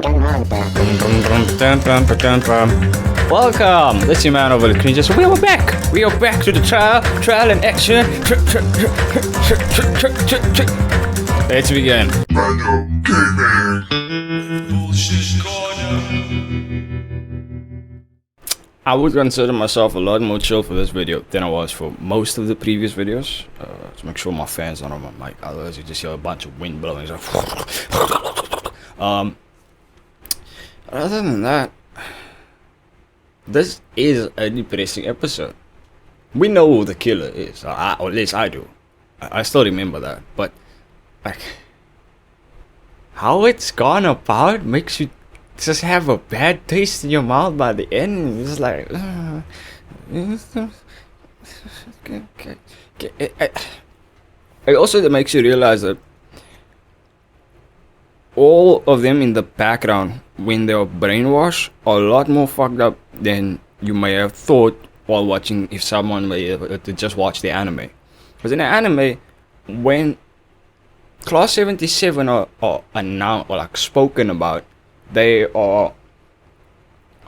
Danganronpa. Welcome! This is your man overlordcringus. We are back! We are back to the trial and action. Let's begin. I would consider myself a lot more chill for this video than I was for most of the previous videos. To make sure my fans aren't on my mic, otherwise you just hear a bunch of wind blowing. Other than that, this is a depressing episode. We know who the killer is, or at least I do. I still remember that, but like how it's gone about makes you just have a bad taste in your mouth by the end. It's like it also makes you realize that all of them in the background, when they are brainwashed, are a lot more fucked up than you may have thought while watching, if someone may to just watch the anime. Because in the anime, when Class 77 are announced or like spoken about, they aren't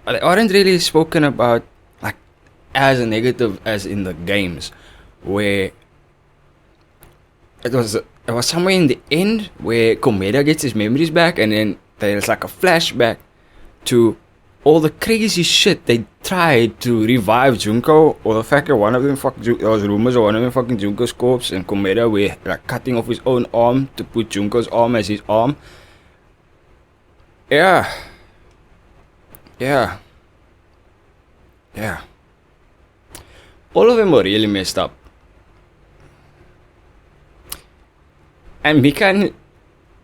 really spoken about like as a negative as in the games, where it was somewhere in the end where Komeda gets his memories back, and then there's like a flashback to all the crazy shit they tried to revive Junko, or the fact that one of them there was rumors of one of them fucking Junko's corpse, and Komeda were like cutting off his own arm to put Junko's arm as his arm. Yeah. All of them were really messed up. And Mikan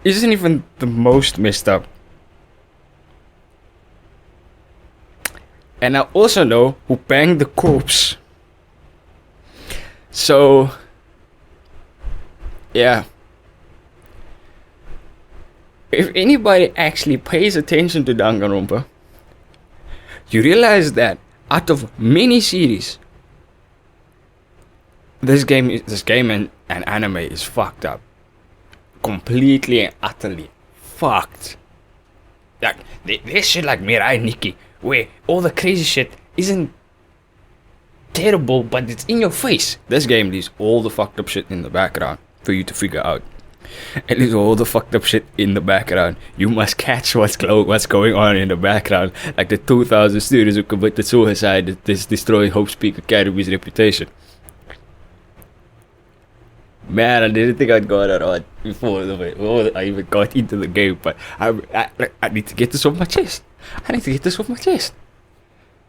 isn't even the most messed up. And I also know who banged the corpse. So, yeah. If anybody actually pays attention to Danganronpa, you realize that out of many series, this game and anime is fucked up. Completely and utterly fucked. Like there's shit like Mirai Nikki, where all the crazy shit isn't terrible, but it's in your face. This game leaves all the fucked up shit in the background for you to figure out. It leaves all the fucked up shit in the background. You must catch what's going on in the background, like the 2,000 students who committed suicide that is destroying Hope Speak Academy's reputation. Man, I didn't think I'd go that on before I even got into the game, but I need to get this off my chest.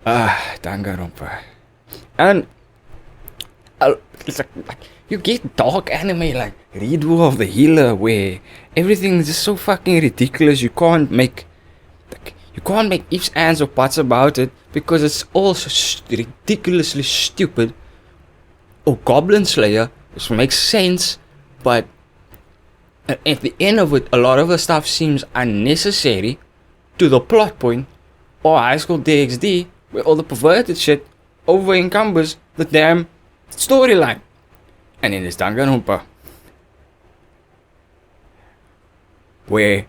Danganronpa. And it's like you get dark anime like Redo of the Healer, where everything is just so fucking ridiculous. You can't make ifs, ands, or buts about it because it's all so ridiculously stupid. Or Goblin Slayer, which makes sense, but at the end of it, a lot of the stuff seems unnecessary to the plot point. Or High School DxD, where all the perverted shit over encumbers the damn storyline. And in this Danganronpa, where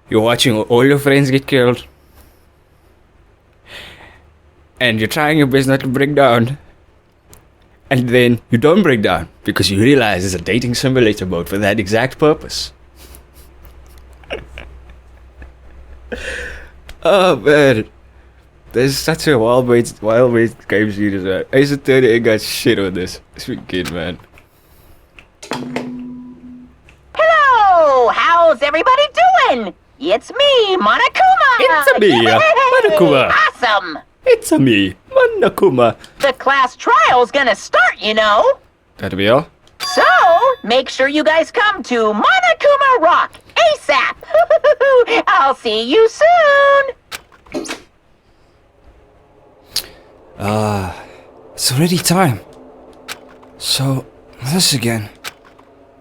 you're watching all your friends get killed, and you're trying your best not to break down, and then you don't break down because you realize it's a dating simulator mode for that exact purpose. Oh man, there's such a wild-based game series, man. Ace Attorney ain't got shit on this. It's wicked, man. Hello! How's everybody doing? It's me, Monokuma! It's me, Monokuma! Awesome! It's me, Monokuma! The class trial's gonna start, you know! That'll be all? So, make sure you guys come to Monokuma Rock ASAP! I'll see you soon! It's already time. So, this again.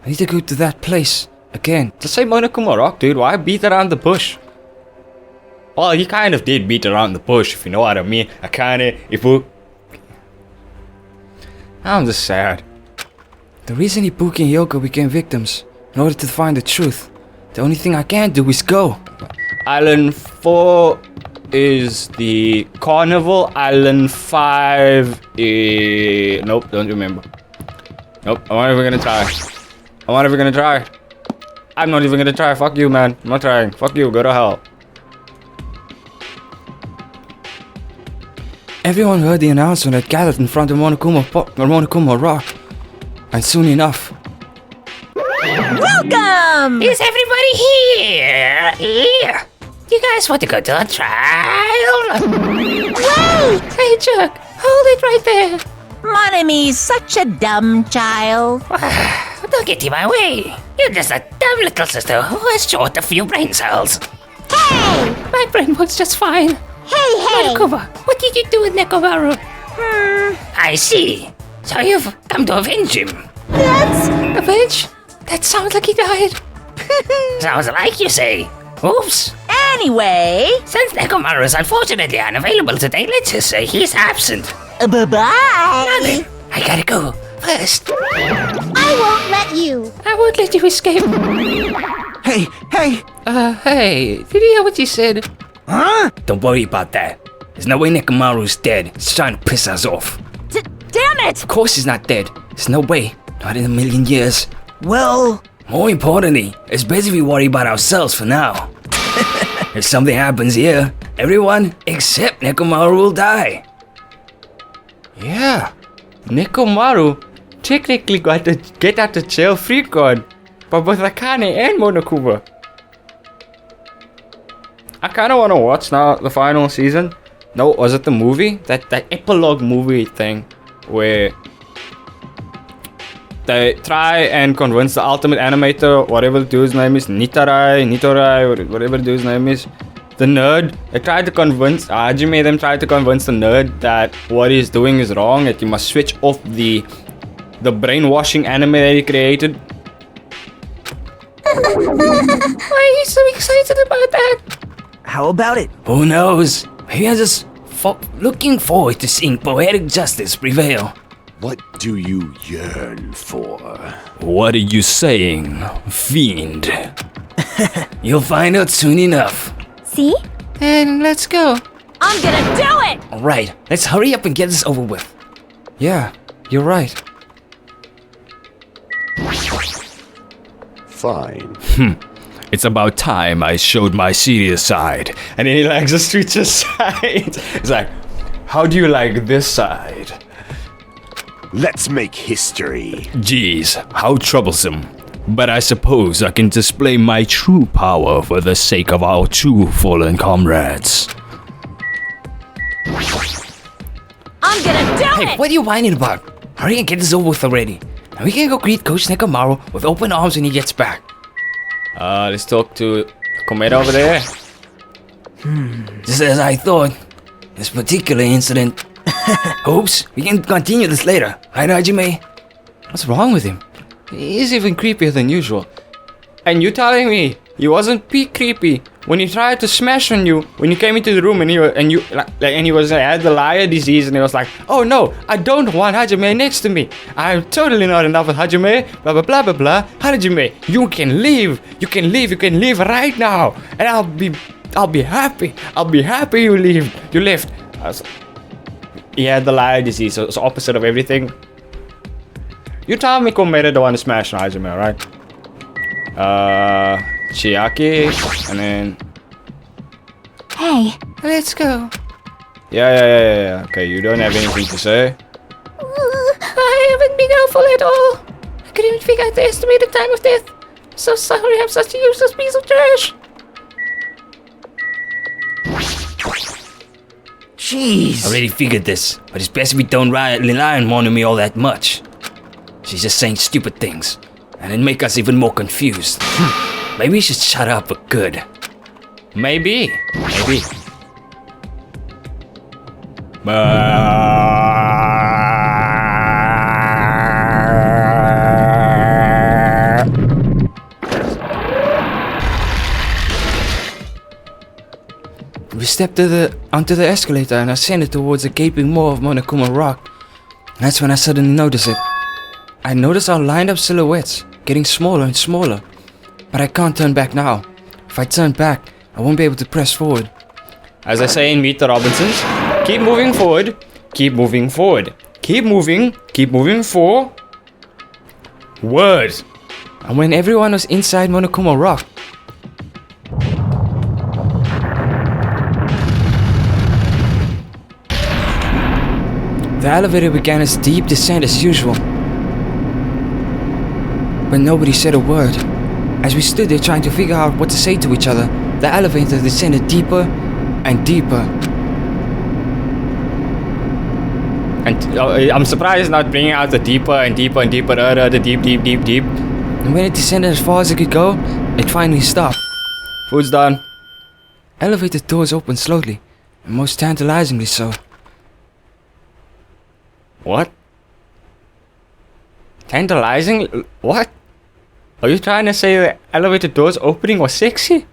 I need to go to that place again. Just say Monokuma Rock, dude. Why beat around the bush? Well, he kind of did beat around the bush, if you know what I mean. I'm just sad. The reason Ibuki and Yoko became victims, in order to find the truth, the only thing I can do is go. Island 4 is the carnival. Island 5 is... Nope, don't remember. Nope, I'm not even gonna try. I'm not even gonna try. I'm not even gonna try. Fuck you, man. I'm not trying. Fuck you, go to hell. Everyone heard the announcement that gathered in front of Monokuma Rock. And soon enough... Welcome! Is everybody here? Here? You guys want to go to a trial? Wait! Hey, Chuck, hold it right there. Monomi's such a dumb child. Don't get in my way. You're just a dumb little sister who has short a few brain cells. Hey! My brain was just fine. Hey, hey! Monokuma, what did you do with Nekomaru? I see. So you've come to avenge him. That's... Avenge? That sounds like he died. Sounds like you say. Oops. Anyway... Since Nekomaru is unfortunately unavailable today, let's just say he's absent. Bye-bye! Now then, I gotta go first. I won't let you. I won't let you escape. Hey, hey! Hey, did you hear what you said? Huh? Don't worry about that. There's no way Nekomaru's dead. He's trying to piss us off. Damn it! Of course he's not dead. There's no way. Not in a million years. Well... More importantly, it's better we worry about ourselves for now. If something happens here, everyone except Nekomaru will die. Yeah, Nekomaru technically got a get out of jail free card by both Akane and Monokuma. I kind of want to watch now the final season. No, was it the movie? That epilogue movie thing where they try and convince the ultimate animator, whatever the dude's name is, Nitorai, whatever the dude's name is, the nerd. They tried to convince Hajime. Them tried to convince the nerd that what he's doing is wrong. That you must switch off the brainwashing anime that he created. Why are you so excited about that? How about it? Who knows? Maybe I'm just looking forward to seeing poetic justice prevail. What do you yearn for? What are you saying, fiend? You'll find out soon enough. See? And let's go. I'm gonna do it! Alright, let's hurry up and get this over with. Yeah, you're right. Fine. It's about time I showed my serious side. And then he likes the streets side. It's like, how do you like this side? Let's make history. Geez, how troublesome. But I suppose I can display my true power for the sake of our two fallen comrades. I'm gonna do Hey, it! what are you whining about? Hurry and get this over with already. And we can go greet Coach Nekomaru with open arms when he gets back. Let's talk to Komeda over there. Just as I thought, this particular incident. Oops, we can continue this later. Right, Hajime? What's wrong with him? He's even creepier than usual. And you telling me he wasn't peak creepy when he tried to smash on you when you came into the room and he had the liar disease and he was like, oh no, I don't want Hajime next to me. I'm totally not in love with Hajime. Blah blah blah blah blah. Hajime, you can leave. You can leave right now, and I'll be happy. I'll be happy you leave. You left. He had the liar disease, so it's the opposite of everything. You tell me Komeda don't want to smash Hajime, right? Chiaki, and then... Hey. Let's go. Yeah. Okay, you don't have anything to say? I haven't been helpful at all. I couldn't even figure out the estimated time of death. So sorry, I'm such a useless piece of trash. Jeez. I already figured this, but it's best we don't rely on Monami all that much. She's just saying stupid things, and it make us even more confused. Maybe we should shut up for good. Maybe. We stepped onto the escalator and ascended towards the gaping maw of Monokuma Rock. That's when I suddenly noticed it. I noticed our lined up silhouettes getting smaller and smaller. But I can't turn back now. If I turn back, I won't be able to press forward. As I say in Meet the Robinsons, keep moving forward, keep moving forward, keep moving forward. Words. And when everyone was inside Monokuma Rock, the elevator began its deep descent as usual. But nobody said a word. As we stood there trying to figure out what to say to each other, the elevator descended deeper and deeper. And I'm surprised it's not bringing out the deeper and deeper and deeper, the deep. And when it descended as far as it could go, it finally stopped. Food's done. Elevator doors opened slowly, and most tantalizingly so. What? Tantalizing? What? Are you trying to say the elevator doors opening was sexy?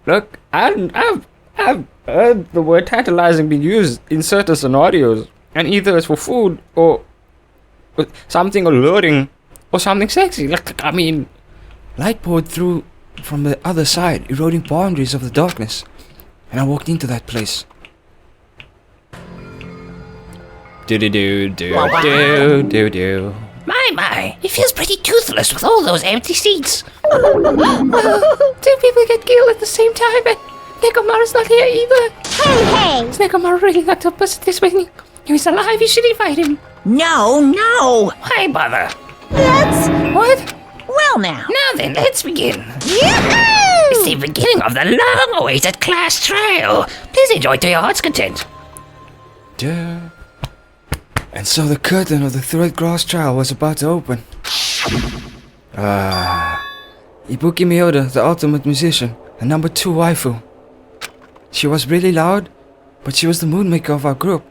Look, I've heard the word tantalizing being used in certain scenarios, and either it's for food or something alluring or something sexy. Like, I mean, light poured through from the other side, eroding boundaries of the darkness, and I walked into that place. Do. My, it feels pretty toothless with all those empty seats. Well, 2 people get killed at the same time, and Nekomaru's not here either. Hey! Is Nekomaru really not up us this way? If he's alive, you should invite him. No! Why bother? Let's... What? Well now. Now then, let's begin. Yahoo! It's the beginning of the long-awaited class trial. Please enjoy to your heart's content. Duh. And so the curtain of the third class trial was about to open. Ibuki Miyoda, the ultimate musician, and number 2 waifu. She was really loud, but she was the mood maker of our group,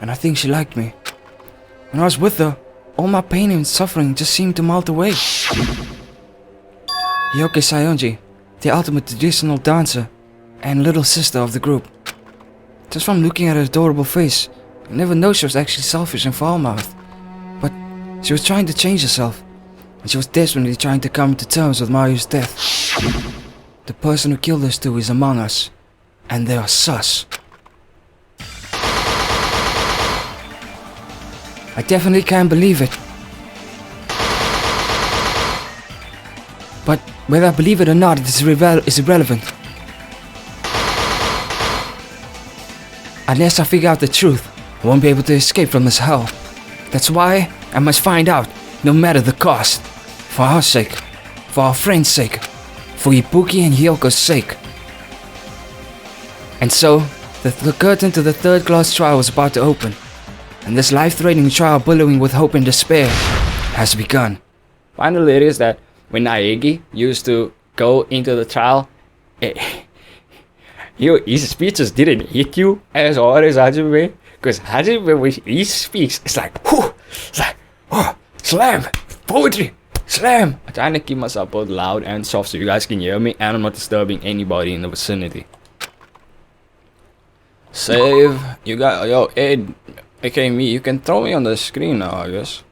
and I think she liked me. When I was with her, all my pain and suffering just seemed to melt away. Yoke Sayonji, the ultimate traditional dancer, and little sister of the group. Just from looking at her adorable face, I never know she was actually selfish and foul-mouthed. But she was trying to change herself, and she was desperately trying to come to terms with Mario's death. The person who killed us two is among us, and they are sus. I definitely can't believe it. But whether I believe it or not, it is irrelevant. Unless I figure out the truth, I won't be able to escape from this hell. That's why I must find out, no matter the cost. For our sake, for our friend's sake, for Ibuki and Hyoko's sake. And so, the curtain to the third class trial was about to open. And this life-threatening trial bullying with hope and despair has begun. Finally, it is that when Naegi used to go into the trial, his speeches didn't hit you as hard as Hajime. Because Hajime, when he speaks, it's like, whoo, it's like, oh, slam, poetry, slam. I'm trying to keep myself both loud and soft so you guys can hear me, and I'm not disturbing anybody in the vicinity. Save, you got, yo, Ed, aka me, you can throw me on the screen now, I guess.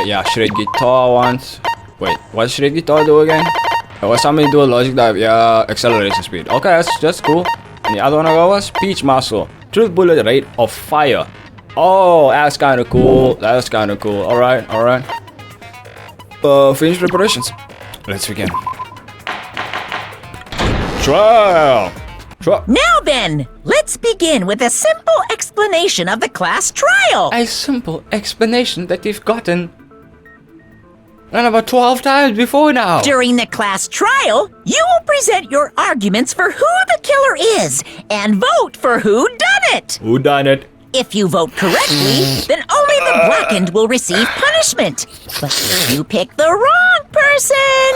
Yeah, shred guitar once. Wait, what shred guitar do again? Was somebody do a logic dive? Yeah, acceleration speed. Okay, that's cool. And the other one I got was Peach Muscle. Truth bullet rate of fire. Oh, that's kinda cool. That's kinda cool. Alright. Finish preparations. Let's begin. Trial! Now then, let's begin with a simple explanation of the class trial. A simple explanation that you've gotten about 12 times before now. During the class trial, you will present your arguments for who the killer is and vote for who done it. Who done it? If you vote correctly, then only the blackened will receive punishment. But if you pick the wrong person,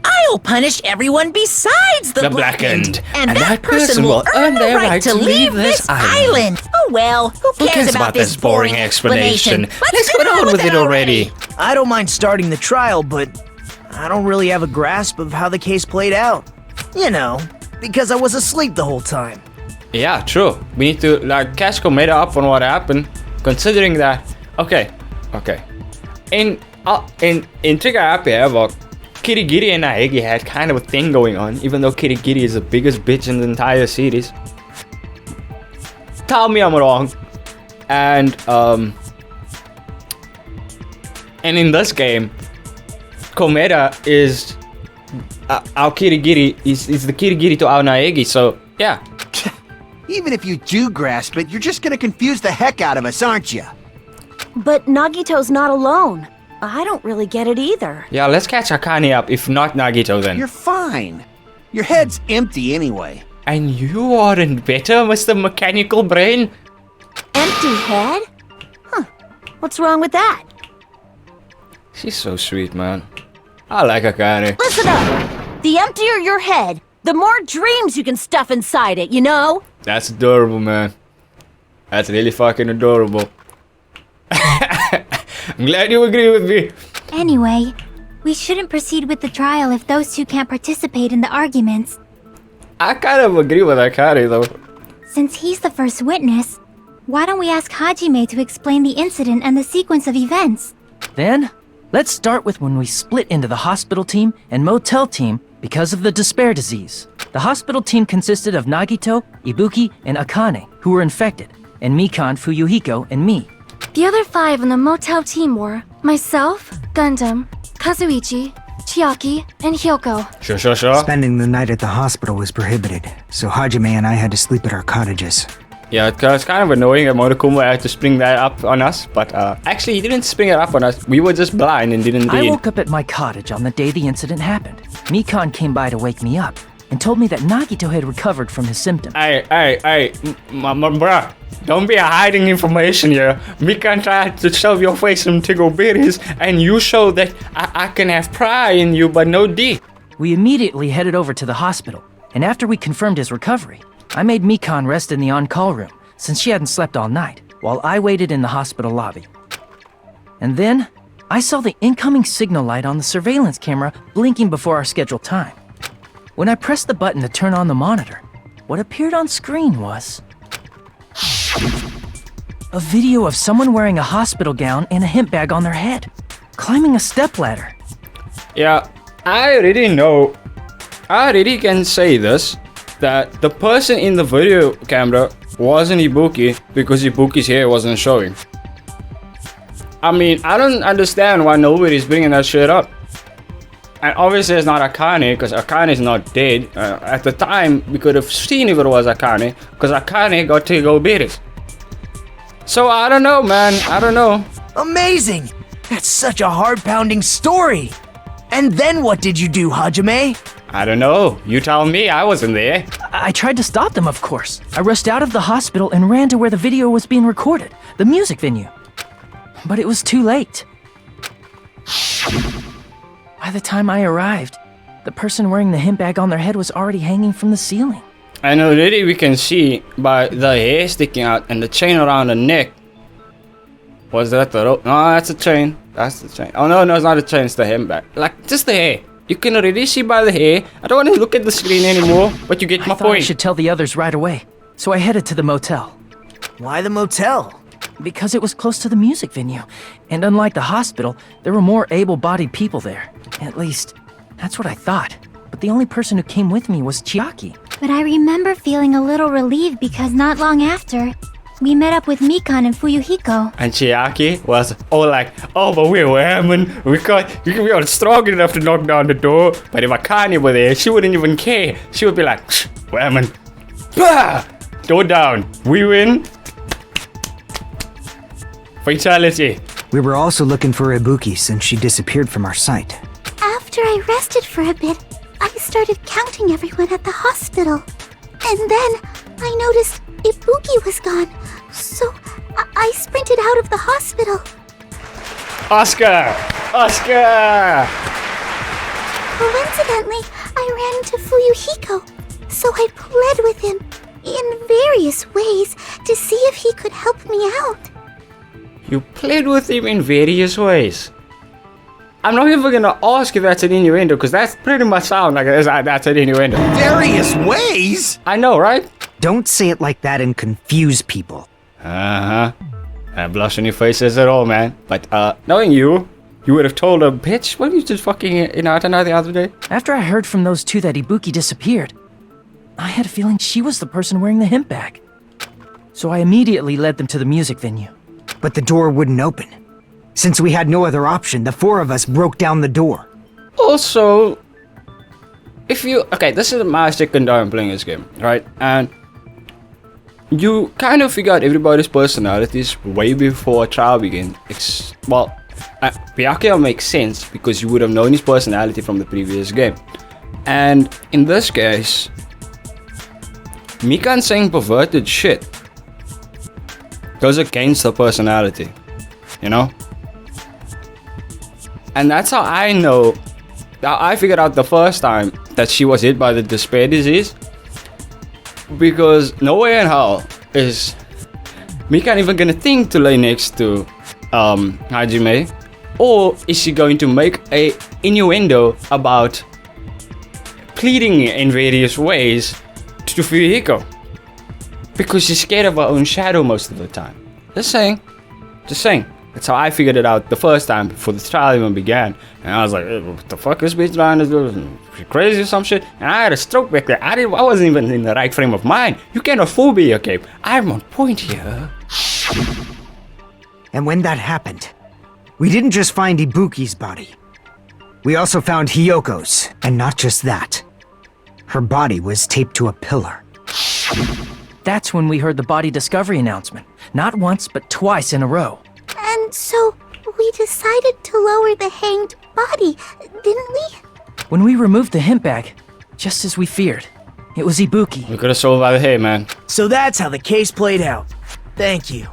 I'll punish everyone besides the blackened. And that person will earn the right to leave this island. Oh well, who cares about this boring explanation? Let's get on with it already. I don't mind starting the trial, but I don't really have a grasp of how the case played out. You know, because I was asleep the whole time. Yeah, true. We need to like catch Komeda up on what happened. Considering that, okay. In Trigger Happy Havoc, Kirigiri and Naegi had kind of a thing going on, even though Kirigiri is the biggest bitch in the entire series. Tell me I'm wrong. And in this game, Komeda is our Kirigiri is the Kirigiri to our Naegi, so yeah. Even if you do grasp it, you're just gonna confuse the heck out of us, aren't you? But Nagito's not alone. I don't really get it either. Yeah, let's catch Akane up, if not Nagito then. You're fine. Your head's empty anyway. And you aren't better, Mr. Mechanical Brain? Empty head? Huh. What's wrong with that? She's so sweet, man. I like Akane. Listen up! The emptier your head, the more dreams you can stuff inside it, you know? That's adorable, man. That's really fucking adorable. I'm glad you agree with me. Anyway, we shouldn't proceed with the trial if those two can't participate in the arguments. I kind of agree with Akane, though. Since he's the first witness, why don't we ask Hajime to explain the incident and the sequence of events? Then, let's start with when we split into the hospital team and motel team because of the despair disease. The hospital team consisted of Nagito, Ibuki, and Akane, who were infected, and Mikan, Fuyuhiko, and me. The other 5 on the motel team were myself, Gundam, Kazuichi, Chiaki, and Hyoko. Sure. Spending the night at the hospital was prohibited, so Hajime and I had to sleep at our cottages. Yeah, it was kind of annoying that Monokuma had to spring that up on us, but actually he didn't spring it up on us. We were just blind and didn't read. I woke up at my cottage on the day the incident happened. Mikan came by to wake me up and told me that Nagito had recovered from his symptoms. Hey, bruh. Don't be hiding information here. Mikan tried to shove your face some tickle berries, and you show that I can have pride in you, but no D. We immediately headed over to the hospital, and after we confirmed his recovery, I made Mikan rest in the on-call room, since she hadn't slept all night, while I waited in the hospital lobby. And then, I saw the incoming signal light on the surveillance camera blinking before our scheduled time. When I pressed the button to turn on the monitor, what appeared on screen was a video of someone wearing a hospital gown and a hemp bag on their head, climbing a stepladder. Yeah, I already can say this, that the person in the video camera wasn't Ibuki because Ibuki's hair wasn't showing. I mean, I don't understand why nobody's bringing that shit up. And obviously it's not Akane, because Akane is not dead. At the time, we could have seen if it was Akane, because Akane got to go beat it. So I don't know, man. I don't know. Amazing! That's such a heart-pounding story! And then what did you do, Hajime? I don't know. You tell me. I wasn't there. I tried to stop them, of course. I rushed out of the hospital and ran to where the video was being recorded, the music venue. But it was too late. By the time I arrived, the person wearing the hemp bag on their head was already hanging from the ceiling. And already we can see by the hair sticking out and the chain around the neck. Was that the rope? No, that's a chain. That's the chain. Oh no, it's not a chain, it's the hemp bag. Like, just the hair. You can already see by the hair. I don't want to look at the screen anymore, but you get my I thought I point. should tell the others right away, so I headed to the motel. Why the motel? Because it was close to the music venue, and unlike the hospital, there were more able-bodied people there. At least, that's what I thought. But the only person who came with me was Chiaki. But I remember feeling a little relieved because not long after, we met up with Mikan and Fuyuhiko. And Chiaki was all like, oh, but we're women. We are strong enough to knock down the door. But if Akane were there, she wouldn't even care. She would be like, women. Bah! Door down. We win. Fatality. We were also looking for Ibuki since she disappeared from our sight. After I rested for a bit, I started counting everyone at the hospital. And then I noticed Ibuki was gone, so I sprinted out of the hospital. Oscar! Coincidentally, I ran into Fuyuhiko, so I pled with him in various ways to see if he could help me out. You played with him in various ways. I'm not even gonna ask if that's an innuendo, because that's pretty much sound like that's an innuendo. Various ways? I know, right? Don't say it like that and confuse people. Uh-huh. That blush on your face says it all, man. But, knowing you would have told her, bitch, what did you just fucking Inatana the other day? After I heard from those two that Ibuki disappeared, I had a feeling she was the person wearing the hemp bag. So I immediately led them to the music venue. But the door wouldn't open. Since we had no other option, the four of us broke down the door. Also, if you... Okay, this is my second time playing this game, right? And you kind of figure out everybody's personalities way before a trial begins. Byakuya makes sense because you would have known his personality from the previous game. And in this case, Mikan saying perverted shit goes against her personality, you know? And that's how I know, I figured out the first time that she was hit by the despair disease. Because nowhere in hell is Mikan even gonna think to lay next to Hajime, or is she going to make a innuendo about pleading in various ways to Fuyuhiko? Because she's scared of her own shadow most of the time. Just saying. That's how I figured it out the first time before the trial even began. And I was like, what the fuck is this bitch trying to do? She crazy or some shit? And I had a stroke back there. I wasn't even in the right frame of mind. You cannot fool me, okay? I'm on point here. And when that happened, we didn't just find Ibuki's body. We also found Hiyoko's. And not just that. Her body was taped to a pillar. That's when we heard the body discovery announcement. Not once, but twice in a row. And so, we decided to lower the hanged body, didn't we? When we removed the hemp bag, just as we feared, it was Ibuki. We could have sold by the hay, man. So that's how the case played out. Thank you.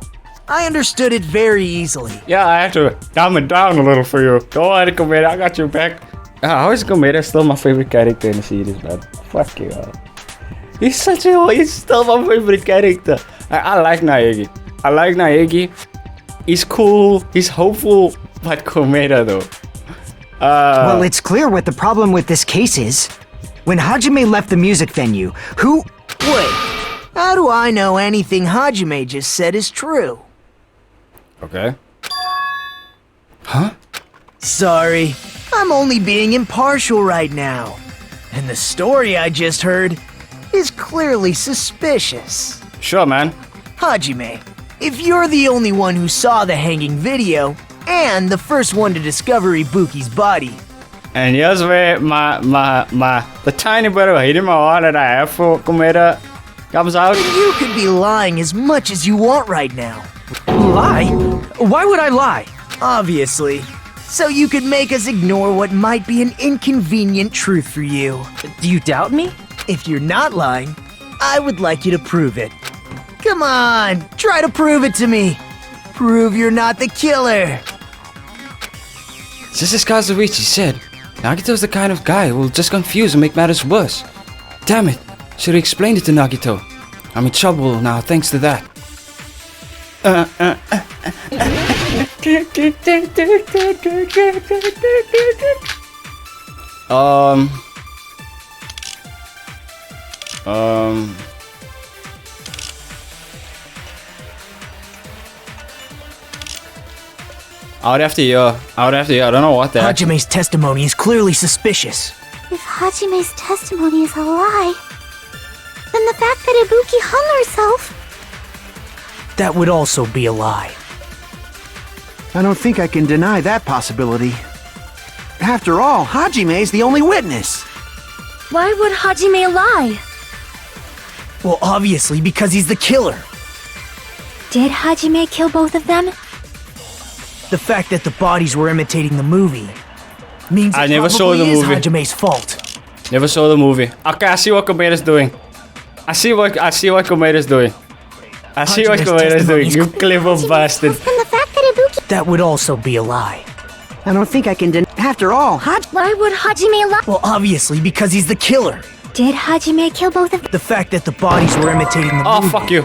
I understood it very easily. Yeah, I had to dumb it down a little for you. Don't worry, Komeda, I got your back. How is Komeda still my favorite character in the series, man? Fuck you. He's still my favorite character. I like Naegi. He's cool, he's hopeful, but Komeda though. Well, it's clear what the problem with this case is. When Hajime left the music venue, who... Wait, how do I know anything Hajime just said is true? Okay. Huh? Sorry, I'm only being impartial right now. And the story I just heard is clearly suspicious. Sure, man. Hajime, if you're the only one who saw the hanging video, and the first one to discover Ibuki's body. And here's where the tiny bit of hate in my heart that I have for Komeda comes out. You could be lying as much as you want right now. Lie? Why would I lie? Obviously. So you could make us ignore what might be an inconvenient truth for you. Do you doubt me? If you're not lying, I would like you to prove it. Come on, try to prove it to me. Prove you're not the killer. Just as Kazuichi said, Nagito's the kind of guy who will just confuse and make matters worse. Damn it, should have explained it to Nagito. I'm in trouble now thanks to that. I would have to hear. I don't know what that. Hajime's testimony is clearly suspicious. If Hajime's testimony is a lie, then the fact that Ibuki hung herself... That would also be a lie. I don't think I can deny that possibility. After all, Hajime's the only witness. Why would Hajime lie? Well, obviously because he's the killer. Did Hajime kill both of them? The fact that the bodies were imitating the movie means I it never saw probably the is movie. Hajime's fault. Never saw the movie. Okay, I see what Komeda's doing. I see what Komeda's doing. You clever bastard. And the fact that Ibuki... That would also be a lie. I don't think I can deny. After all, Why would Hajime lie? Well, obviously because he's the killer. Did Hajime kill both of them? The fact that the bodies were imitating the movie... Oh, fuck you.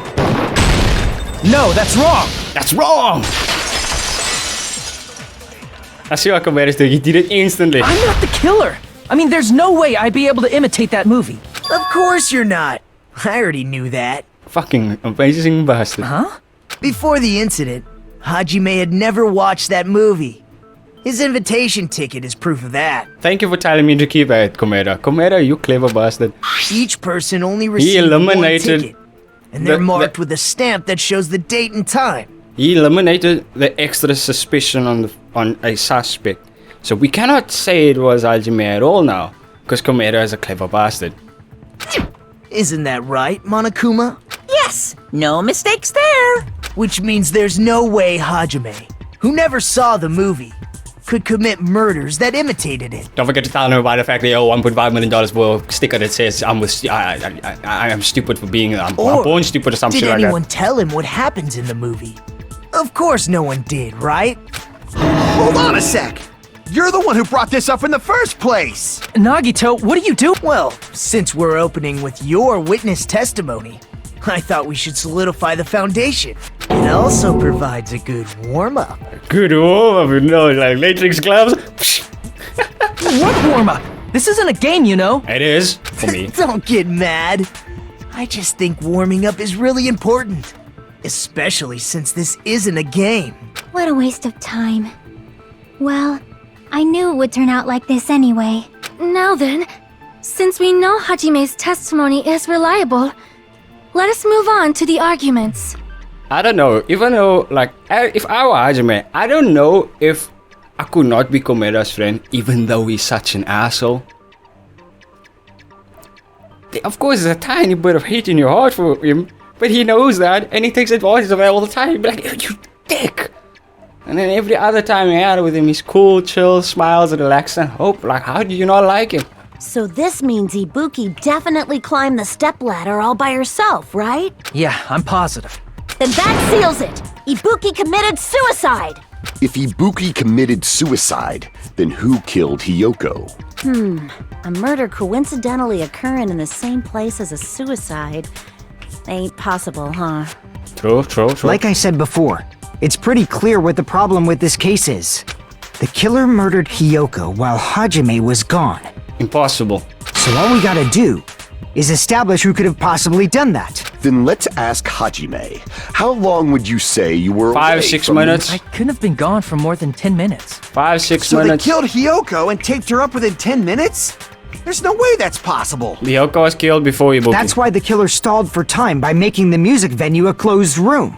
No, that's wrong! That's wrong! I see what Komeda's doing. He did it instantly. I'm not the killer! I mean, there's no way I'd be able to imitate that movie. Of course you're not. I already knew that. Fucking amazing bastard. Huh? Before the incident, Hajime had never watched that movie. His invitation ticket is proof of that. Thank you for telling me to keep it, Komeda. Komeda, you clever bastard. Each person only received one ticket, and they're marked with a stamp that shows the date and time. He eliminated the extra suspicion on a suspect. So we cannot say it was Hajime at all now, because Komeda is a clever bastard. Isn't that right, Monokuma? Yes, no mistakes there. Which means there's no way Hajime, who never saw the movie, could commit murders that imitated it. Don't forget to tell him about the fact that $1.5 million for a sticker that says I am stupid for being I'm born stupid or something like that. Did anyone tell him what happens in the movie? Of course no one did, right? Hold on a sec! You're the one who brought this up in the first place! Nagito, what are you doing? Well, since we're opening with your witness testimony, I thought we should solidify the foundation. It also provides a good warm-up. Good warm-up, like latex gloves. What warm-up? This isn't a game, you know. It is, for me. Don't get mad. I just think warming up is really important. Especially since this isn't a game. What a waste of time. Well, I knew it would turn out like this anyway. Now then, since we know Hajime's testimony is reliable, let us move on to the arguments. I don't know, even though, like, if I were Hajime, I don't know if I could not be Komeda's friend, even though he's such an asshole. Of course, there's a tiny bit of hate in your heart for him, but he knows that, and he takes advantage of it all the time. He'd be like, you dick! And then every other time I out with him, he's cool, chill, smiles, and relaxed, and hope. Like, how do you not like him? So this means Ibuki definitely climbed the stepladder all by herself, right? Yeah, I'm positive. Then that seals it! Ibuki committed suicide! If Ibuki committed suicide, then who killed Hiyoko? A murder coincidentally occurring in the same place as a suicide. Ain't possible, huh? True. Like I said before, it's pretty clear what the problem with this case is. The killer murdered Hiyoko while Hajime was gone. Impossible. So all we gotta do is establish who could have possibly done that. Then let's ask Hajime. How long would you say you were 5-6 minutes. I couldn't have been gone for more than 10 minutes. 5-6 So minutes. they killed Hiyoko and taped her up within 10 minutes? There's no way that's possible. Hiyoko was killed before Ibuki. That's why the killer stalled for time by making the music venue a closed room.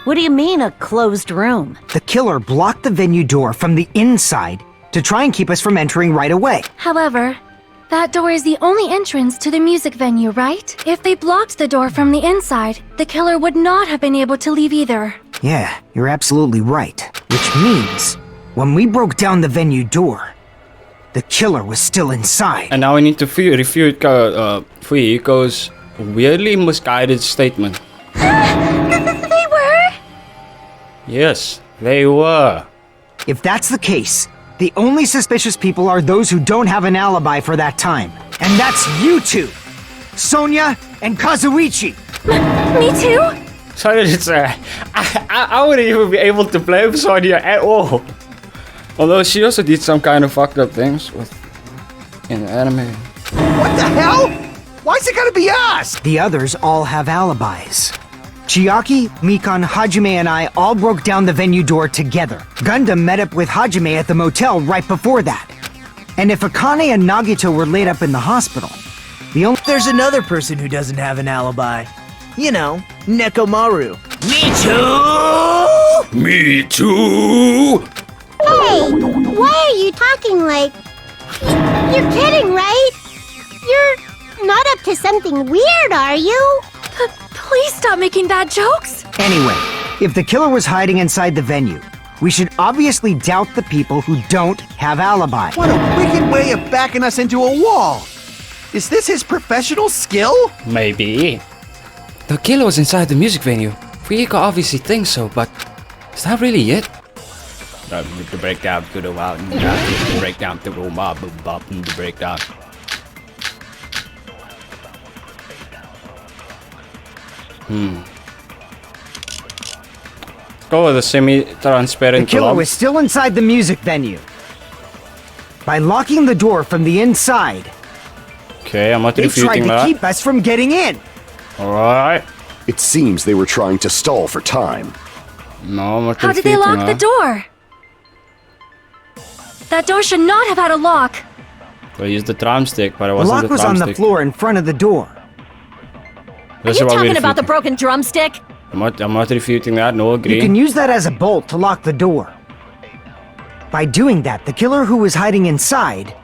What do you mean, a closed room? The killer blocked the venue door from the inside to try and keep us from entering right away. However, that door is the only entrance to the music venue, right? If they blocked the door from the inside, the killer would not have been able to leave either. Yeah, you're absolutely right. Which means, when we broke down the venue door, the killer was still inside. And now we need to refute Fuyiko's weirdly misguided statement. They were? Yes, they were. If that's the case, the only suspicious people are those who don't have an alibi for that time. And that's you two! Sonia and Kazuichi! Me too? So it's I wouldn't even be able to blame Sonia at all. Although she also did some kind of fucked up things in the anime. What the hell? Why's it gotta be us? The others all have alibis. Chiaki, Mikan, Hajime, and I all broke down the venue door together. Gundam met up with Hajime at the motel right before that. And if Akane and Nagito were laid up in the hospital, There's another person who doesn't have an alibi. You know, Nekomaru. Me too! Hey, why are you talking like... You're kidding, right? You're not up to something weird, are you? Please stop making bad jokes. Anyway, if the killer was hiding inside the venue, we should obviously doubt the people who don't have alibis. What a wicked way of backing us into a wall! Is this his professional skill? Maybe. The killer was inside the music venue. Fuyiko obviously thinks so, but is that really it? The breakdown to the wild, the breakdown to the mob, the breakdown. Go with a semi-transparent The killer glove. was still inside the music venue. By locking the door from the inside, Okay, I'm not They tried refuting to that. keep us from getting in. Alright. It seems they were trying to stall for time. No, I'm not How did they refuting lock that. the door? That door should not have had a lock. So I used the drumstick, but it The wasn't lock the was on drumstick. the floor in front of the door. This is what we're refuting. broken drumstick? I'm not refuting that, no, agree. You can use that as a bolt to lock the door. By doing that, the killer who was hiding inside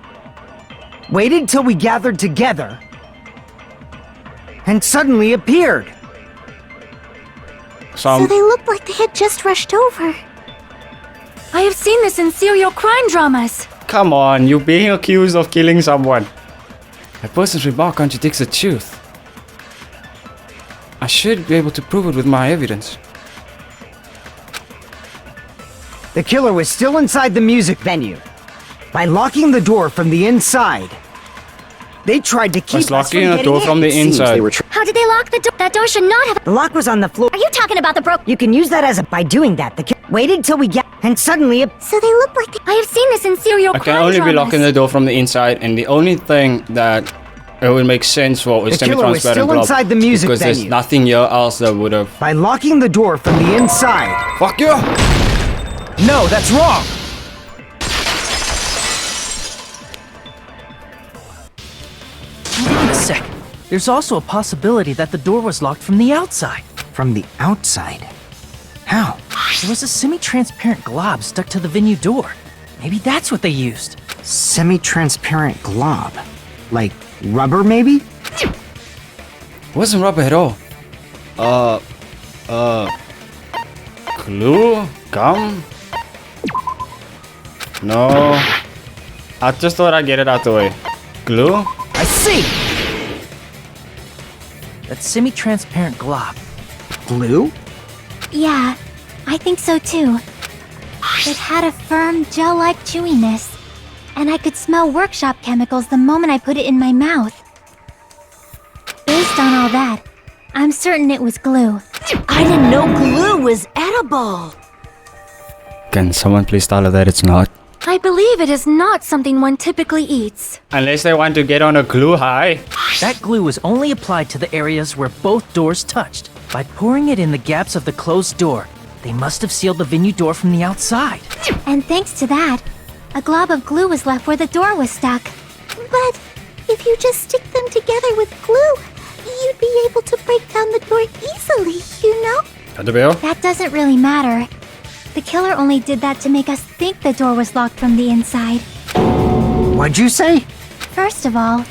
waited till we gathered together and suddenly appeared. So they looked like they had just rushed over. I have seen this in serial crime dramas. Come on, you're being accused of killing someone. A person's remark contradicts the truth. I should be able to prove it with my evidence. The killer was still inside the music venue. By locking the door from the inside, they tried to keep us from locking the getting door in. from the inside. How did they lock the door? That door should not have. The lock was on the floor. Are you talking about the broke? You can use that as a. By doing that, the killer waited till we get and suddenly. So they looked like I have seen this in serial I crime can only be dramas. locking the door from the inside, and the only thing that it would make sense for is The killer was semi-transparent still glove. inside the music because there's venue. nothing here else that would have. By locking the door from the inside. Fuck you! No, that's wrong. Wait a sec. There's also a possibility that the door was locked from the outside. From the outside? How? There was a semi-transparent glob stuck to the venue door. Maybe that's what they used. Semi-transparent glob. Like rubber, maybe? Wasn't rubber at all. Glue? Gum? No. I just thought I'd get it out the way. Glue? I see! That semi-transparent glob. Glue? Yeah, I think so too. It had a firm, gel-like chewiness, and I could smell workshop chemicals the moment I put it in my mouth. Based on all that, I'm certain it was glue. I didn't know glue was edible. Can someone please tell her that it's not? I believe it is not something one typically eats. Unless they want to get on a glue high. That glue was only applied to the areas where both doors touched. By pouring it in the gaps of the closed door, they must have sealed the venue door from the outside. And thanks to that, a glob of glue was left where the door was stuck. But if you just stick them together with glue, you'd be able to break down the door easily, you know? That doesn't really matter. The killer only did that to make us think the door was locked from the inside. What'd you say? First of all,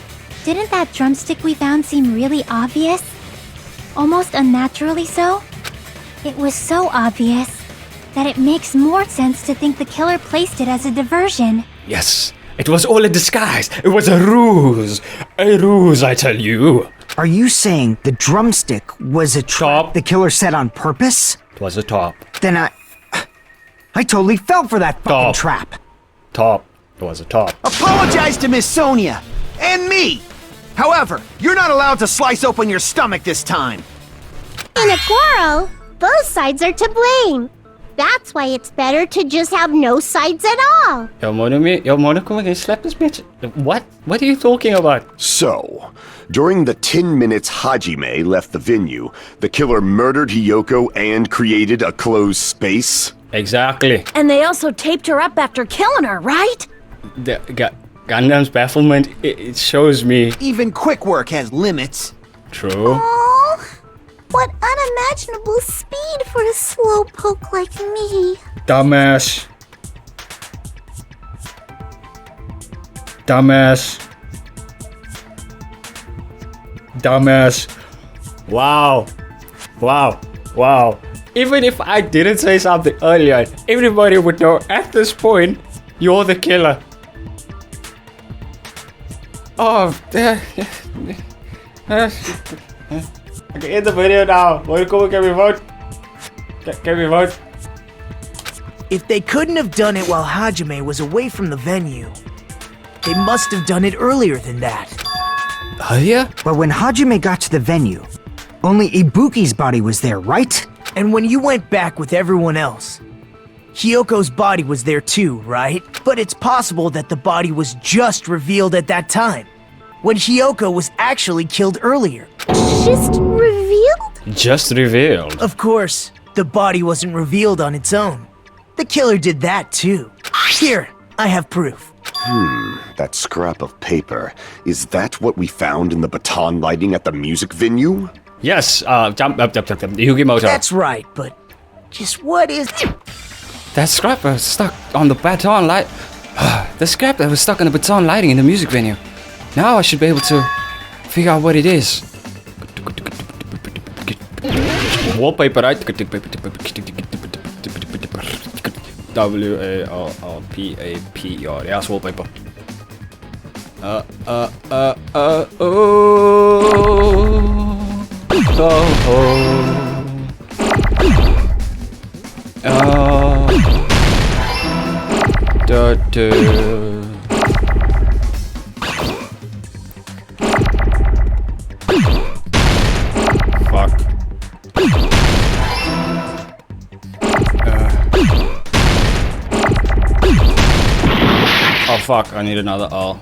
didn't that drumstick we found seem really obvious? Almost unnaturally so? It was so obvious that it makes more sense to think the killer placed it as a diversion. Yes, it was all a disguise. It was a ruse. A ruse, I tell you. Are you saying the drumstick was a trap the killer set on purpose? It was a top. Then I totally fell for that fucking trap. Top. It was a top. Apologize to Miss Sonia and me. However, you're not allowed to slice open your stomach this time. In a quarrel, both sides are to blame. That's why it's better to just have no sides at all. Yo, Monaco, can you slap this bitch? What? What are you talking about? So, during the 10 minutes Hajime left the venue, the killer murdered Hiyoko and created a closed space? Exactly. And they also taped her up after killing her, right? Gundam's bafflement, it shows me. Even quick work has limits. True. Oh, what unimaginable speed for a slowpoke like me. Dumbass. Dumbass. Dumbass. Wow. Wow. Wow. Even if I didn't say something earlier, everybody would know at this point, you're the killer. Oh, okay, end the video now. Can we vote? Can we vote? If they couldn't have done it while Hajime was away from the venue, they must have done it earlier than that. Yeah? But when Hajime got to the venue, only Ibuki's body was there, right? And when you went back with everyone else, Hiyoko's body was there too, right? But it's possible that the body was just revealed at that time. when Hiyoko was actually killed earlier. Just revealed? Just revealed. Of course, the body wasn't revealed on its own. The killer did that too. Here, I have proof. That scrap of paper. Is that what we found in the baton lighting at the music venue? Yes, jump, Yugimoto. That's right, but just what is... That scrap was stuck on the baton light. The scrap that was stuck on the baton lighting in the music venue. Now I should be able to figure out what it is. Wallpaper, right? WALLPAPER. Yeah, it's wallpaper. Fuck. Oh fuck, I need another L.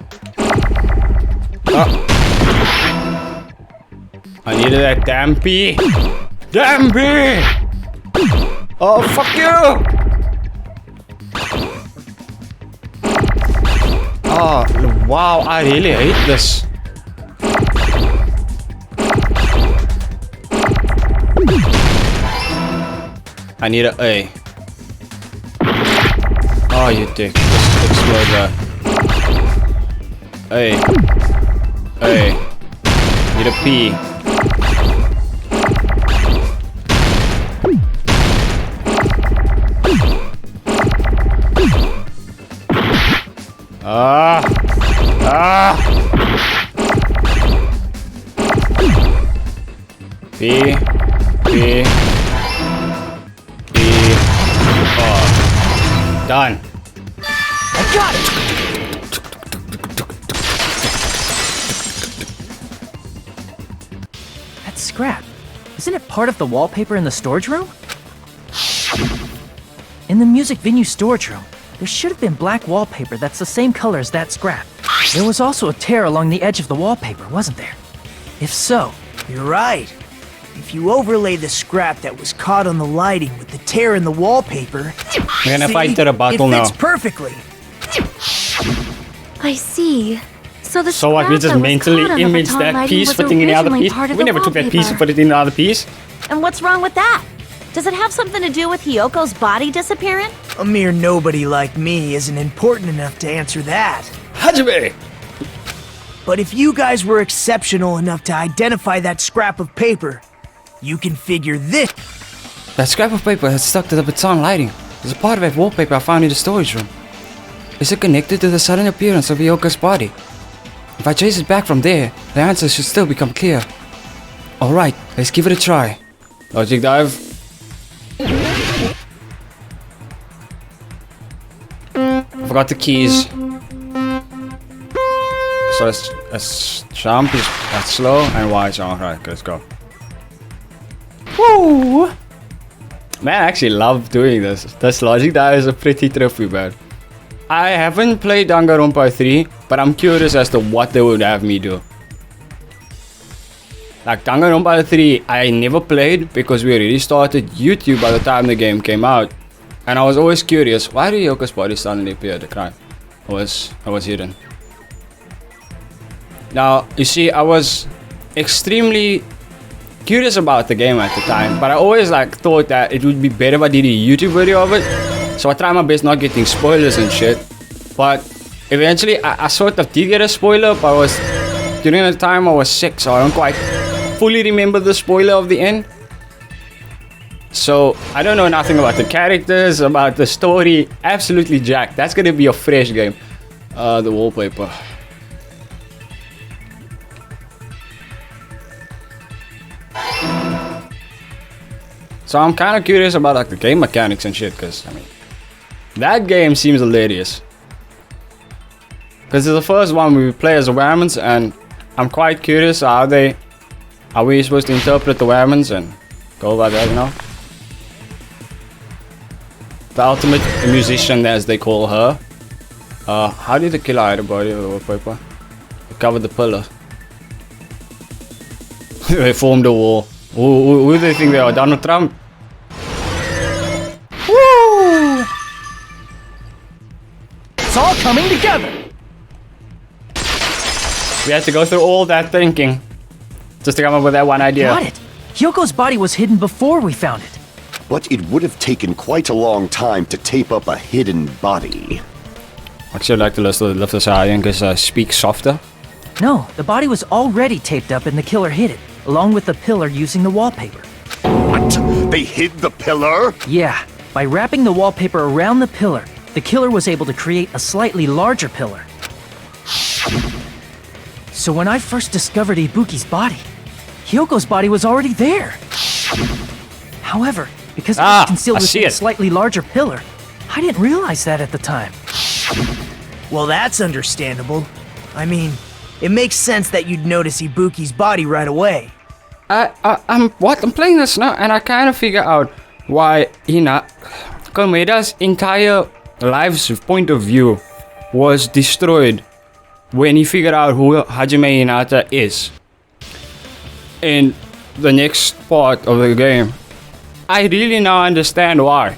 I needed that damn P. Damn P! Oh fuck you! Oh wow, I really hate this. I need an A. Oh, you dick. Just explode that. A. Need a P. P. Oh. Done. I got it! That scrap. Isn't it part of the wallpaper in the storage room? In the music venue storage room, there should have been black wallpaper that's the same color as that scrap. There was also a tear along the edge of the wallpaper, wasn't there? If so... You're right. If you overlay the scrap that was caught on the lighting with the tear in the wallpaper... We're gonna fight to the battle now. It fits perfectly. I see. So the So what, we just mentally image that piece fitting in the other piece? We never took that piece and put it in the other piece. And what's wrong with that? Does it have something to do with Hiyoko's body disappearing? A mere nobody like me isn't important enough to answer that. Hajime! But if you guys were exceptional enough to identify that scrap of paper, you can figure this. That scrap of paper that's stuck to the baton lighting. There's a part of that wallpaper I found in the storage room. Is it connected to the sudden appearance of Hiyoko's body? If I trace it back from there, the answer should still become clear. Alright, let's give it a try. Logic dive. I forgot the keys. So it's jump is that's slow and Y is alright, let's go. Woo! Man, I actually love doing this. This logic dive is a pretty trophy, man. I haven't played Danganronpa 3, but I'm curious as to what they would have me do. Like Danganronpa 3, I never played because we already started YouTube by the time the game came out. And I was always curious, why did Yoko's body suddenly appear at the crime? I was hidden. Now, you see, I was extremely curious about the game at the time, but I always thought that it would be better if I did a YouTube video of it. So I tried my best not getting spoilers and shit. But eventually I sort of did get a spoiler, but during the time I was sick, so I don't quite fully remember the spoiler of the end. So I don't know nothing about the characters, about the story, absolutely jack. That's gonna be a fresh game. The wallpaper. So I'm kind of curious about the game mechanics and shit, cause I mean, that game seems hilarious. Cause it's the first one we play as the Whamans, and I'm quite curious how we supposed to interpret the Whamans and go about that, you know? The ultimate musician, as they call her. How did the killer hide the body of the wallpaper? It covered the pillar. They formed a wall. Who do they think they are? Donald Trump? Woo! It's all coming together. We had to go through all that thinking just to come up with that one idea. Got it. Hyoko's body was hidden before we found it. But it would have taken quite a long time to tape up a hidden body. I'd still like to lift this high and speak softer. No, the body was already taped up and the killer hid it, along with the pillar using the wallpaper. What? They hid the pillar? Yeah, by wrapping the wallpaper around the pillar, the killer was able to create a slightly larger pillar. So when I first discovered Ibuki's body, Hyoko's body was already there. However, because it was concealed within a slightly larger pillar, I didn't realize that at the time. Well, that's understandable. I mean, it makes sense that you'd notice Ibuki's body right away. I'm playing this now, and I kind of figure out why Komeda's entire life's point of view was destroyed when he figured out who Hajime Hinata is. In the next part of the game, I really now understand why.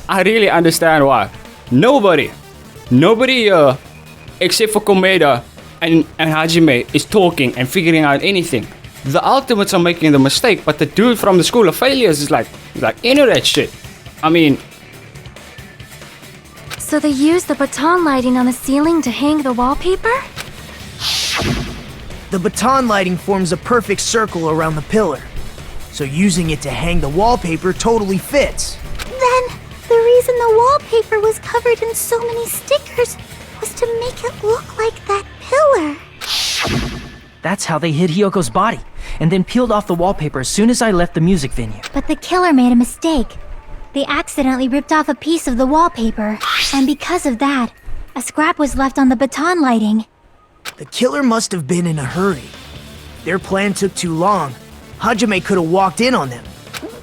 I really understand why. Nobody except for Komeda and Hajime is talking and figuring out anything. The Ultimates are making the mistake, but the dude from the School of Failures is like into that shit. I mean... So they used the baton lighting on the ceiling to hang the wallpaper? The baton lighting forms a perfect circle around the pillar, so using it to hang the wallpaper totally fits. Then, the reason the wallpaper was covered in so many stickers was to make it look like that pillar. That's how they hid Hyoko's body, and then peeled off the wallpaper as soon as I left the music venue. But the killer made a mistake. They accidentally ripped off a piece of the wallpaper, and because of that, a scrap was left on the baton lighting. The killer must have been in a hurry. Their plan took too long. Hajime could have walked in on them.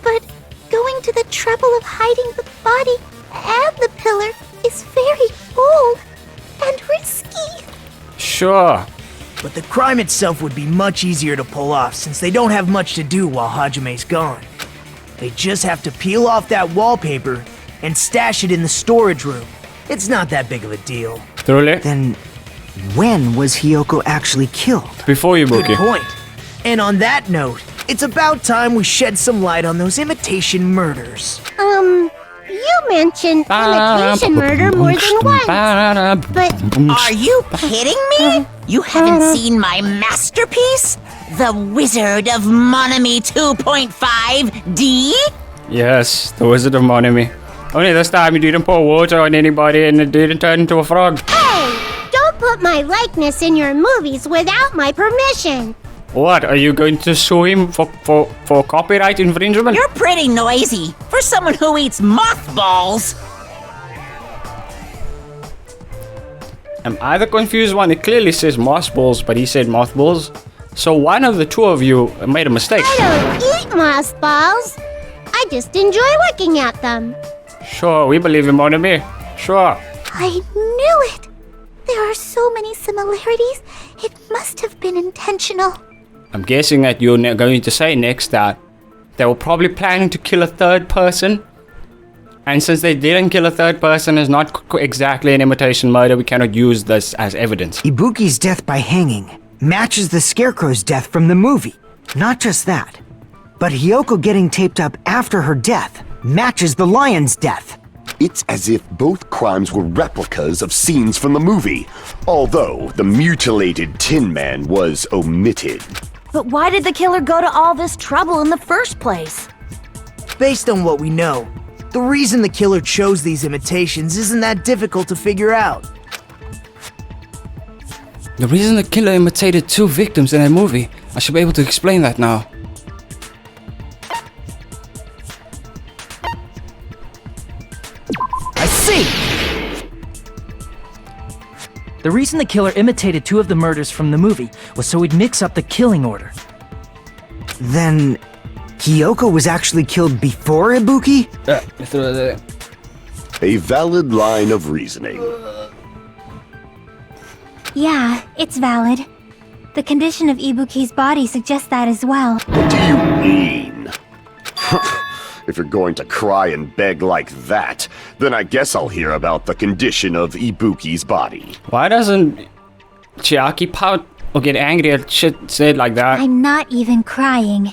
But going to the trouble of hiding the body and the pillar is very bold and risky. Sure. But the crime itself would be much easier to pull off since they don't have much to do while Hajime's gone. They just have to peel off that wallpaper and stash it in the storage room. It's not that big of a deal. Truly? Then, when was Hyoko actually killed? Before Ibuki. Good point. And on that note, it's about time we shed some light on those imitation murders. You mentioned imitation murder more than once. But Are you kidding me? You haven't seen my masterpiece? The Wizard of Monami 2.5D? Yes, the Wizard of Monami. Only this time you didn't pour water on anybody and it didn't turn into a frog. hey, don't put my likeness in your movies without my permission. What, are you going to sue him for copyright infringement? You're pretty noisy for someone who eats mothballs. I'm either confused one. It clearly says mothballs, but he said mothballs. So one of the two of you made a mistake. I don't eat mothballs. I just enjoy looking at them. Sure, we believe in Monami. Sure. I knew it. There are so many similarities. It must have been intentional. I'm guessing that you're going to say next that they were probably planning to kill a third person. And since they didn't kill a third person, it's not exactly an imitation murder. We cannot use this as evidence. Ibuki's death by hanging matches the Scarecrow's death from the movie. Not just that, but Hyoko getting taped up after her death matches the lion's death. It's as if both crimes were replicas of scenes from the movie, although the mutilated Tin Man was omitted. But why did the killer go to all this trouble in the first place? Based on what we know, the reason the killer chose these imitations isn't that difficult to figure out. The reason the killer imitated two victims in a movie, I should be able to explain that now. I see! The reason the killer imitated two of the murders from the movie was so he'd mix up the killing order. Then, Hyoko was actually killed before Ibuki? A valid line of reasoning. Yeah, it's valid. The condition of Ibuki's body suggests that as well. What do you mean? If you're going to cry and beg like that, then I guess I'll hear about the condition of Ibuki's body. Why doesn't Chiaki pout or get angry at shit said like that? I'm not even crying.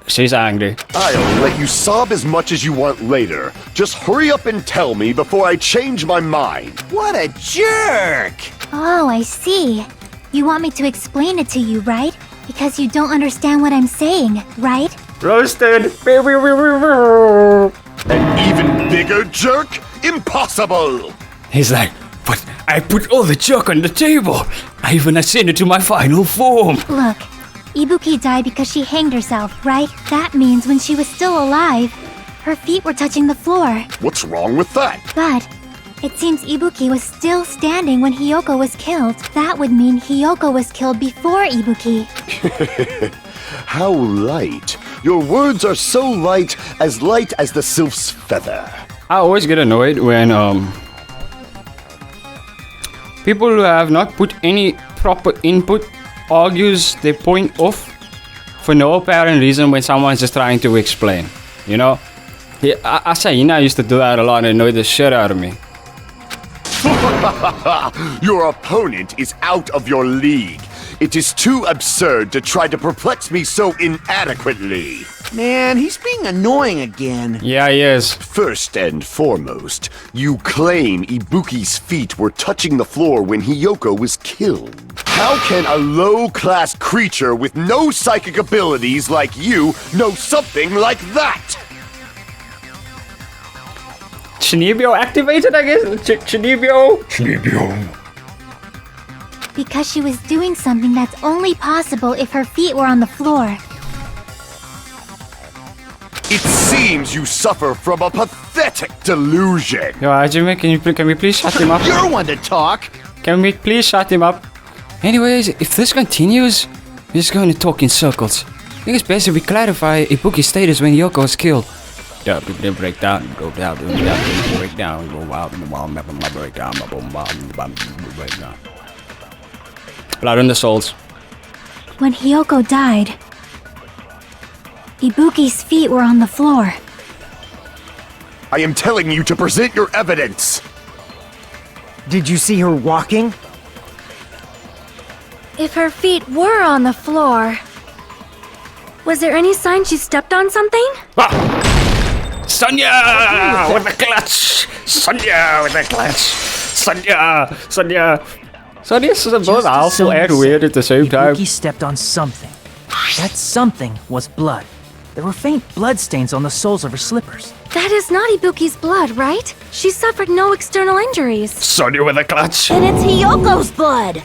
She's angry. I'll let you sob as much as you want later. Just hurry up and tell me before I change my mind. What a jerk! Oh, I see. You want me to explain it to you, right? Because you don't understand what I'm saying, right? Roasted. An even bigger jerk? Impossible! He's like, but I put all the junk on the table. I even ascended to my final form. Look, Ibuki died because she hanged herself, right? That means when she was still alive, her feet were touching the floor. What's wrong with that? But it seems Ibuki was still standing when Hiyoko was killed. That would mean Hiyoko was killed before Ibuki. How light. Your words are so light as the sylph's feather. I always get annoyed when people who have not put any proper input argues their point off for no apparent reason when someone's just trying to explain. You know? Asahina used to do that a lot and annoy the shit out of me. Your opponent is out of your league. It is too absurd to try to perplex me so inadequately. Man, he's being annoying again. Yeah, he is. First and foremost, you claim Ibuki's feet were touching the floor when Hiyoko was killed. How can a low-class creature with no psychic abilities like you know something like that? Shinibyo activated, I guess? Shinibyo. Because she was doing something that's only possible if her feet were on the floor. It seems you suffer from a pathetic delusion. Yo, Hajime, can we please shut him up? You're one to talk. Can we please shut him up? Anyways, if this continues, we're just going to talk in circles. I think it's best if we clarify Ibuki's status when Hiyoko was killed. Yeah, people break down, go down, break down, go wild, break down, break down. Blood on the souls. When Hiyoko died, Ibuki's feet were on the floor. I am telling you to present your evidence. Did you see her walking? If her feet were on the floor, was there any sign she stepped on something? Sonya with the clutch! Sonya with the clutch! Sonya! Sonya's both awful and weird at the same time. Ibuki stepped on something. That something was blood. There were faint blood stains on the soles of her slippers. That is not Ibuki's blood, right? She suffered no external injuries. Sonya with a clutch! And it's Hiyoko's blood!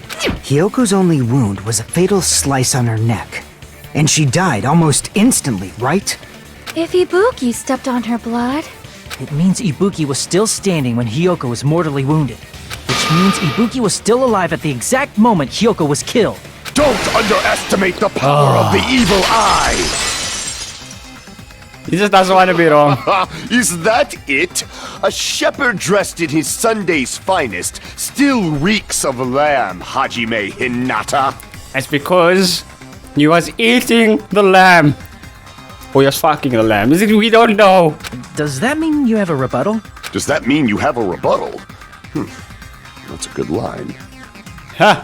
Hiyoko's only wound was a fatal slice on her neck. And she died almost instantly, right? If Ibuki stepped on her blood... It means Ibuki was still standing when Hiyoko was mortally wounded. Which means Ibuki was still alive at the exact moment Hiyoko was killed. Don't underestimate the power of the evil eye! He just doesn't want to be wrong. Is that it? A shepherd dressed in his Sunday's finest still reeks of lamb, Hajime Hinata. That's because he was eating the lamb. Or he was fucking the lamb. We don't know. Does that mean you have a rebuttal? Does that mean you have a rebuttal? That's a good line. Ha!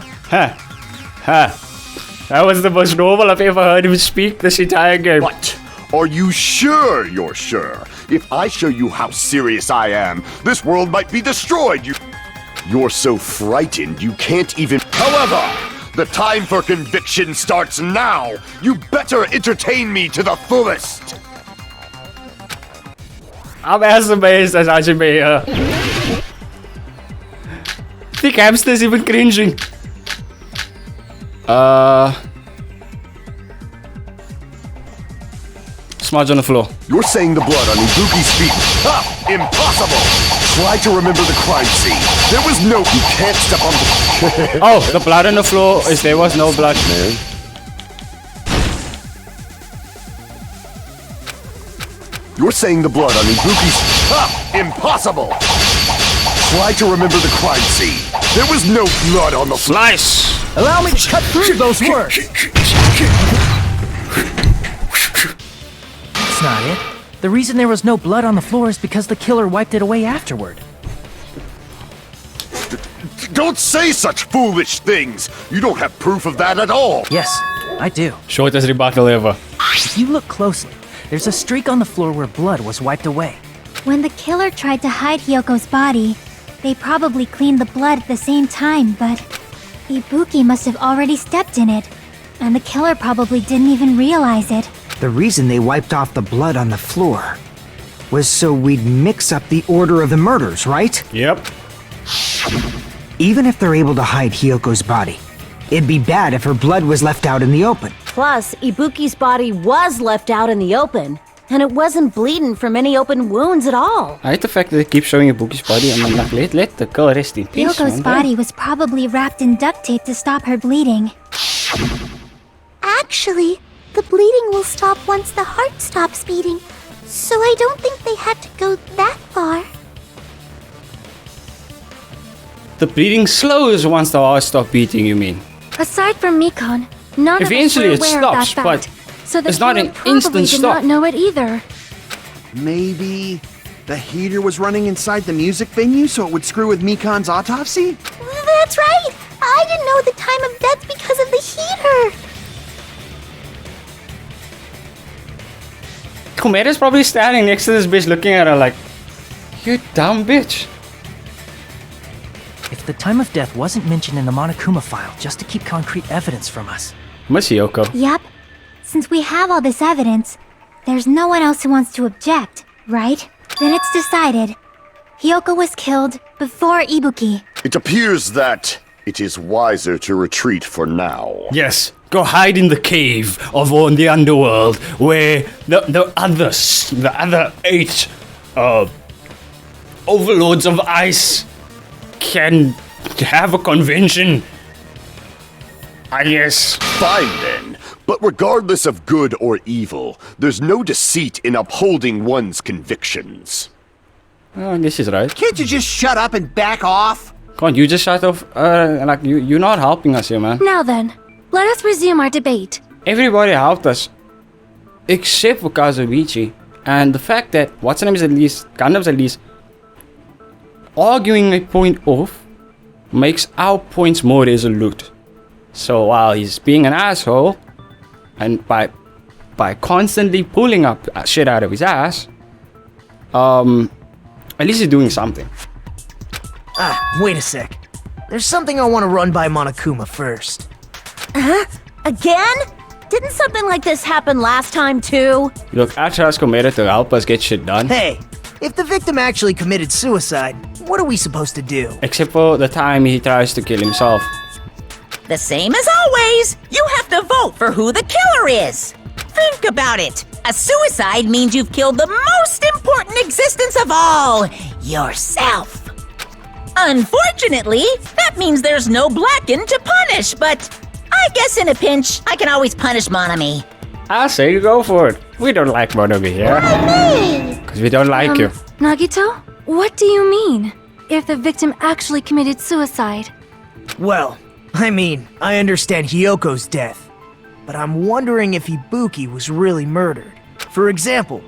That was the most normal I've ever heard him speak this entire game. What? Are you sure you're sure? If I show you how serious I am, this world might be destroyed. You're so frightened you can't even... However, the time for conviction starts now. You better entertain me to the fullest. I'm as amazed as Hajime. The hamster's even cringing. Smudge on the floor. You're saying the blood on Ibuki's feet. Ha! Impossible! Try to remember the crime scene. There was no... You can't step on the... Oh, the blood on the floor is there was no blood. Man. You're saying the blood on Ibuki's... Ha! Impossible! Try to remember the crime scene. There was no blood on the Slice! Allow me to cut through those words. That's not it. The reason there was no blood on the floor is because the killer wiped it away afterward. Don't say such foolish things! You don't have proof of that at all! Yes, I do. Shortest rebuttal ever. If you look closely, there's a streak on the floor where blood was wiped away. When the killer tried to hide Hyoko's body, they probably cleaned the blood at the same time, but Ibuki must have already stepped in it, and the killer probably didn't even realize it. The reason they wiped off the blood on the floor was so we'd mix up the order of the murders, right? Yep. Even if they're able to hide Hyoko's body, it'd be bad if her blood was left out in the open. Plus, Ibuki's body was left out in the open, and it wasn't bleeding from any open wounds at all. I hate the fact that they keep showing Ibuki's body and I'm like, let the girl rest in peace. Hyoko's body was probably wrapped in duct tape to stop her bleeding. Actually, the bleeding will stop once the heart stops beating, so I don't think they had to go that far. The bleeding slows once the heart stops beating, you mean? Aside from Mikan, none Eventually of it us were aware stops, of that but fact. So the it's not killer an probably instant did stop. not know it either. Maybe the heater was running inside the music venue so it would screw with Mikan's autopsy? That's right! I didn't know the time of death because of the heater! Komeda's probably standing next to this bitch looking at her like, you dumb bitch. If the time of death wasn't mentioned in the Monokuma file just to keep concrete evidence from us. Miss Hyoko. Yep. Since we have all this evidence, there's no one else who wants to object, right? Then it's decided. Hyoko was killed before Ibuki. It appears that it is wiser to retreat for now. Yes, go hide in the cave of the underworld where the other 8 overlords of ice can have a convention. I guess. Fine then. But regardless of good or evil, there's no deceit in upholding one's convictions. Oh, this is right. Can't you just shut up and back off? Come on, you just shut off. Like you're not helping us here, man. Now then, let us resume our debate. Everybody helped us, except for Kazuichi, and the fact that Gundam's at least arguing a point off makes our points more resolute. So while he's being an asshole, and by constantly pulling up shit out of his ass, at least he's doing something. Wait a sec. There's something I want to run by Monokuma first. Huh? Again? Didn't something like this happen last time too? Look, I trust Komeda to help us get shit done. Hey, if the victim actually committed suicide, what are we supposed to do? Except for the time he tries to kill himself. The same as always. You have to vote for who the killer is. Think about it. A suicide means you've killed the most important existence of all, yourself. Unfortunately, that means there's no Blacken to punish, but I guess in a pinch, I can always punish Monami. I say you go for it. We don't like Monami here. Because we don't like you. Nagito, what do you mean? If the victim actually committed suicide? Well, I understand Hyoko's death, but I'm wondering if Ibuki was really murdered. For example,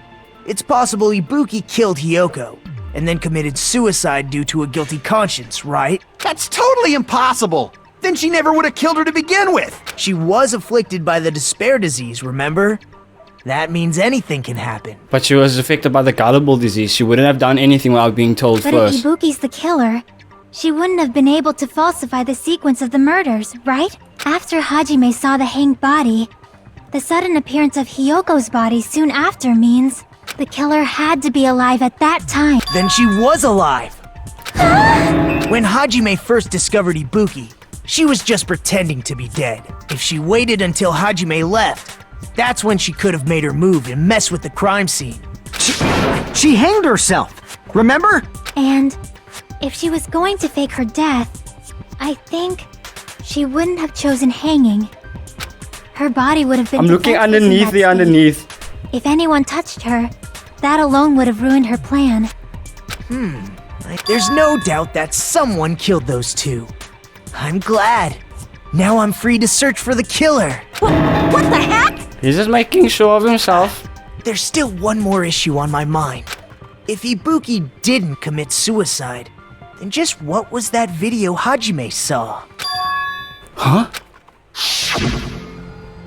it's possible Ibuki killed Hyoko, and then committed suicide due to a guilty conscience, right? That's totally impossible! Then she never would have killed her to begin with! She was afflicted by the despair disease, remember? That means anything can happen. But she was affected by the gullible disease. She wouldn't have done anything without being told But first. if Ibuki's the killer, she wouldn't have been able to falsify the sequence of the murders, right? After Hajime saw the hanged body, the sudden appearance of Hyoko's body soon after means the killer had to be alive at that time. Then she was alive! When Hajime first discovered Ibuki, she was just pretending to be dead. If she waited until Hajime left, that's when she could have made her move and mess with the crime scene. She hanged herself, remember? And if she was going to fake her death, I think she wouldn't have chosen hanging. Her body would have been I'm looking defenseless in underneath that the state. underneath. If anyone touched her, that alone would have ruined her plan. There's no doubt that someone killed those two. I'm glad. Now I'm free to search for the killer. What the heck? He's just making sure of himself. There's still one more issue on my mind. If Ibuki didn't commit suicide, then just what was that video Hajime saw? Huh?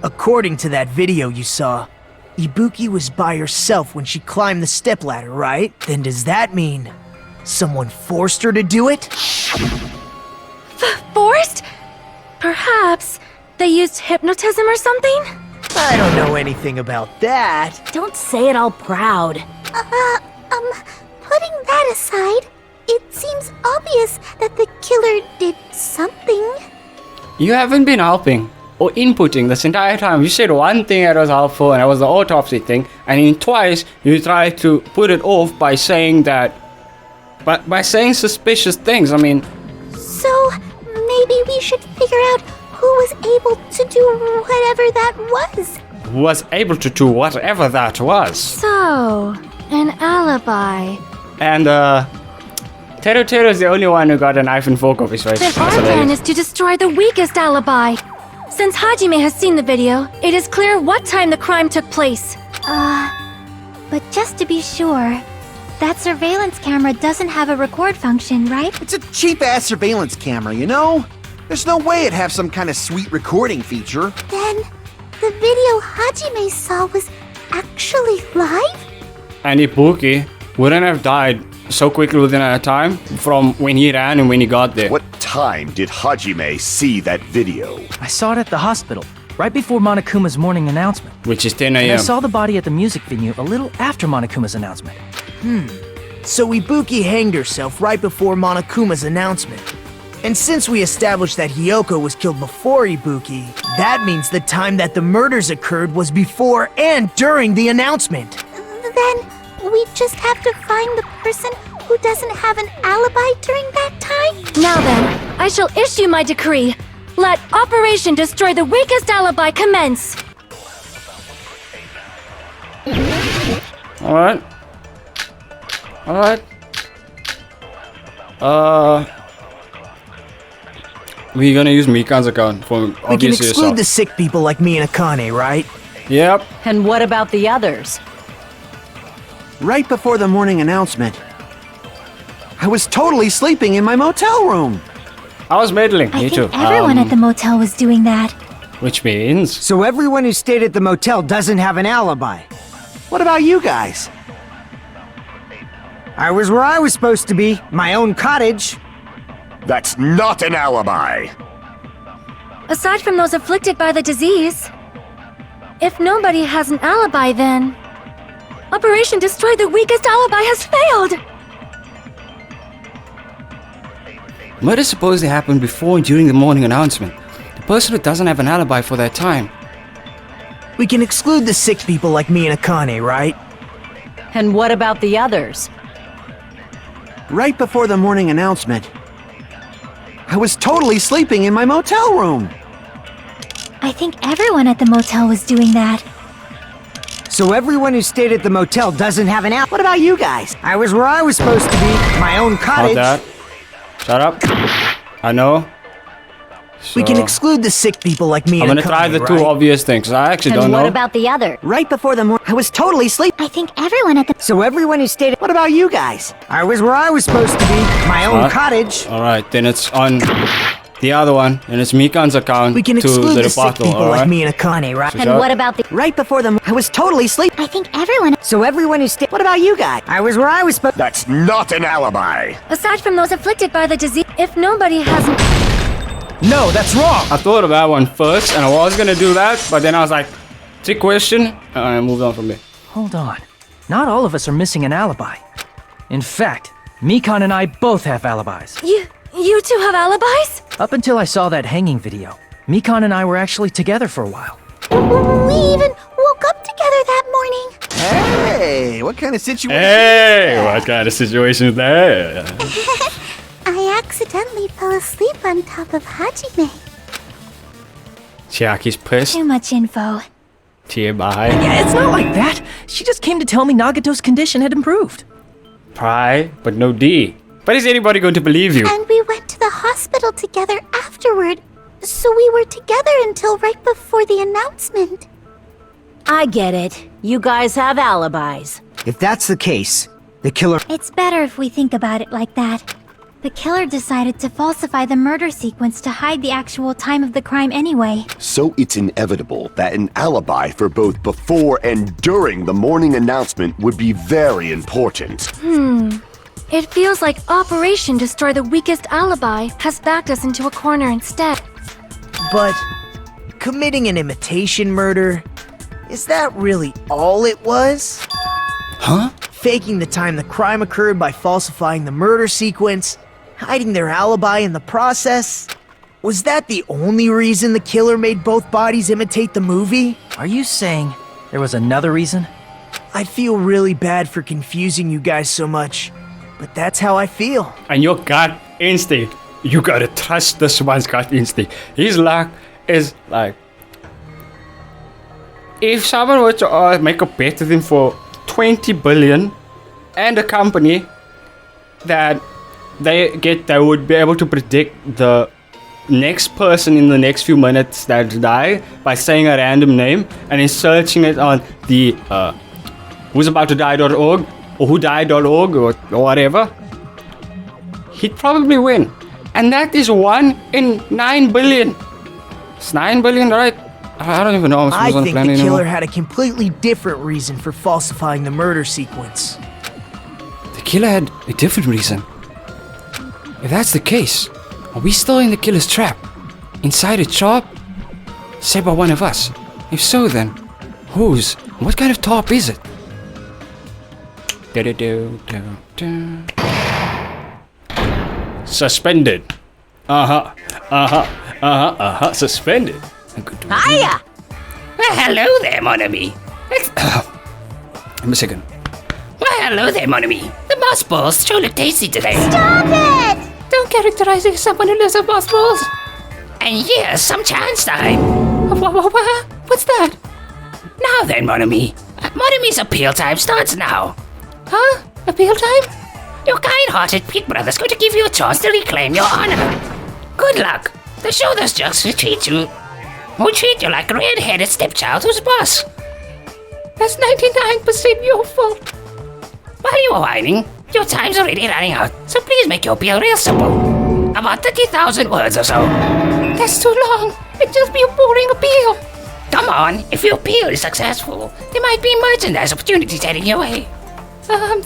According to that video you saw, Ibuki was by herself when she climbed the stepladder, right? Then does that mean someone forced her to do it? Forced? Perhaps they used hypnotism or something? I don't know anything about that. Don't say it all proud. Putting that aside, it seems obvious that the killer did something. You haven't been helping or inputting this entire time. You said one thing that was helpful, and that was the autopsy thing, and in twice you tried to put it off by saying that, by saying suspicious things. I mean, So maybe we should figure out who was able to do whatever that was. was able to do whatever that was. So, an alibi. And Teru is the only one who got a knife and fork off his face. Then our plan is to destroy the weakest alibi. Since Hajime has seen the video, it is clear what time the crime took place. But just to be sure, that surveillance camera doesn't have a record function, right? It's a cheap-ass surveillance camera, you know? There's no way it'd have some kind of sweet recording feature. Then the video Hajime saw was actually live? And Ibuki wouldn't have died so quickly within a time from when he ran and when he got there. What time did Hajime see that video? I saw it at the hospital, right before Monokuma's morning announcement. Which is 10 And I a.m. saw the body at the music venue a little after Monokuma's announcement. So Ibuki hanged herself right before Monokuma's announcement. And since we established that Hiyoko was killed before Ibuki, that means the time that the murders occurred was before and during the announcement. Then we just have to find the person who doesn't have an alibi during that time? Now then, I shall issue my decree. Let Operation Destroy the Weakest Alibi commence. Alright. We're gonna use MIKANS account for We can obviously exclude yourself. the sick people like me and Akane, right? Yep. And what about the others? Right before the morning announcement, I was totally sleeping in my motel room. I was meddling. I Me think too. everyone at the motel was doing that. Which means So everyone who stayed at the motel doesn't have an alibi. What about you guys? I was where I was supposed to be, my own cottage. That's not an alibi. Aside from those afflicted by the disease, if nobody has an alibi, then Operation Destroy the Weakest Alibi has failed. murder supposedly happened before and during the morning announcement. The person who doesn't have an alibi for that time. We can exclude the sick people like me and Akane, right? And what about the others? Right before the morning announcement, I was totally sleeping in my motel room. I think everyone at the motel was doing that. So everyone who stayed at the motel doesn't have an alibi. What about you guys? I was where I was supposed to be, my own About cottage. that. Shut up. I know. We can So, exclude the sick people like me I'm and gonna Akane, try the right? two obvious things. I actually And don't what know. about the other? Right before the morning, I was totally sleeping. I think everyone at the So everyone who stayed. What about you guys? I was where I was supposed to be, my own What? cottage. Alright, then it's on the other one, and it's MIKAN's account We can to exclude the the sick rebuttal, people like alright? me and Akane, right? So And shut what up. about the... Right before the. I was totally sleeping. I think everyone. So everyone who stayed. What about you guys? I was where I was supposed. That's not an alibi. Aside from those afflicted by the disease, if nobody has an... No, that's wrong! I thought of that one first, and I was gonna do that, but then I was like, trick question, and I moved on from there. Hold on. Not all of us are missing an alibi. In fact, Mikan and I both have alibis. You two have alibis? Up until I saw that hanging video, Mikan and I were actually together for a while. We even woke up together that morning. Hey, what kind of situation? Hey, what kind of situation is that? I accidentally fell asleep on top of Hajime. Chiaki's pissed. Too much info. Tear by. Yeah, it's not like that. She just came to tell me Nagito's condition had improved. Pride, but no D. But is anybody going to believe you? And we went to the hospital together afterward. So we were together until right before the announcement. I get it. You guys have alibis. If that's the case, the killer. It's better if we think about it like that. The killer decided to falsify the murder sequence to hide the actual time of the crime anyway. So it's inevitable that an alibi for both before and during the morning announcement would be very important. It feels like Operation Destroy the Weakest Alibi has backed us into a corner instead. But committing an imitation murder, is that really all it was? Huh? Faking the time the crime occurred by falsifying the murder sequence, hiding their alibi in the process? Was that the only reason the killer made both bodies imitate the movie? Are you saying there was another reason? I feel really bad for confusing you guys so much, but that's how I feel. And your gut instinct. You gotta trust this one's gut instinct. His luck is like... If someone were to make a bet with him for 20 billion and a company that they would be able to predict the next person in the next few minutes that die by saying a random name and then searching it on the who'saboutodie.org or whodied.org or whatever, he'd probably win. And that is 1 in 9 billion. It's 9 billion, right? I don't even know. I think the killer had a completely different reason for falsifying the murder sequence. The killer had a different reason. If that's the case, are we still in the killer's trap? Inside a top? Said by one of us. If so, then, whose? What kind of top is it? Suspended. Suspended. Hiya! Well, hello there, mon ami. I'm a second. Well, hello there, mon ami. The moss balls sure look tasty today. Stop it! Don't characterize someone who lives on moss balls. And here's some chance time. What's that? Now then, mon ami. Mon ami's appeal time starts now. Huh? Appeal time? Your kind-hearted Pete brother's going to give you a chance to reclaim your honor. Good luck. The show those jerks who treat you like a red-headed stepchild who's boss. That's 99% your fault. While you are whining, your time's already running out, so please make your appeal real simple. About 30,000 words or so. That's too long. It'd just be a boring appeal. Come on, if your appeal is successful, there might be merchandise opportunities heading your way. Then,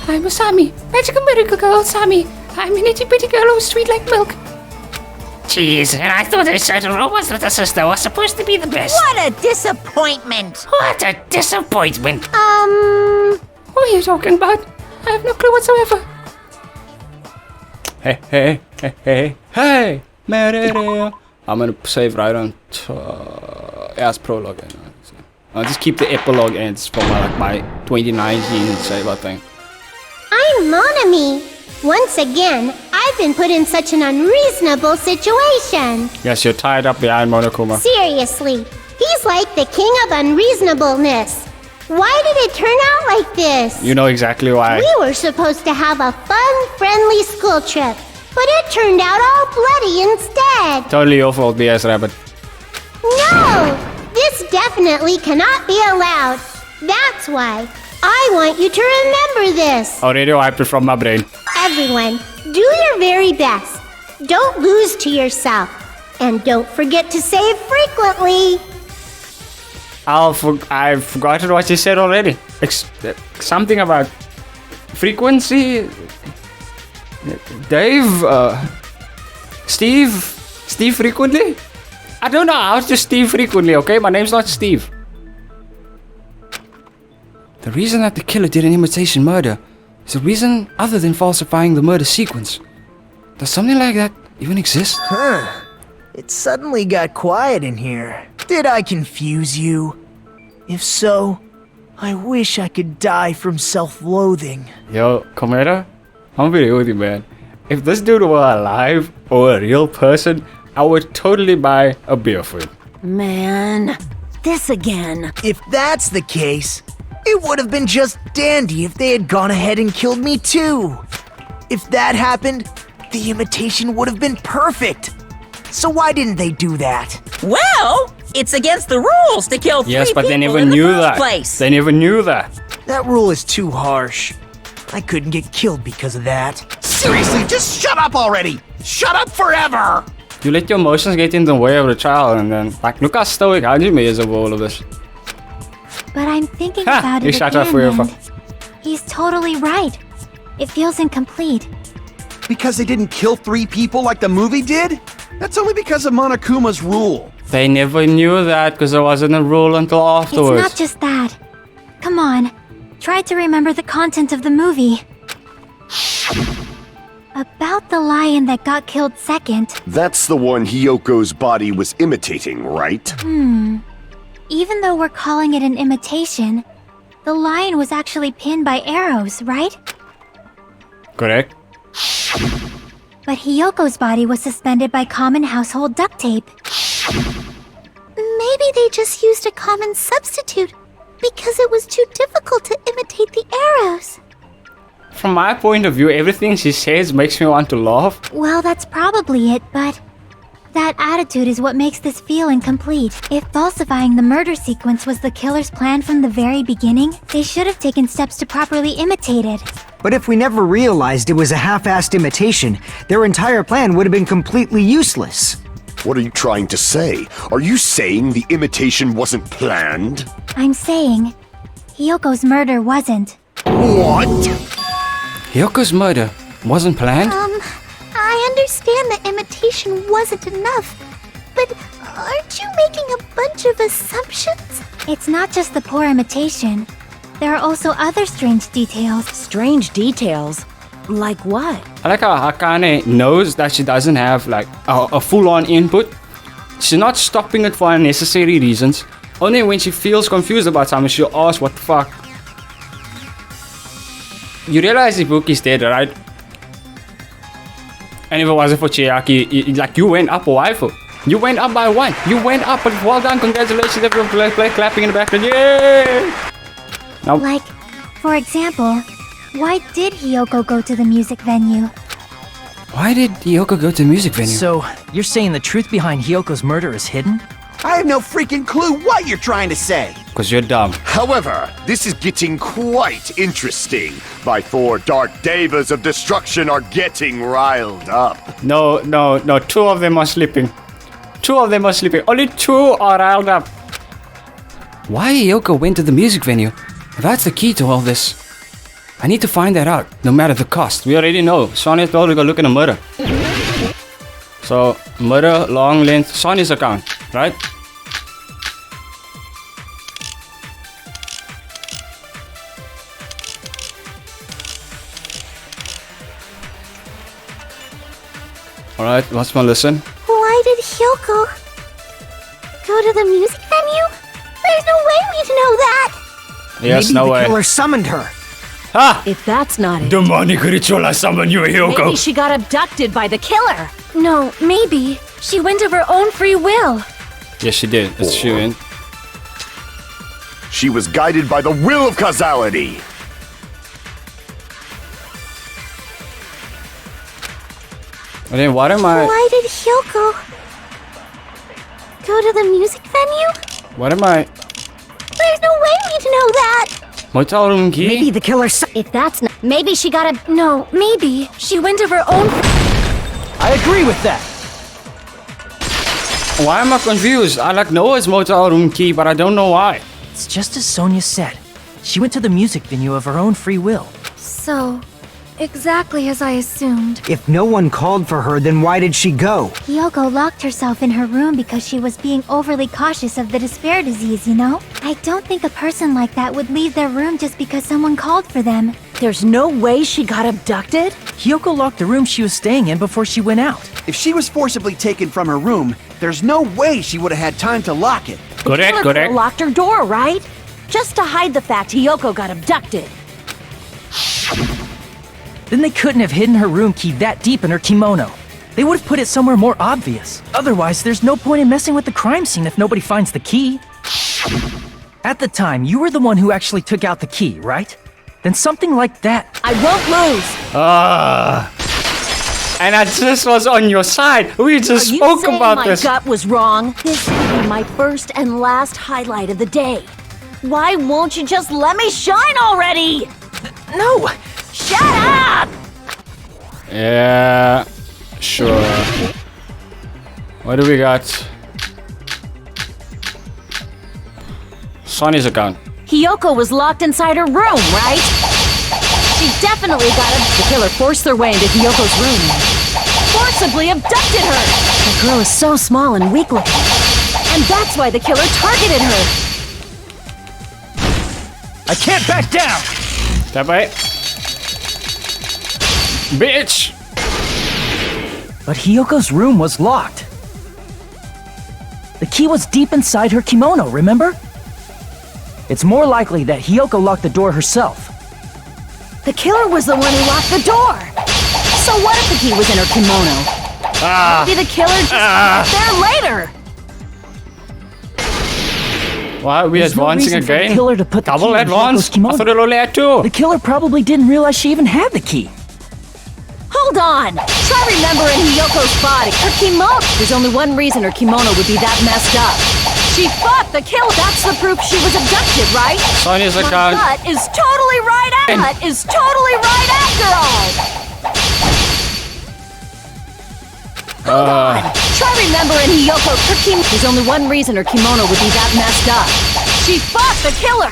I'm Asami, magical miracle girl Asami. I'm an itty-bitty girl who's sweet like milk. Jeez, and I thought a certain robot's little sister was supposed to be the best. What a disappointment! What a disappointment! What are you talking about? I have no clue whatsoever. Hey! I'm gonna save right on as prologue. I'll just keep the epilogue ends from my 2019 save thing. I'm Monami. Once again, I've been put in such an unreasonable situation. Yes, you're tied up behind Monokuma. Seriously, he's like the king of unreasonableness. Why did it turn out like this? You know exactly why. We were supposed to have a fun, friendly school trip, but it turned out all bloody instead. Totally your fault, BS Rabbit. No! This definitely cannot be allowed. That's why I want you to remember this. Already wiped it from my brain. Everyone, do your very best. Don't lose to yourself. And don't forget to save frequently. I've forgotten what you said already. Something about frequency. Dave, Steve frequently? I don't know, I was just Steve frequently, okay? My name's not Steve. The reason that the killer did an imitation murder is a reason other than falsifying the murder sequence. Does something like that even exist? It suddenly got quiet in here. Did I confuse you? If so, I wish I could die from self-loathing. Yo, Cometa, I'm gonna be real with you, man. If this dude were alive or a real person, I would totally buy a beer for him. Man, this again. If that's the case, it would have been just dandy if they had gone ahead and killed me too. If that happened, the imitation would have been perfect. So why didn't they do that? Well, it's against the rules to kill three Yes, but they people never in the knew first that. place. They never knew that. That rule is too harsh. I couldn't get killed because of that. Seriously, just shut up already! Shut up forever! You let your emotions get in the way of the child, and then, like, look how stoic Hajime is over all of this. But I'm thinking Ha! about You it shut up again, forever. and he's totally right. It feels incomplete. Because they didn't kill 3 people like the movie did? That's only because of Monokuma's rule. They never knew that because there wasn't a rule until afterwards. It's not just that. Come on, try to remember the content of the movie. About the lion that got killed second. That's the one Hyoko's body was imitating, right? Even though we're calling it an imitation, the lion was actually pinned by arrows, right? Correct. But Hyoko's body was suspended by common household duct tape. Maybe they just used a common substitute because it was too difficult to imitate the arrows. From my point of view, everything she says makes me want to laugh. Well, that's probably it, but that attitude is what makes this feel incomplete. If falsifying the murder sequence was the killer's plan from the very beginning, they should have taken steps to properly imitate it. But if we never realized it was a half-assed imitation, their entire plan would have been completely useless. What are you trying to say? Are you saying the imitation wasn't planned? I'm saying, Hyoko's murder wasn't. What? Hyoko's murder wasn't planned? I understand the imitation wasn't enough, but aren't you making a bunch of assumptions? It's not just the poor imitation. There are also other strange details. Strange details? Like what? I like how Akane knows that she doesn't have like a full-on input. She's not stopping it for unnecessary reasons. Only when she feels confused about something, she'll ask what the fuck. You realize Ibuki's dead, right? And if it wasn't for Chiaki, like you went up a waifu. You went up by 1. You went up, but well done, congratulations, everyone clapping in the background, yay! Now, Like, for example, why did Hyoko go to the music venue? why did Hyoko go to the music venue? So, you're saying the truth behind Hyoko's murder is hidden? I have no freaking clue what you're trying to say. Because you're dumb. However, this is getting quite interesting. My 4 dark devas of destruction are getting riled up. No, 2 of them are sleeping. 2 of them are sleeping. Only 2 are riled up. Why Hyoko went to the music venue? That's the key to all this. I need to find that out, no matter the cost. We already know. Sonya told her to go look at a murder. So, murder, long length, Sonya's account, right? Alright, let's listen. Why did Hyoko go to the music venue? There's no way we'd know that! Yes, Maybe no the way. killer summoned her. Ha! If that's not it, Demonic ritual, I summon you, Hyoko. maybe she got abducted by the killer. No, maybe. She went of her own free will. Yes, she did. That's true. And She was guided by the will of causality. and then what am I? Why did Hyoko go to the music venue? What am I? There's no way we'd know that! Motel room key? Maybe the killer If that's not. Maybe she got a. No, maybe. She went of her own. I agree with that. Why am I confused? I like know it's motel room key, but I don't know why. It's just as Sonia said. She went to the music venue of her own free will. So, exactly as I assumed. If no one called for her, then why did she go? Hyoko locked herself in her room because she was being overly cautious of the despair disease, you know? I don't think a person like that would leave their room just because someone called for them. There's no way she got abducted? Hyoko locked the room she was staying in before she went out. If she was forcibly taken from her room, there's no way she would have had time to lock it. Correct, Killer correct. locked her door, right? Just to hide the fact Hyoko got abducted. Then they couldn't have hidden her room key that deep in her kimono. They would have put it somewhere more obvious. Otherwise, there's no point in messing with the crime scene if nobody finds the key. At the time, you were the one who actually took out the key, right? then something like that. I won't lose. And I just was on your side. We just Are you spoke saying about my this. gut was wrong? This will be my first and last highlight of the day. Why won't you just let me shine already? No! Shut up! Yeah, sure. What do we got? Sonny's account. Hiyoko was locked inside her room, right? She definitely got it. The killer forced their way into Hiyoko's room. Forcibly abducted her. The girl is so small and weak-looking. And that's why the killer targeted her. I can't back down! Step away. Bitch! But Hiyoko's room was locked. The key was deep inside her kimono, remember? It's more likely that Hiyoko locked the door herself. The killer was the one who locked the door. So what if the key was in her kimono? Maybe the killer just got there later. Why are we There's no advancing reason for the again? killer to put the Double key in advance? Hiyoko's kimono. I thought it only had two. The killer probably didn't realize she even had the key. Hold on. Try remembering Hiyoko's body. Her kimono. There's only one reason her kimono would be that messed up. She fought the killer. That's the proof she was abducted, right? Sonya's My account. gut is totally right. Gut is totally right after all. Hold on. Try remembering Hiyoko. Her kimono. There's only one reason her kimono would be that messed up. She fought the killer.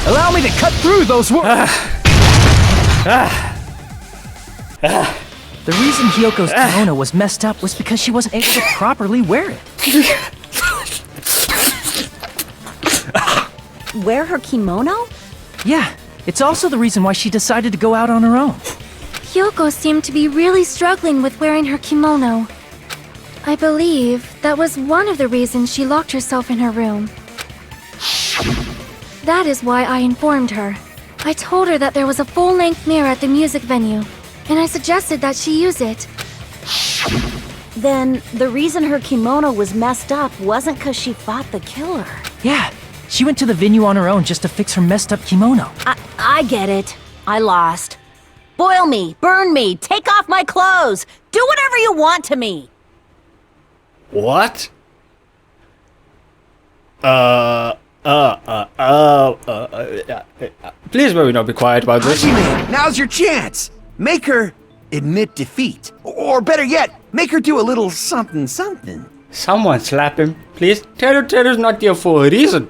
Allow me to cut through those words. The reason Hiyoko's kimono was messed up was because she wasn't able to properly wear it. Wear her kimono? Yeah, it's also the reason why she decided to go out on her own. Hiyoko seemed to be really struggling with wearing her kimono. I believe that was one of the reasons she locked herself in her room. That is why I informed her. I told her that there was a full-length mirror at the music venue, and I suggested that she use it. Then the reason her kimono was messed up wasn't because she fought the killer. Yeah, she went to the venue on her own just to fix her messed up kimono. I get it. I lost. Boil me, burn me, take off my clothes. Do whatever you want to me. What? Please may we not be quiet about this. Hajime, now's your chance. Make her admit defeat. Or better yet, make her do a little something something. Someone slap him, please. Terror's not there for a reason.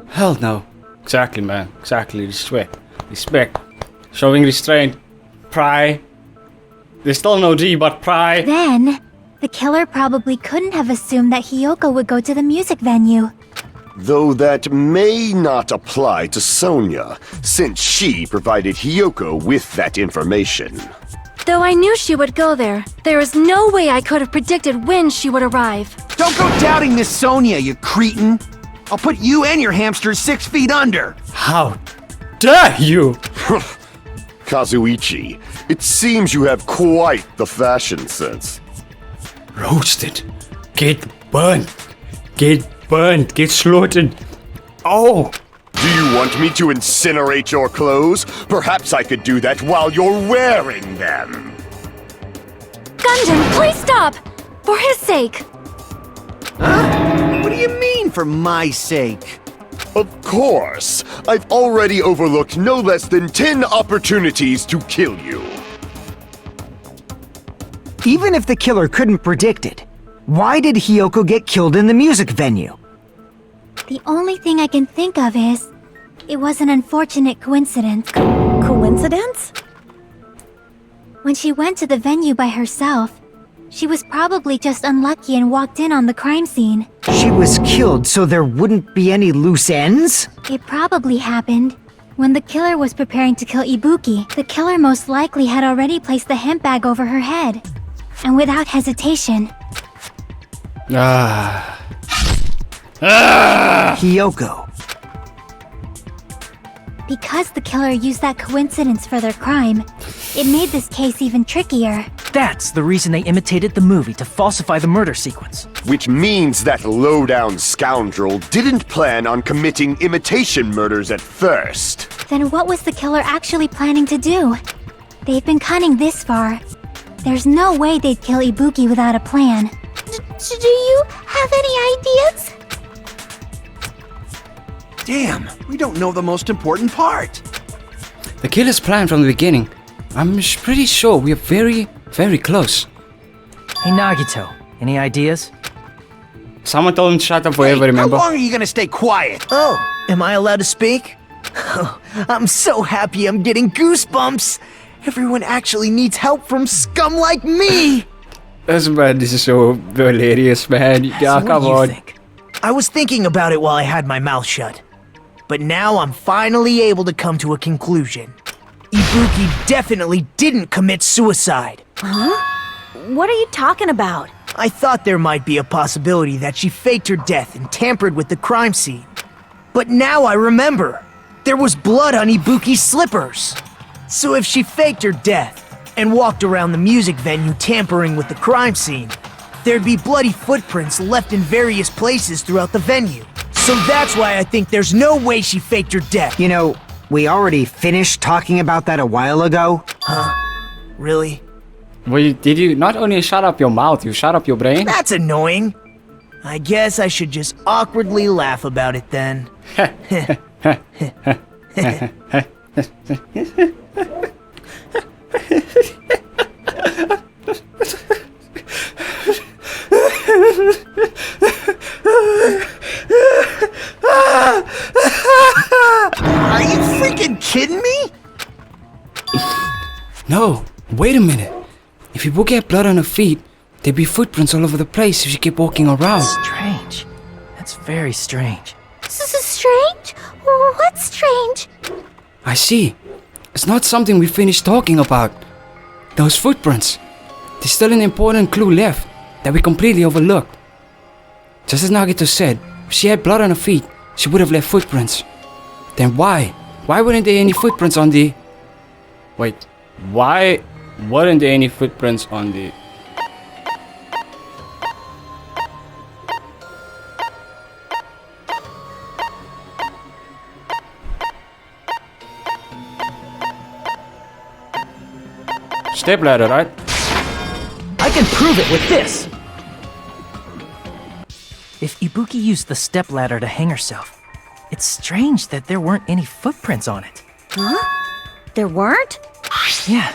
Hell no. Exactly, man. Exactly. Respect. Showing restraint. Pride. There's still no G, but pride. Then, the killer probably couldn't have assumed that Hiyoko would go to the music venue. Though that may not apply to Sonya, since she provided Hiyoko with that information. Though I knew she would go there, there is no way I could have predicted when she would arrive. Don't go doubting Miss Sonya, you cretin. I'll put you and your hamsters 6 feet under. How dare you? Kazuichi, it seems you have quite the fashion sense. Roasted. Get burnt. Get slaughtered. Oh! Do you want me to incinerate your clothes? Perhaps I could do that while you're wearing them. Gundam, please stop! For his sake! Huh? What do you mean, for my sake? Of course. I've already overlooked no less than 10 opportunities to kill you. Even if the killer couldn't predict it, why did Hiyoko get killed in the music venue? The only thing I can think of is, it was an unfortunate coincidence. Coincidence? When she went to the venue by herself, she was probably just unlucky and walked in on the crime scene. She was killed so there wouldn't be any loose ends? It probably happened when the killer was preparing to kill Ibuki. The killer most likely had already placed the hemp bag over her head. And without hesitation... Hiyoko. Because the killer used that coincidence for their crime, it made this case even trickier. That's the reason they imitated the movie to falsify the murder sequence. Which means that low-down scoundrel didn't plan on committing imitation murders at first. Then what was the killer actually planning to do? They've been cunning this far. There's no way they'd kill Ibuki without a plan. Do you have any ideas? Damn, we don't know the most important part. The killer's plan from the beginning. I'm pretty sure we are very, very close. Hey Nagito, any ideas? Someone told him to shut up forever, remember? How long are you gonna stay quiet? Oh, am I allowed to speak? I'm so happy I'm getting goosebumps. Everyone actually needs help from scum like me. That's man, this is so hilarious, man. Yeah, come on. I was thinking about it while I had my mouth shut. But now I'm finally able to come to a conclusion. Ibuki definitely didn't commit suicide. Huh? What are you talking about? I thought there might be a possibility that she faked her death and tampered with the crime scene. But now I remember. There was blood on Ibuki's slippers. So if she faked her death and walked around the music venue tampering with the crime scene, there'd be bloody footprints left in various places throughout the venue. So that's why I think there's no way she faked her death. You know, we already finished talking about that a while ago. Huh? Really? Well, did you not only shut up your mouth, you shut up your brain? That's annoying. I guess I should just awkwardly laugh about it then. Are you freaking kidding me? No, wait a minute. If Ibuki had blood on her feet, there'd be footprints all over the place if she kept walking around. Strange. That's very strange. Strange? What's strange? I see. It's not something we finished talking about. Those footprints. There's still an important clue left that we completely overlooked. Just as Nagito said, if she had blood on her feet, she would have left footprints. Then why? Why weren't there any footprints on the... Wait, why weren't there any footprints on the... Stepladder, right? I can prove it with this! If Ibuki used the stepladder to hang herself, it's strange that there weren't any footprints on it. Huh? There weren't? Yeah,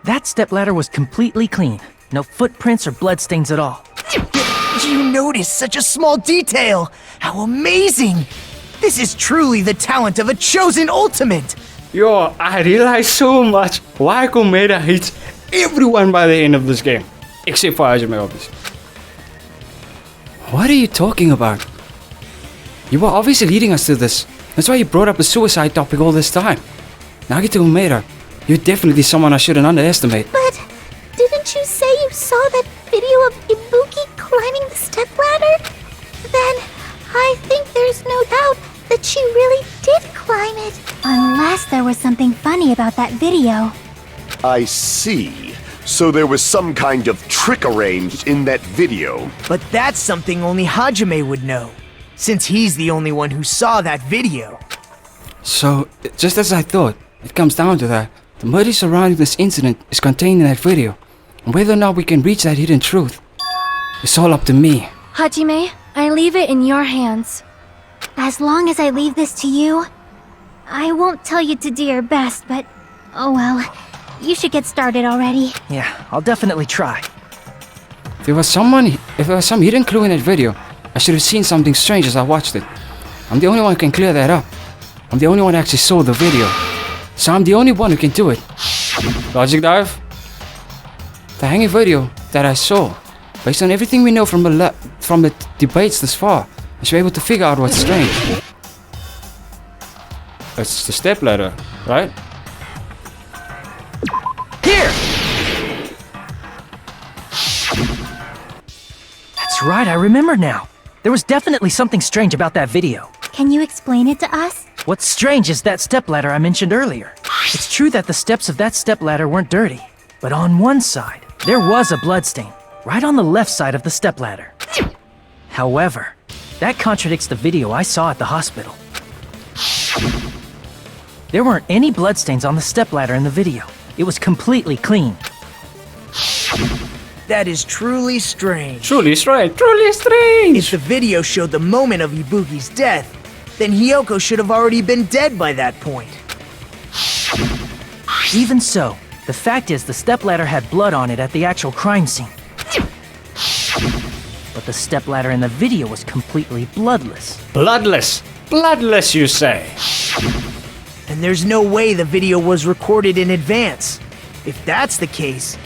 that stepladder was completely clean. No footprints or bloodstains at all. You noticed such a small detail! How amazing! This is truly the talent of a chosen ultimate! Yo, I realize so much why Komeda hates everyone by the end of this game. Except for Hajime, obviously. What are you talking about? You were obviously leading us to this. That's why you brought up the suicide topic all this time. Nagito Umeda, you're definitely someone I shouldn't underestimate. But didn't you say you saw that video of Ibuki climbing the stepladder? Then I think there's no doubt that she really did climb it. Unless there was something funny about that video. I see. So there was some kind of trick arranged in that video. But that's something only Hajime would know, since he's the only one who saw that video. So, just as I thought, it comes down to that. The murder surrounding this incident is contained in that video. And whether or not we can reach that hidden truth, it's all up to me. Hajime, I leave it in your hands. As long as I leave this to you, I won't tell you to do your best, but oh well. You should get started already. Yeah, I'll definitely try. If there was some hidden clue in that video, I should have seen something strange as I watched it. I'm the only one who can clear that up. I'm the only one who actually saw the video. So I'm the only one who can do it. Logic dive? The hanging video that I saw, based on everything we know from the debates thus far, I should be able to figure out what's strange. It's the stepladder, right? Here! That's right, I remember now. There was definitely something strange about that video. Can you explain it to us? What's strange is that stepladder I mentioned earlier. It's true that the steps of that stepladder weren't dirty, but on one side, there was a bloodstain, right on the left side of the stepladder. However, that contradicts the video I saw at the hospital. There weren't any bloodstains on the stepladder in the video. It was completely clean. That is truly strange. Truly strange. If the video showed the moment of Ibuki's death, then Hiyoko should have already been dead by that point. Even so, the fact is the stepladder had blood on it at the actual crime scene. But the stepladder in the video was completely bloodless. Bloodless. Bloodless, you say? And there's no way the video was recorded in advance. If that's the case,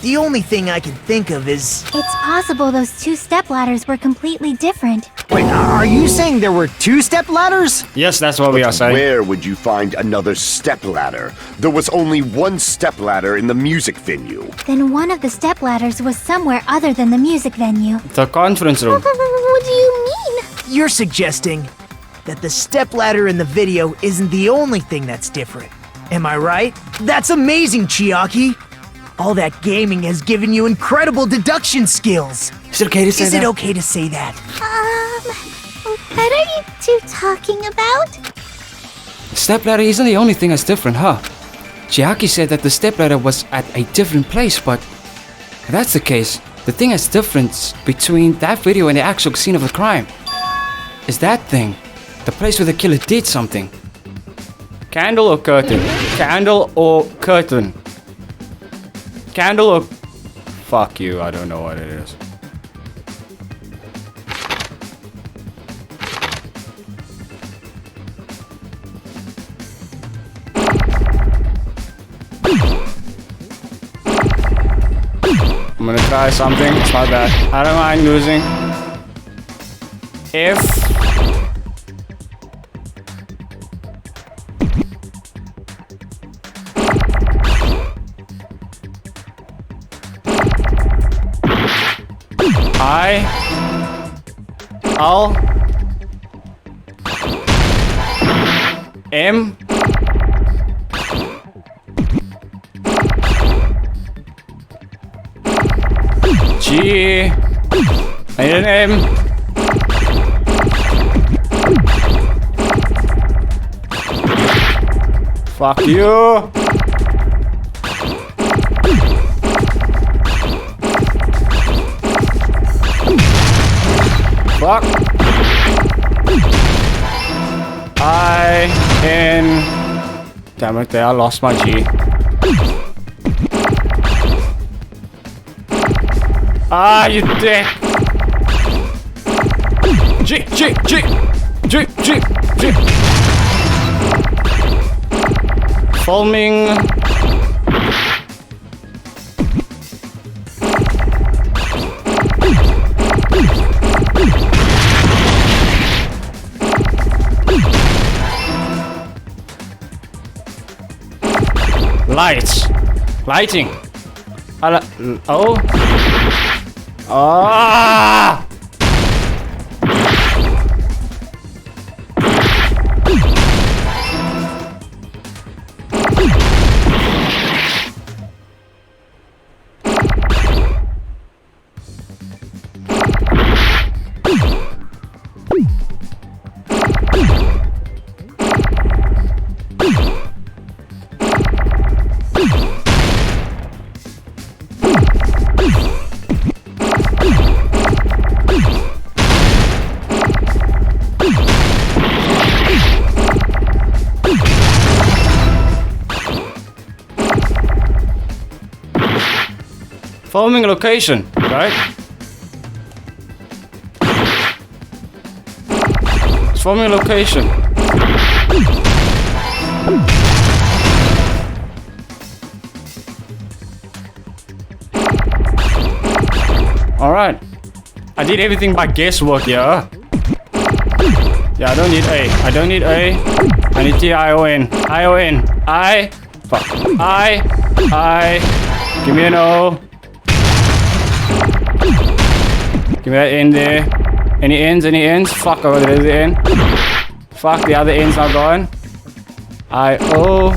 the only thing I can think of is... It's possible those two stepladders were completely different. Wait, are you saying there were two stepladders? Yes, that's what we are saying. Where would you find another stepladder? There was only one stepladder in the music venue. Then one of the stepladders was somewhere other than the music venue. The conference room. What do you mean? You're suggesting that the stepladder in the video isn't the only thing that's different. Am I right? That's amazing, Chiaki! All that gaming has given you incredible deduction skills. Is it okay to say that? Is it okay to say that? What are you two talking about? Stepladder isn't the only thing that's different, huh? Chiaki said that the stepladder was at a different place, but if that's the case, the thing that's different between that video and the actual scene of the crime is that thing, the place where the killer did something. Candle or curtain? Candle or curtain? Candle or... Fuck you, I don't know what it is. I'm gonna try something, it's not bad. I don't mind losing. If... I'll M G I need an M fuck you. Fuck. Damn it, I lost my G. Ah, you dick. G. Foaming. Lights. Lighting. Oh. Ah! Foaming location, right? It's foaming location. Alright. I did everything by guesswork, yeah? Yeah, I don't need A. I don't need A. I need T-I-O-N. I-O-N. I. Fuck. I. Give me an O. Give me that N there. Any ends? Any ends? Fuck, over there's the N. Fuck, the other N's not going. I-O.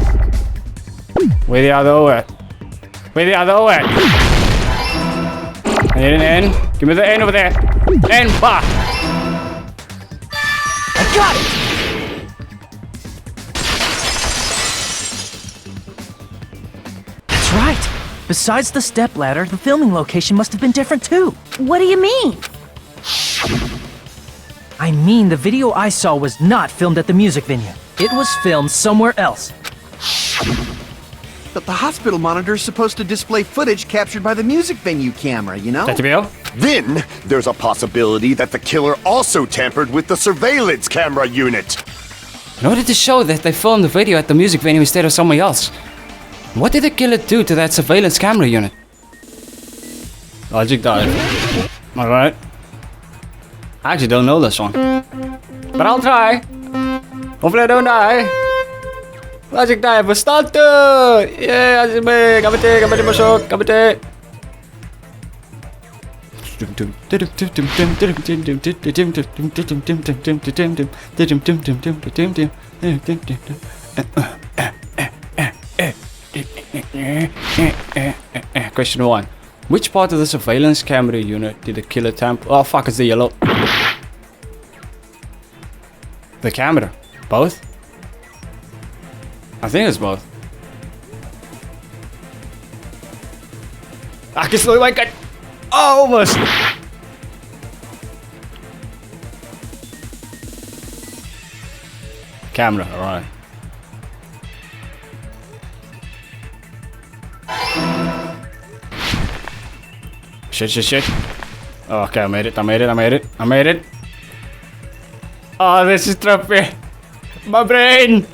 Where the other O at? Where the other O at? I need an N. Give me the N over there. N, bah! I got it! Besides the stepladder, the filming location must have been different too. What do you mean? I mean, the video I saw was not filmed at the music venue. It was filmed somewhere else. But the hospital monitor is supposed to display footage captured by the music venue camera, you know? Then, there's a possibility that the killer also tampered with the surveillance camera unit. In order to show that they filmed the video at the music venue instead of somewhere else. What did the killer do to that surveillance camera unit? Logic dive. Alright. I actually don't know this one. But I'll try. Hopefully I don't die. Logic dive was started! Yeah, Hajime! Gamete masuk! Gamete! Question 1. Which part of the surveillance camera unit did the killer tamper? Oh fuck, it's the yellow. The camera. Both? I think it's both. I can still make it. Oh, almost. Camera, alright. Shit. Oh, okay, I made it. Oh, this is trippy. My brain.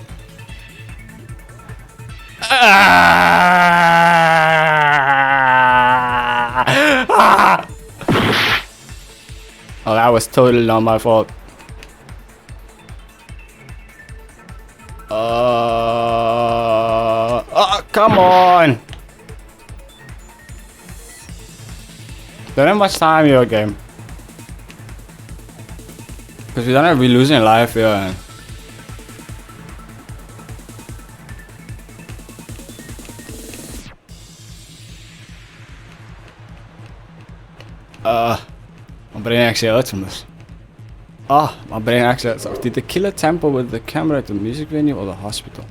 Oh, that was totally not my fault. Oh, come on. Don't have much time in your game. Because we don't have to be losing life here. My brain actually hurts from this. Oh, my brain actually hurts. Did the killer tamper with the camera at the music venue or the hospital?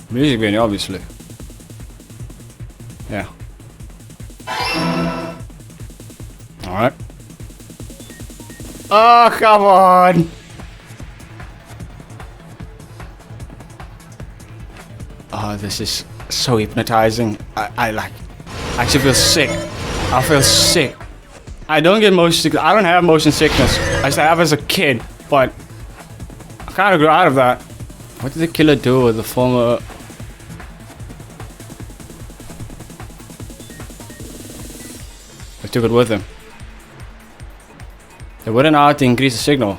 Music venue, obviously. Yeah. Alright. Oh, come on! Oh, this is so hypnotizing. I actually feel sick. I feel sick. I don't get motion sickness. I don't have motion sickness. I used to have as a kid, but I kind of grew out of that. What did the killer do with the former? They took it with him. They wouldn't know how to increase the signal.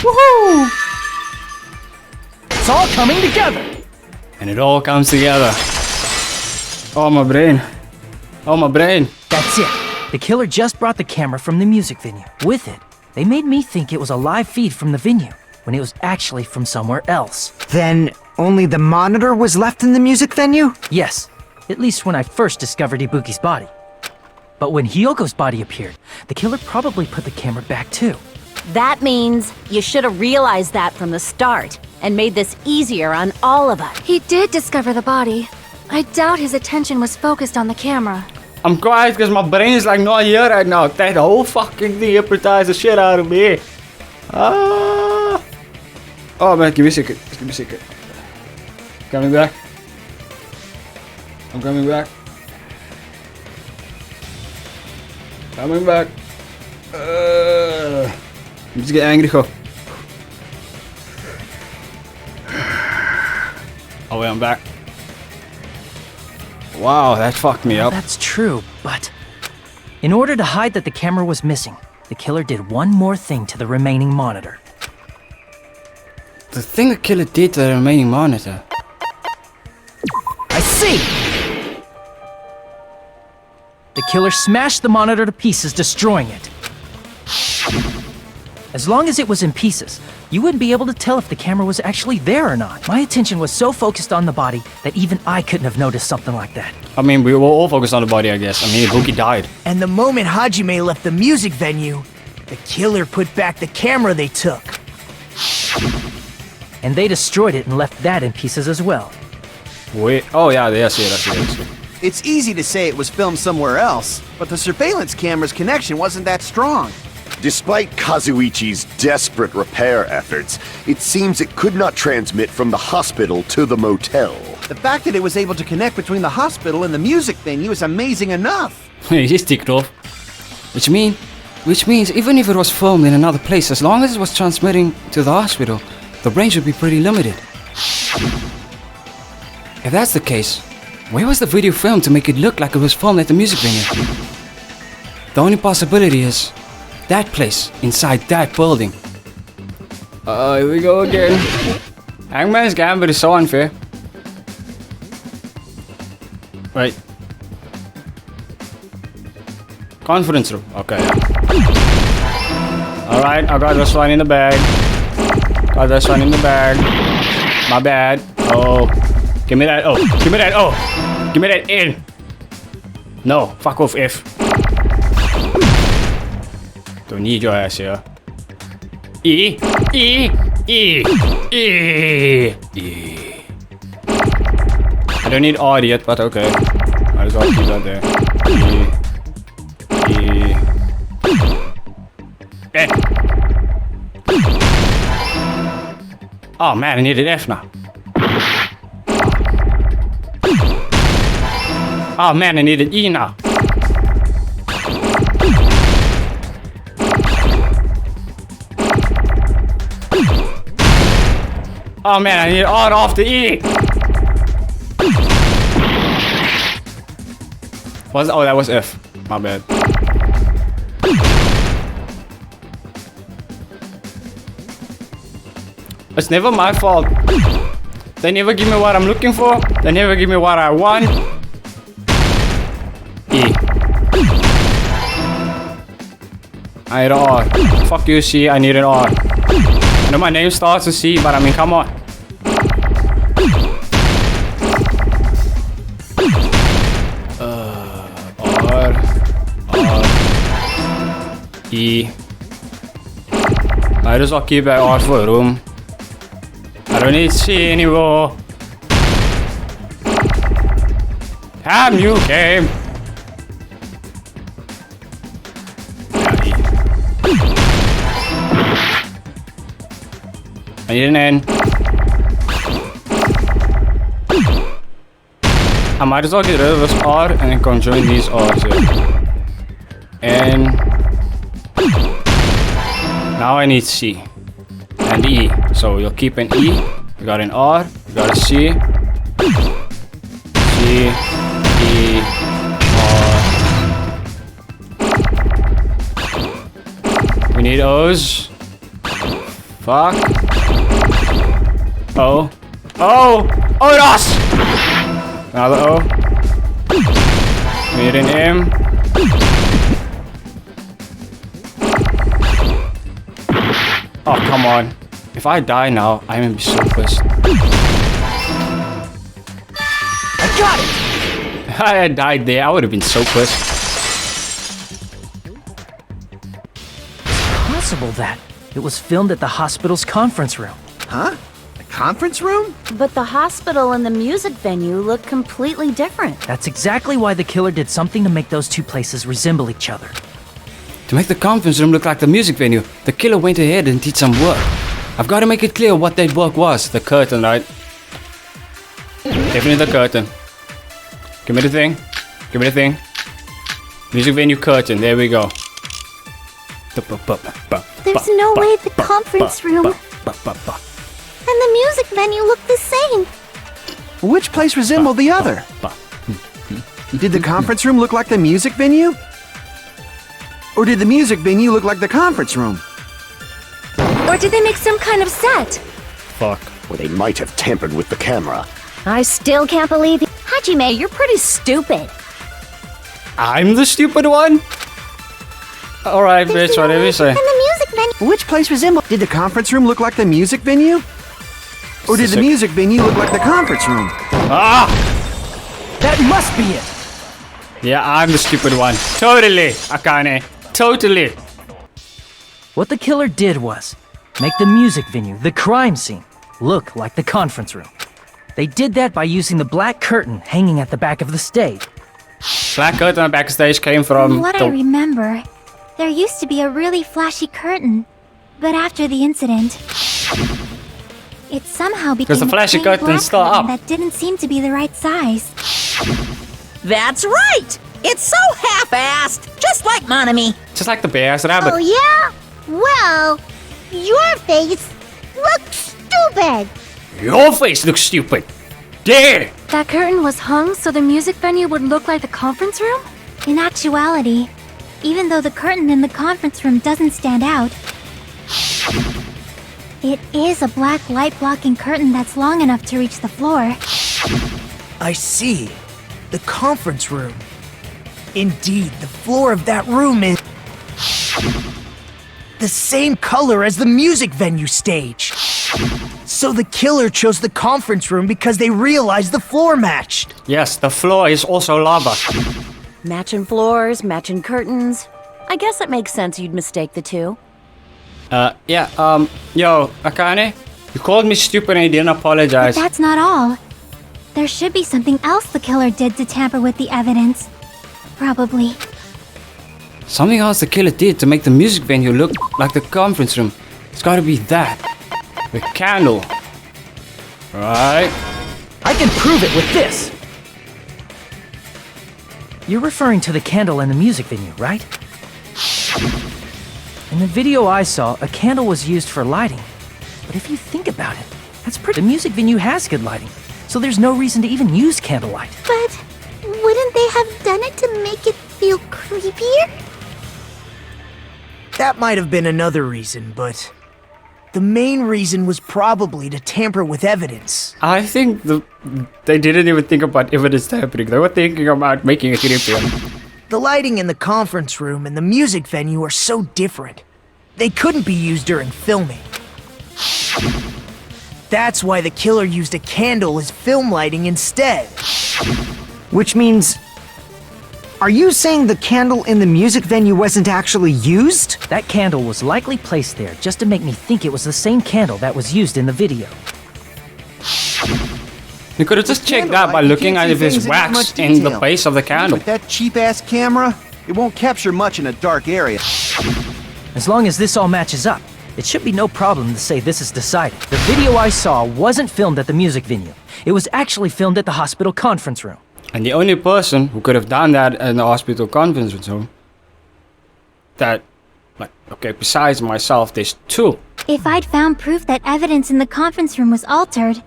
Woohoo! It's all coming together. And it all comes together. Oh, my brain. Oh, my brain. That's it. The killer just brought the camera from the music venue. With it, they made me think it was a live feed from the venue, when it was actually from somewhere else. Then, only the monitor was left in the music venue? Yes, at least when I first discovered Ibuki's body. But when Hyoko's body appeared, the killer probably put the camera back too. That means you should have realized that from the start and made this easier on all of us. He did discover the body. I doubt his attention was focused on the camera. I'm quiet because my brain is like not here right now. That whole fucking thing hypnotized the shit out of me. Ah. Oh man, give me a second. Just give me a second. Coming back. I'm coming back. Coming back. I'm just getting angry, ho. Oh wait, I'm back. Wow, that fucked me up. That's true, but in order to hide that the camera was missing, the killer did one more thing to the remaining monitor. The thing the killer did to the remaining monitor? I see! The killer smashed the monitor to pieces, destroying it. As long as it was in pieces, you wouldn't be able to tell if the camera was actually there or not. My attention was so focused on the body that even I couldn't have noticed something like that. I mean, we were all focused on the body, I guess. I mean, Ibuki died. And the moment Hajime left the music venue, the killer put back the camera they took. and they destroyed it and left that in pieces as well. Wait, oh yeah, I see it. It's easy to say it was filmed somewhere else, but the surveillance camera's connection wasn't that strong. Despite Kazuichi's desperate repair efforts, it seems it could not transmit from the hospital to the motel. The fact that it was able to connect between the hospital and the music venue is amazing enough. He's ticked off. Which means even if it was filmed in another place, as long as it was transmitting to the hospital, the range would be pretty limited. If that's the case, where was the video filmed to make it look like it was filmed at the music venue? The only possibility is that place inside that building. Here we go again. Hangman's Gambit is so unfair. Right. Conference room. Okay. Alright, I got this one in the bag. My bad. Oh. Give me that. Oh. Give me that. Oh. Give me that in. No. Fuck off, F. Don't need your ass here. E. I don't need R yet, but okay. Might as well keep that there. Oh man, I needed F now. Oh man, I needed E now. Oh man, I need R off the E. Oh, that was F. My bad. It's never my fault. They never give me what I'm looking for. They never give me what I want. E. I need an R. Fuck you, C. I need an R. I know my name starts with C, but I mean, come on. R. E. I just keep that R for a room. I don't need C anymore. Have new game. I need an N. I might as well get rid of this R and then conjoin these R's here. N. Now I need C. And E. So you'll keep an E. You got an R. You got a C. C. E. R. We need O's. Fuck. O. O! Odos! Another O. We need an M. Oh, come on. If I die now, I'm gonna be so pissed. I got it! If I had died there, I would have been so pissed. It's possible that it was filmed at the hospital's conference room. Huh? The conference room? But the hospital and the music venue look completely different. That's exactly why the killer did something to make those two places resemble each other. To make the conference room look like the music venue, the killer went ahead and did some work. I've got to make it clear what that work was. The curtain, right? Definitely the curtain. Give me the thing. Give me the thing. Music venue curtain. There we go. There's no way the conference room and the music venue look the same. Which place resembled the other? Did the conference room look like the music venue? Or did the music venue look like the conference room? Or did they make some kind of set? Fuck. Or they might have tampered with the camera. I still can't believe it. Hajime, you're pretty stupid. I'm the stupid one? Alright, bitch, whatever you say. And the music venue. Which place resembled? Did the conference room look like the music venue? Or did the music venue look like the conference room? Ah! That must be it! Yeah, I'm the stupid one. Totally, Akane. Totally. What the killer did was make the music venue the crime scene, look like the conference room. They did that by using the black curtain hanging at the back of the stage. Black curtain on the backstage came from From what I remember, there used to be a really flashy curtain. But after the incident, it somehow became the flashy a plain curtain's black still curtain up. that didn't seem to be the right size. That's right! It's so half-assed, just like Monami. Just like the big-ass rabbit. Oh, yeah? Well, your face looks stupid. Your face looks stupid. There! That curtain was hung so the music venue would look like the conference room? In actuality, even though the curtain in the conference room doesn't stand out, it is a black light-blocking curtain that's long enough to reach the floor. I see. The conference room. Indeed, the floor of that room is the same color as the music venue stage. So the killer chose the conference room because they realized the floor matched. Yes, the floor is also lava. Matching floors, matching curtains. I guess it makes sense you'd mistake the two. Yo, Akane, you called me stupid and you didn't apologize. But that's not all. There should be something else the killer did to tamper with the evidence. Probably. Something else the killer did to make the music venue look like the conference room. It's gotta be that. The candle. Right? I can prove it with this! You're referring to the candle in the music venue, right? In the video I saw, a candle was used for lighting. But if you think about it, that's pretty. The music venue has good lighting, so there's no reason to even use candlelight. But wouldn't they have done it to make it feel creepier? That might have been another reason, but the main reason was probably to tamper with evidence. I think they didn't even think about evidence tampering. They were thinking about making it creepier. The lighting in the conference room and the music venue are so different. They couldn't be used during filming. That's why the killer used a candle as film lighting instead. Which means... Are you saying the candle in the music venue wasn't actually used? That candle was likely placed there just to make me think it was the same candle that was used in the video. You could have just checked that by looking at if it's wax in the base of the candle. With that cheap-ass camera, it won't capture much in a dark area. As long as this all matches up, it should be no problem to say this is decided. The video I saw wasn't filmed at the music venue. It was actually filmed at the hospital conference room. And the only person who could have done that in the hospital conference room, besides myself, there's two. If I'd found proof that evidence in the conference room was altered,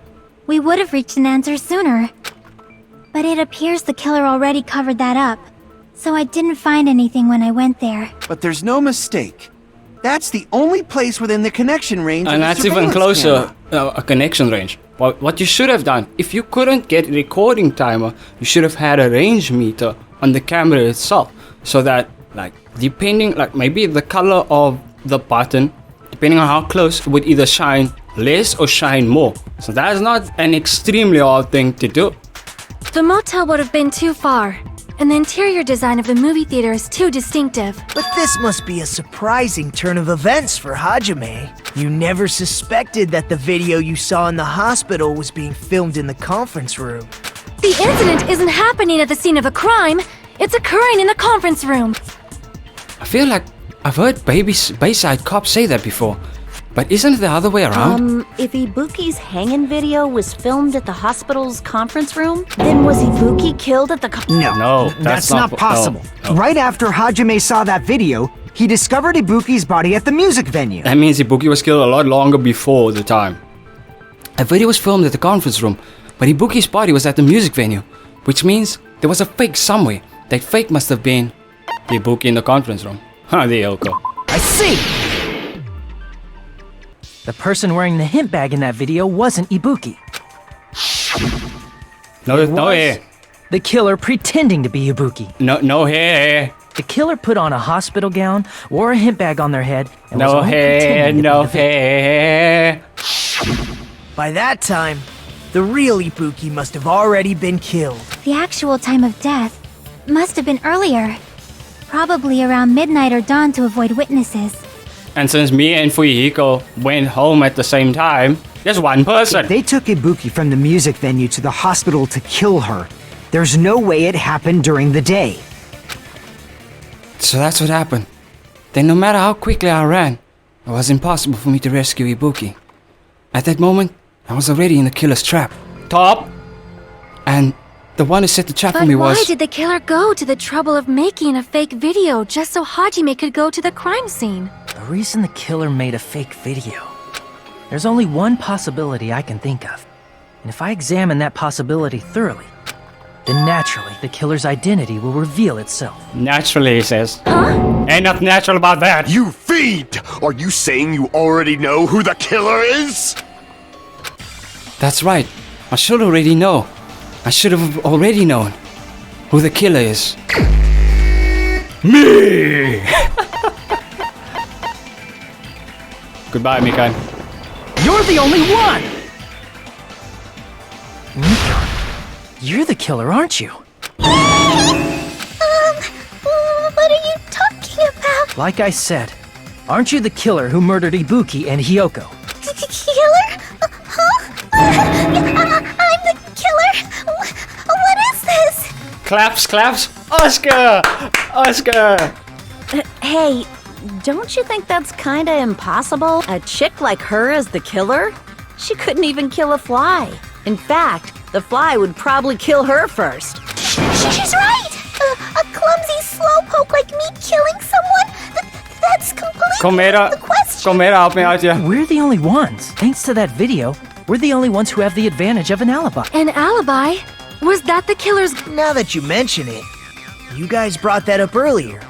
we would have reached an answer sooner. But it appears the killer already covered that up, so I didn't find anything when I went there. But there's no mistake. That's the only place within the connection range And of the that's even surveillance closer, camera. a connection range. But what you should have done, if you couldn't get a recording timer, you should have had a range meter on the camera itself. So that, depending, maybe the color of the button, depending on how close, it would either shine less or shine more. So that's not an extremely hard thing to do. The motel would have been too far, and the interior design of the movie theater is too distinctive. But this must be a surprising turn of events for Hajime. You never suspected that the video you saw in the hospital was being filmed in the conference room. The incident isn't happening at the scene of a crime, it's occurring in the conference room. I feel like I've heard Bayside cops say that before. But isn't it the other way around? If Ibuki's hanging video was filmed at the hospital's conference room, then was Ibuki killed at the No, that's not possible. no. Right after Hajime saw that video, he discovered Ibuki's body at the music venue. That means Ibuki was killed a lot longer before the time. A video was filmed at the conference room, but Ibuki's body was at the music venue, which means there was a fake somewhere. That fake must have been Ibuki in the conference room. There you go. I see! The person wearing the hint bag in that video wasn't Ibuki. No hair. The killer pretending to be Ibuki. No hair. The killer put on a hospital gown, wore a hint bag on their head, and was No only hair, pretending to no be the victim. hair. By that time, the real Ibuki must have already been killed. The actual time of death must have been earlier. Probably around midnight or dawn to avoid witnesses. And since me and Fuyuhiko went home at the same time, Just one person. If they took Ibuki from the music venue to the hospital to kill her, there's no way it happened during the day. So that's what happened. Then no matter how quickly I ran, it was impossible for me to rescue Ibuki. At that moment, I was already in the killer's trap. Top! And the one who set the trap for me was... But why did the killer go to the trouble of making a fake video just so Hajime could go to the crime scene? The reason the killer made a fake video. There's only one possibility I can think of. And if I examine that possibility thoroughly, then naturally the killer's identity will reveal itself. Naturally, he says. Huh? Ain't nothing natural about that. You fiend! Are you saying you already know who the killer is? That's right. I should already know. I should have already known who the killer is. Me! Goodbye, Mikan. You're the only one! Mikan, you're the killer, aren't you? What are you talking about? Like I said, aren't you the killer who murdered Ibuki and Hyoko? Killer? Huh? I'm the killer? What is this? Claps, claps. Oscar! Oscar! Hey, don't you think that's kinda impossible? A chick like her as the killer? She couldn't even kill a fly. In fact, the fly would probably kill her first. She's right! A clumsy slowpoke like me killing someone? That's completely the question. Komera, help me out here. We're the only ones. Thanks to that video, we're the only ones who have the advantage of an alibi. An alibi? Was that the killer's... Now that you mention it, you guys brought that up earlier.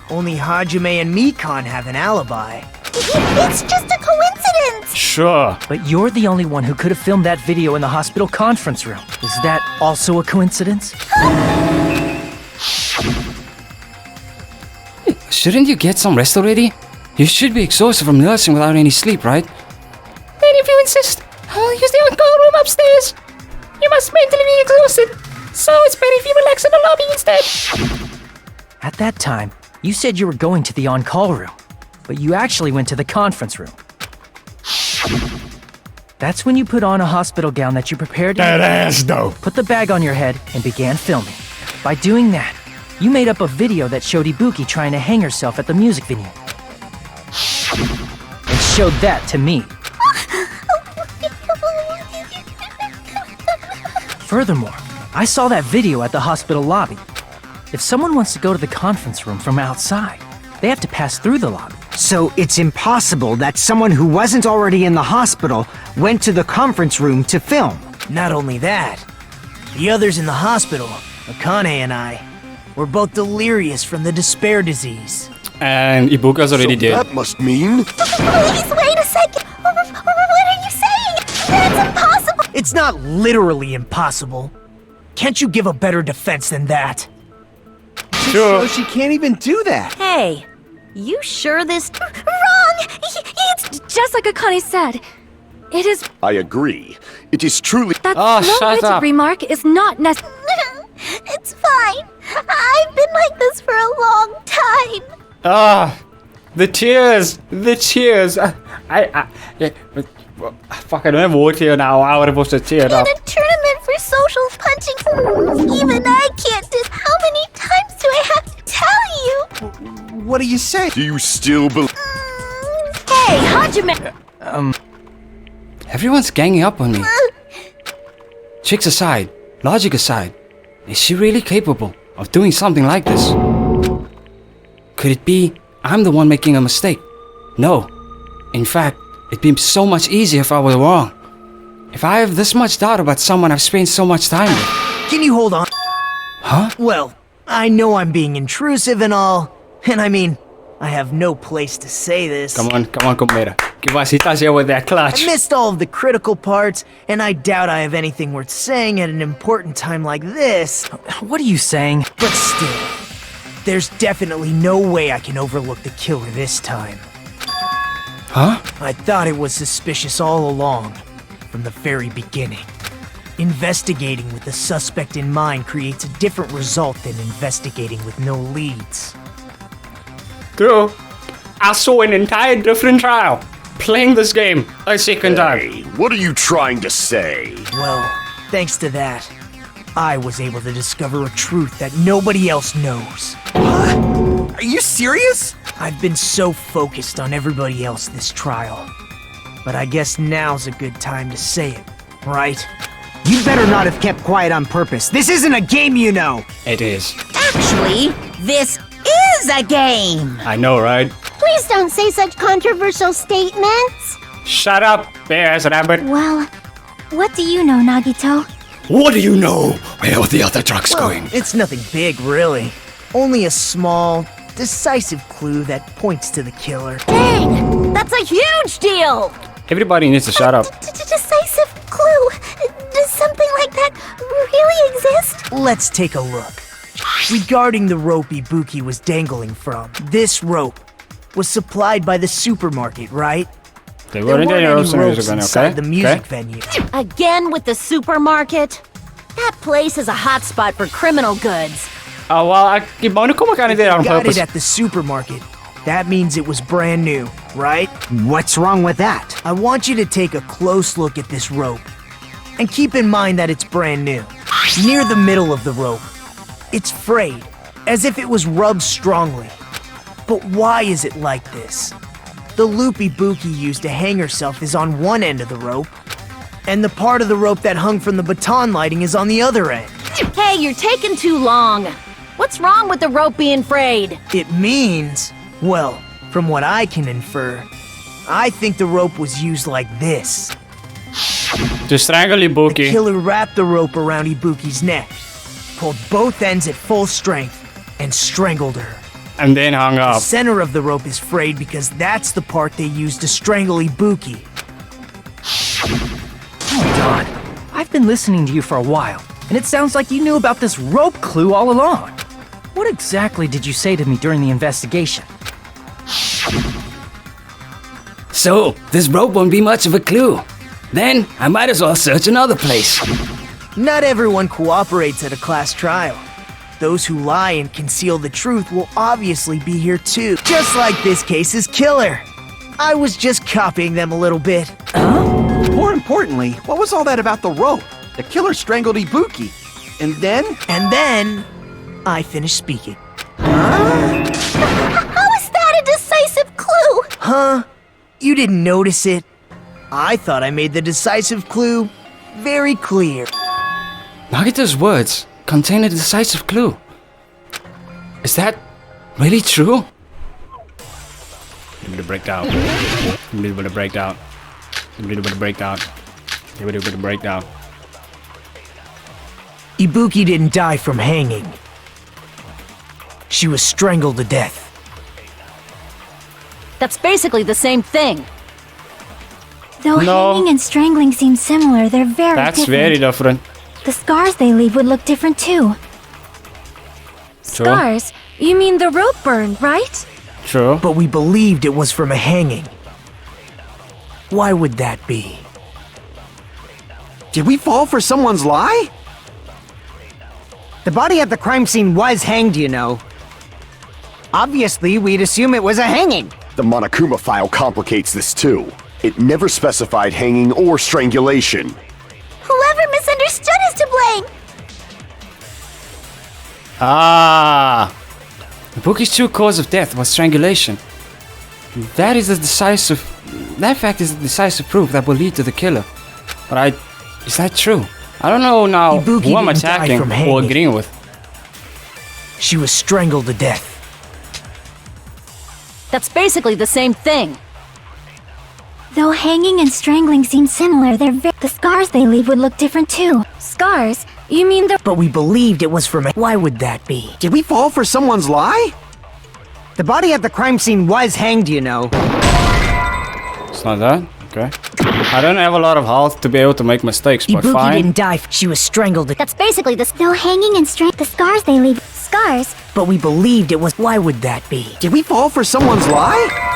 Only Hajime and Mikan have an alibi. It's just a coincidence! Sure. But you're the only one who could have filmed that video in the hospital conference room. Is that also a coincidence? Shouldn't you get some rest already? You should be exhausted from nursing without any sleep, right? Then if you insist, I'll use the on-call room upstairs. You must mentally be exhausted, so it's better if you relax in the lobby instead. At that time, you said you were going to the on-call room, but you actually went to the conference room. That's when you put on a hospital gown that you prepared to... That ass, though. Put the bag on your head and began filming. By doing that, you made up a video that showed Ibuki trying to hang herself at the music venue. And showed that to me. Furthermore, I saw that video at the hospital lobby. If someone wants to go to the conference room from outside, they have to pass through the lobby. So it's impossible that someone who wasn't already in the hospital went to the conference room to film. Not only that, the others in the hospital, Akane and I, were both delirious from the despair disease. And Ibuka's already dead. That must mean... Please wait a second. What are you saying? That's impossible. It's not literally impossible. Can't you give a better defense than that? Sure. So she can't even do that. Hey, you sure this... Wrong! It's just like Akane said. It is... I agree. It is truly... That shut slow-witted up. remark is not necessary. It's fine. I've been like this for a long time. The tears. The tears. Fuck, I don't have water here now. I would have supposed to tear it In up. a tournament for social punching, even I can't How many times do I have to tell you? What do you say? Do you still believe... Hey, Hajime! Everyone's ganging up on me. Chicks aside, logic aside, is she really capable of doing something like this? Could it be I'm the one making a mistake? No. In fact, it'd be so much easier if I were wrong. If I have this much doubt about someone I've spent so much time with. Can you hold on? Huh? Well, I know I'm being intrusive and all, and I mean, I have no place to say this. Come on, Komera. Give us here with that clutch. I missed all of the critical parts, and I doubt I have anything worth saying at an important time like this. What are you saying? But still, there's definitely no way I can overlook the killer this time. Huh? I thought it was suspicious all along, from the very beginning. Investigating with the suspect in mind creates a different result than investigating with no leads. True. I saw an entire different trial. playing this game a second time. Hey, what are you trying to say? Well, thanks to that, I was able to discover a truth that nobody else knows. What? Are you serious? I've been so focused on everybody else this trial. But I guess now's a good time to say it, right? You better not have kept quiet on purpose. This isn't a game, you know. It is. Actually, this is a game. I know, right? Please don't say such controversial statements. Shut up, Bears Rabbit. Well, what do you know, Nagito? What do you know? Where are the other trucks going? It's nothing big, really. Only a small, decisive clue that points to the killer. Dang! That's a huge deal! Everybody needs to shut up. Decisive clue. Does something like that really exist? Let's take a look. Regarding the rope Ibuki was dangling from, this rope was supplied by the supermarket, right? There There weren't weren't any any ropes ropes okay? inside the music Okay. venue. Again with the supermarket? That place is a hotspot for criminal goods. Oh, well, Ibano kumakain din on Got purpose. it at the supermarket. That means it was brand new, right? What's wrong with that? I want you to take a close look at this rope. And keep in mind that it's brand new. Near the middle of the rope, it's frayed, as if it was rubbed strongly. But why is it like this? The loop Ibuki used to hang herself is on one end of the rope, and the part of the rope that hung from the baton lighting is on the other end. Hey, you're taking too long. What's wrong with the rope being frayed? It means, well, from what I can infer, I think the rope was used like this. To strangle The Ibuki. killer wrapped the rope around Ibuki's neck, pulled both ends at full strength, and strangled her. And then hung The up. center of the rope is frayed because that's the part they used to strangle Ibuki. Hold on. I've been listening to you for a while, and it sounds like you knew about this rope clue all along. What exactly did you say to me during the investigation? So, this rope won't be much of a clue. Then, I might as well search another place. Not everyone cooperates at a class trial. Those who lie and conceal the truth will obviously be here too, just like this case's killer. I was just copying them a little bit. More importantly, what was all that about the rope? The killer strangled Ibuki. And then? And then, I finished speaking. How is that a decisive clue? Huh? You didn't notice it? I thought I made the decisive clue very clear. Nagito's words contain a decisive clue. Is that really true? A little bit of breakdown. A little bit of breakdown. A little bit of breakdown. A little bit of breakdown. Ibuki didn't die from hanging. She was strangled to death. That's basically the same thing. Though No. hanging and strangling seem similar, they're very That's different. very different. The scars they leave would look different too. True. Scars? You mean the rope burn, right? True. But we believed it was from a hanging. Why would that be? Did we fall for someone's lie? The body at the crime scene was hanged, you know. Obviously, we'd assume it was a hanging. The Monokuma file complicates this too. It never specified hanging or strangulation. Whoever misunderstood is to blame. Ah. Ibuki's true cause of death was strangulation. That fact is the decisive proof that will lead to the killer. But is that true? I don't know now Ibuki who I'm didn't die attacking from or hanging. agreeing with. She was strangled to death. That's basically the same thing. Though hanging and strangling seem similar, the scars they leave would look different too. Scars? You mean the— But we believed it was from a— Why would that be? Did we fall for someone's lie? The body at the crime scene was hanged, you know. It's not that? Okay. I don't have a lot of health to be able to make mistakes, but Ibuki fine. didn't die. She was strangled to— That's basically though hanging and the scars they leave. Scars? But we believed it was— Why would that be? Did we fall for someone's lie?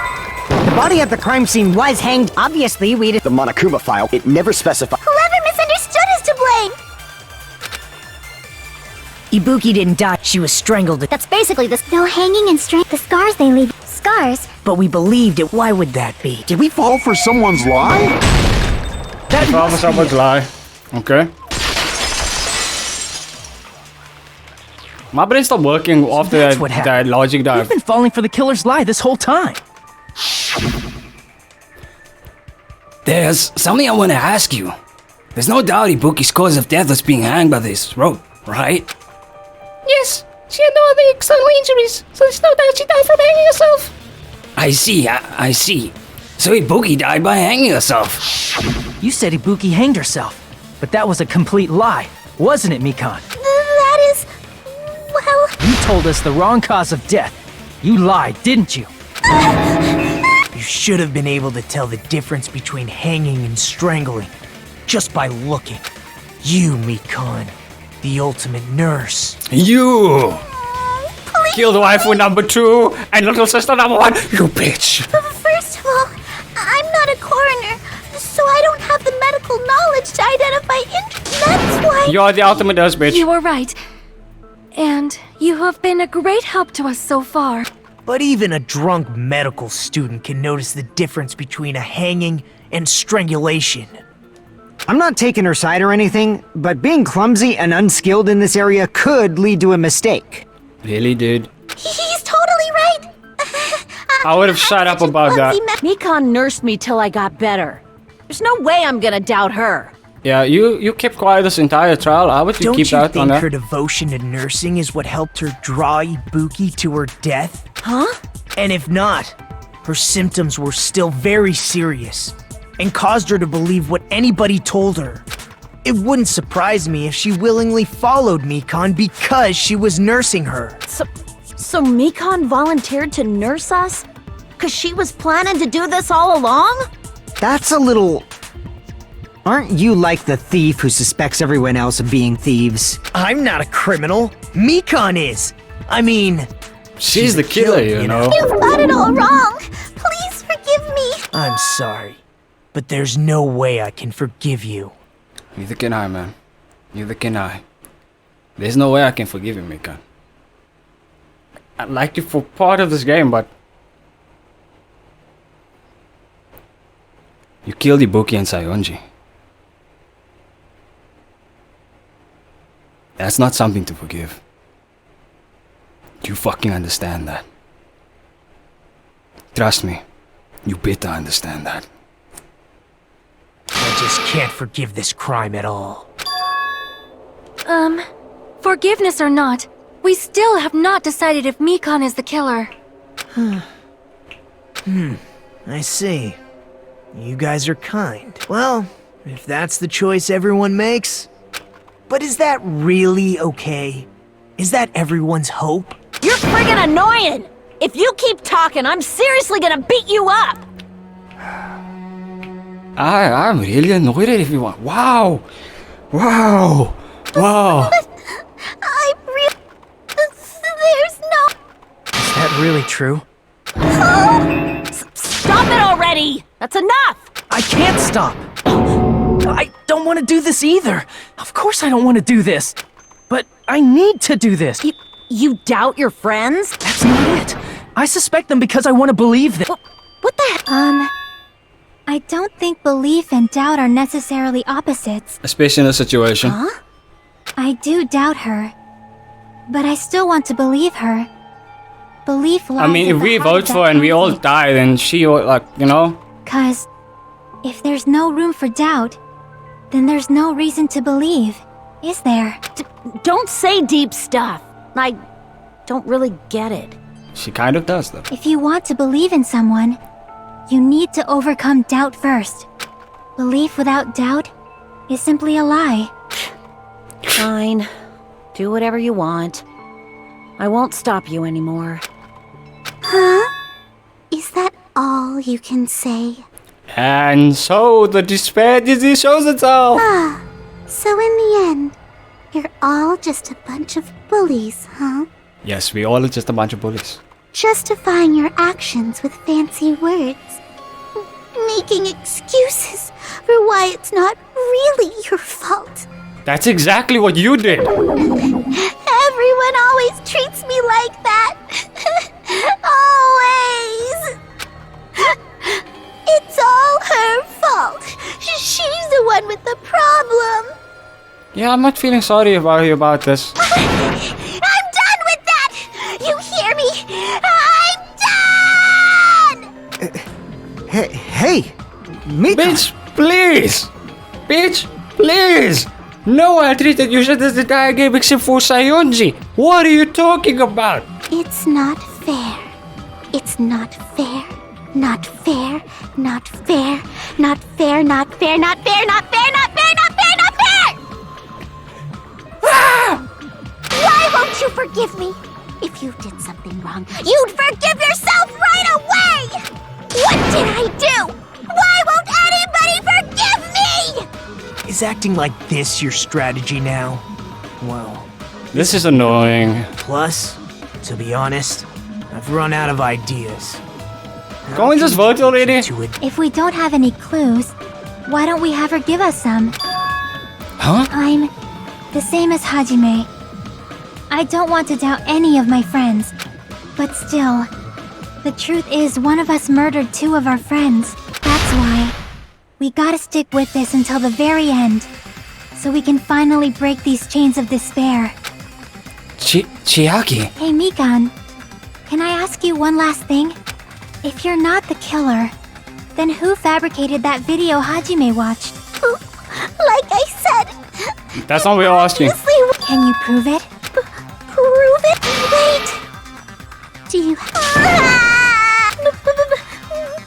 The body at the crime scene was hanged. Obviously, we'd... The Monokuma file, it never specified. Whoever misunderstood is to blame. Ibuki didn't die, she was strangled. That's basically the no hanging and strength. The scars they leave. Scars? But we believed it. Why would that be? Did we fall for someone's lie? That was someone's lie. Okay. My brain's still working after that logic dive. You've been falling for the killer's lie this whole time. There's something I want to ask you. There's no doubt Ibuki's cause of death was being hanged by this rope, right? Yes, she had no other external injuries, so there's no doubt she died from hanging herself. I see. So Ibuki died by hanging herself. You said Ibuki hanged herself, but that was a complete lie, wasn't it, Mikan? That is... well... You told us the wrong cause of death. You lied, didn't you? You should have been able to tell the difference between hanging and strangling just by looking. You, Mikan, the ultimate nurse. You! Killed waifu number 2 and little sister number 1, you bitch! First of all, I'm not a coroner, so I don't have the medical knowledge to identify injuries. That's why... You're the ultimate nurse, bitch. You were right. And you have been a great help to us so far. But even a drunk medical student can notice the difference between a hanging and strangulation. I'm not taking her side or anything, but being clumsy and unskilled in this area could lead to a mistake. Really, dude? He's totally right. I would have shut up about that. Mikan nursed me till I got better. There's no way I'm gonna doubt her. Yeah, you kept quiet this entire trial. How would you keep that on Don't you that? think her devotion to nursing is what helped her draw Ibuki to her death? Huh? And if not, her symptoms were still very serious and caused her to believe what anybody told her. It wouldn't surprise me if she willingly followed Mikan because she was nursing her. So Mikan volunteered to nurse us? Cause she was planning to do this all along? That's a little... Aren't you like the thief who suspects everyone else of being thieves? I'm not a criminal. Mikan is. I mean... She's the killer, you know. You've got it all wrong. Please forgive me. I'm sorry, but there's no way I can forgive you. Neither can I, man. Neither can I. There's no way I can forgive you, Mikan. I like you for part of this game, but... You killed Ibuki and Sayonji. That's not something to forgive. Do you fucking understand that? Trust me, you better understand that. I just can't forgive this crime at all. Forgiveness or not, we still have not decided if Mikan is the killer. I see. You guys are kind. Well, if that's the choice everyone makes... But is that really okay? Is that everyone's hope? You're friggin' annoying! If you keep talking, I'm seriously gonna beat you up! I'm really annoyed at everyone. Wow! Wow! Wow! There's no... Is that really true? Stop it already! That's enough! I can't stop! I don't want to do this either! Of course I don't want to do this! But I need to do this! You doubt your friends? That's not it! I suspect them because I want to believe them! What the heck? I don't think belief and doubt are necessarily opposites. Especially in a situation. Huh? I do doubt her, but I still want to believe her. Belief lies I mean, if we vote for her and we all die, then she, like, you know? 'Cause if there's no room for doubt, then there's no reason to believe, is there? Don't say deep stuff. I don't really get it. She kind of does, though. If you want to believe in someone, you need to overcome doubt first. Belief without doubt is simply a lie. Fine. Do whatever you want. I won't stop you anymore. Huh? Is that all you can say? And so the despair disease shows itself. So in the end, you're all just a bunch of bullies, huh? Yes, we all are just a bunch of bullies. Justifying your actions with fancy words. Making excuses for why it's not really your fault. That's exactly what you did. Everyone always treats me like that. Always. It's all her fault. She's the one with the problem. Yeah, I'm not feeling sorry about you about this. I'm done with that! You hear me? I'm done! Hey, Mikan. Bitch, please! Bitch, please! No one treated you just as the entire game except for Sayonji. What are you talking about? It's not fair. It's not fair. Not fair. Not fair. Not fair. Not fair. Not fair. Not fair. Not fair. Not fair. Not fair. Why won't you forgive me? If you did something wrong, you'd forgive yourself right away! What did I do? Why won't anybody forgive me? Is acting like this your strategy now? Well, This is annoying. plus, to be honest, I've run out of ideas. Can we just vote already? If we don't have any clues, why don't we have her give us some? Huh? I'm the same as Hajime. I don't want to doubt any of my friends, but still, the truth is one of us murdered two of our friends. That's why we gotta stick with this until the very end, so we can finally break these chains of despair. Chiaki. Hey Mikan, can I ask you one last thing? If you're not the killer, then who fabricated that video Hajime watched? Like I said, That's not what we're asking. Can you prove it? prove it. Wait. Do you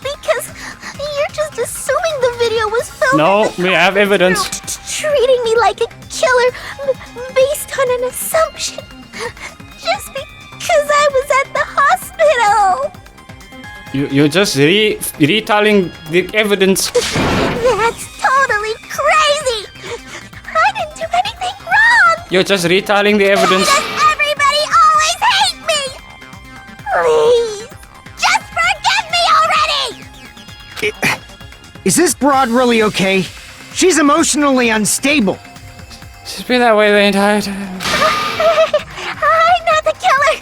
because you're just assuming the video was filmed. No, we have evidence. Treating me like a killer based on an assumption. Just because I was at the hospital. You're just retelling the evidence. That's totally crazy. I didn't do anything wrong. You're just retelling the evidence. Why does everybody always hate me? Please, just forgive me already. Is this broad really okay? She's emotionally unstable. She's been that way the entire time. I'm not the killer.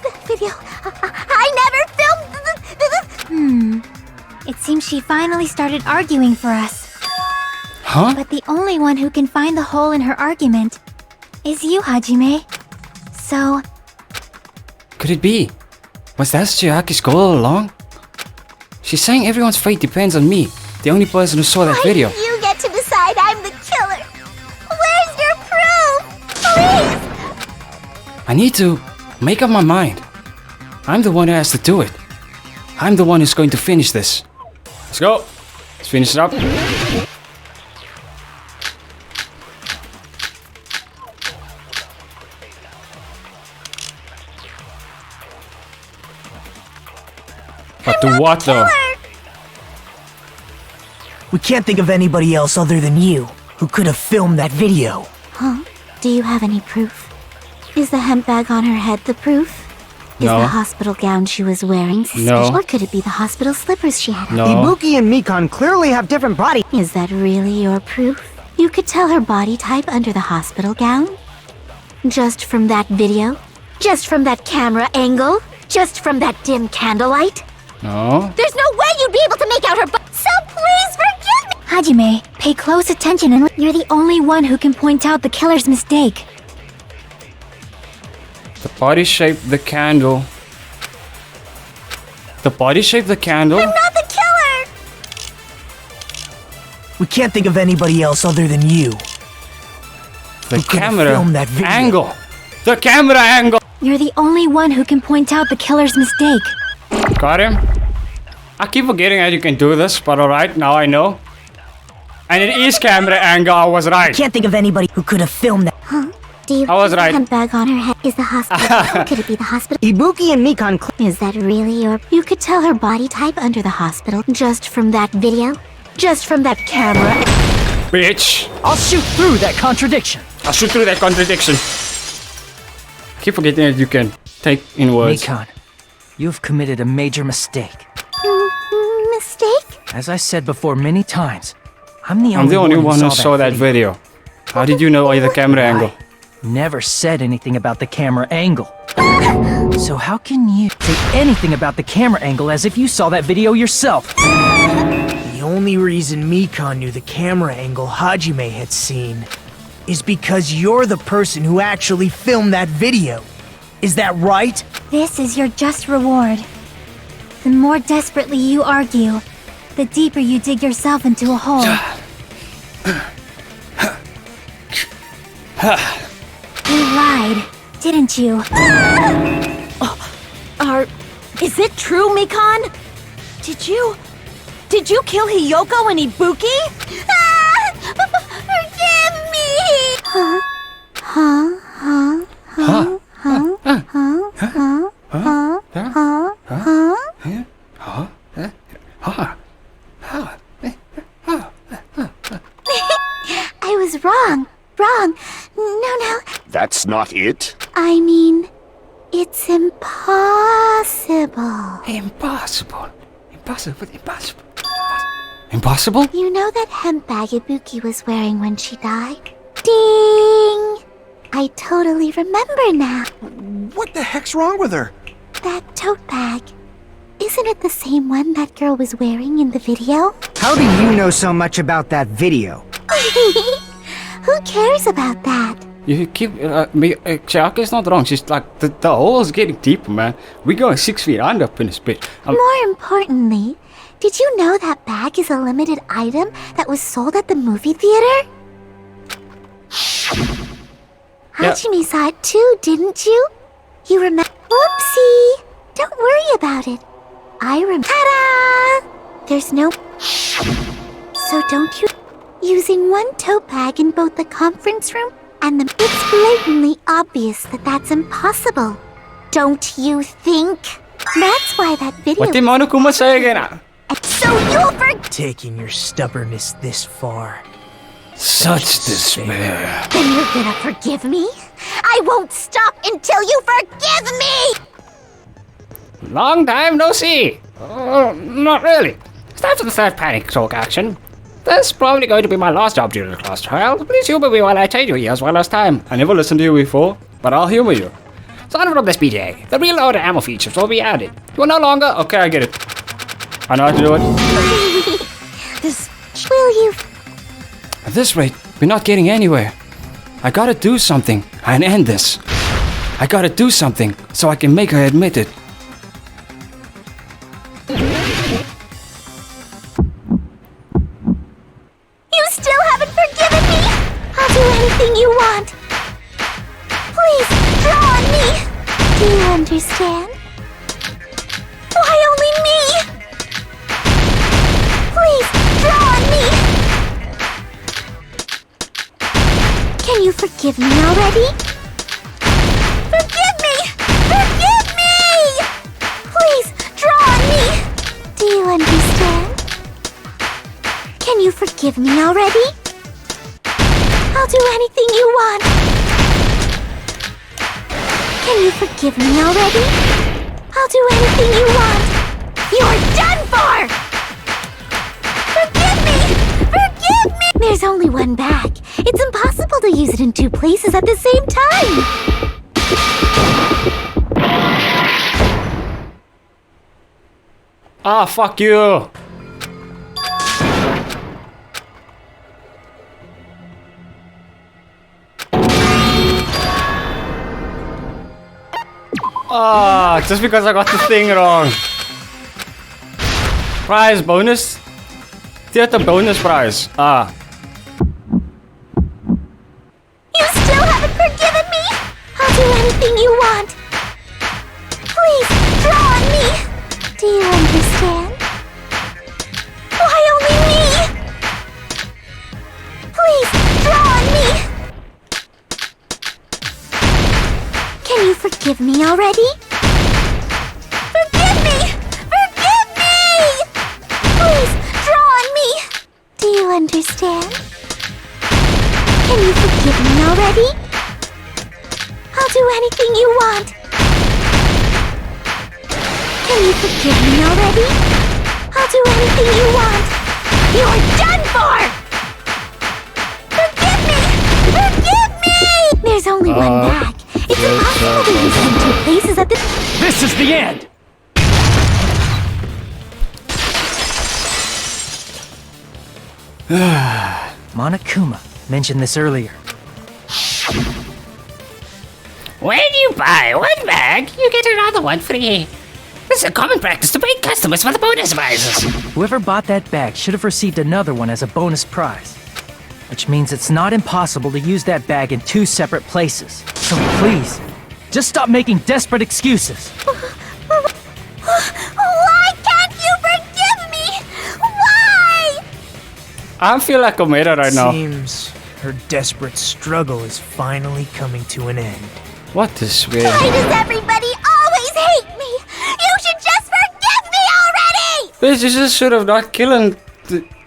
The video, I never filmed It seems she finally started arguing for us. Huh? But the only one who can find the hole in her argument is you, Hajime. So, Could it be? Was that Chiaki's goal all along? She's saying everyone's fate depends on me, the only person who saw that video. You get to decide I'm the killer. Where's your proof? Please. I need to make up my mind. I'm the one who has to do it. I'm the one who's going to finish this. Let's go. Let's finish it up. But to what though? We can't think of anybody else other than you who could have filmed that video. Huh? Do you have any proof? Is the hemp bag on her head the proof? Is No. the hospital gown she was wearing suspicious? No. Or could it be the hospital slippers she had on? No. Ibuki and Mikan clearly have different bodies. Is that really your proof? You could tell her body type under the hospital gown? Just from that video? Just from that camera angle? Just from that dim candlelight? No. There's no way you'd be able to make out her butt. So please forgive me! Hajime, pay close attention and you're the only one who can point out the killer's mistake. The body shape, the candle. The body shape, the candle. I'm not the killer! We can't think of anybody else other than you. The Who could have camera filmed that video? angle. The camera angle. You're the only one who can point out the killer's mistake. Got him. I keep forgetting that you can do this, but alright, now I know. And it is camera angle, I was right. Can't think of anybody who could have filmed that. Huh? Do you I was think right. the handbag on her head is the hospital? Could it be the hospital? Ibuki and Mikan Is that really your... You could tell her body type under the hospital just from that video? Just from that camera? Bitch. I'll shoot through that contradiction. I'll shoot through that contradiction. Keep forgetting that you can take in words. Mikan, you've committed a major mistake. Mistake? As I said before many times, I'm the I'm the only one who saw saw that video. How did you know the camera angle? never said anything about the camera angle. So how can you say anything about the camera angle as if you saw that video yourself? The only reason Mikan knew the camera angle Hajime had seen is because you're the person who actually filmed that video. Is that right? This is your just reward. The more desperately you argue, the deeper you dig yourself into a hole. You lied, didn't you? Is it true, Mikan? Did you kill Hiyoko and Ibuki? Forgive me! I was wrong. No. That's not it? I mean, it's impossible. Impossible. Impossible? You know that hemp bag Ibuki was wearing when she died? Ding! I totally remember now. What the heck's wrong with her? That tote bag. Isn't it the same one that girl was wearing in the video? How do you know so much about that video? Who cares about that? You keep Chiaki's not wrong. She's like the hole is getting deeper, man. We're going 6 feet under up in this bitch. More importantly, did you know that bag is a limited item that was sold at the movie theater? Hajime saw it too, didn't you? You remember? Whoopsie! Don't worry about it. I remember. Ta-da! There's no. So don't you. Using one tote bag in both the conference room and the. It's blatantly obvious that that's impossible. Don't you think? That's why that video. What did Monokuma say again? So you'll Taking your stubbornness this far. Such despair. Then you're gonna forgive me? I won't stop until you forgive me! Long time no see. Not really. It's time for the third panic talk action. This is probably going to be my last job during the class trial. Please humor me while I tell you as well as time. I never listened to you before, but I'll humor you. Starting from this BJ, the reload ammo features will be added. You will no longer. Okay, I get it. I know how to do it. Will you? At this rate, we're not getting anywhere. I gotta do something and end this. I gotta do something so I can make her admit it. You still haven't forgiven me? I'll do anything you want. Please, draw on me. Do you understand? Why only me? Please, draw on me. Can you forgive me already? Forgive me! Forgive me! Please, draw on me. Do you understand? Can you forgive me already? I'll do anything you want. Can you forgive me already? I'll do anything you want. You're done for! Forgive me! Forgive me! There's only one bag. It's impossible to use it in two places at the same time. Ah, fuck you! Ah, just because I got the thing wrong. Prize bonus? Theater bonus prize. Ah. You still haven't forgiven me? I'll do anything you want. Please, draw on me. Do you understand? Why only me? Please, draw on me. Can you forgive me already? Forgive me! Forgive me! Please, draw on me. Do you understand? Can you forgive me already? I'll do anything you want. Can you forgive me already? I'll do anything you want. You're done for! Forgive me! Forgive me! There's only one bag. It's impossible to use it in 2 places at the... This is the end! Monokuma mentioned this earlier. When you buy one bag, you get another one free. This is a common practice to bait customers for the bonus prizes. Whoever bought that bag should have received another one as a bonus prize. Which means it's not impossible to use that bag in 2 separate places. So please, just stop making desperate excuses. Why can't you forgive me? Why? I feel like a meta right now. Seems her desperate struggle is finally coming to an end. What is weird? Why does everybody always hate me? You should just forgive me already! Bitch, you just should have not killed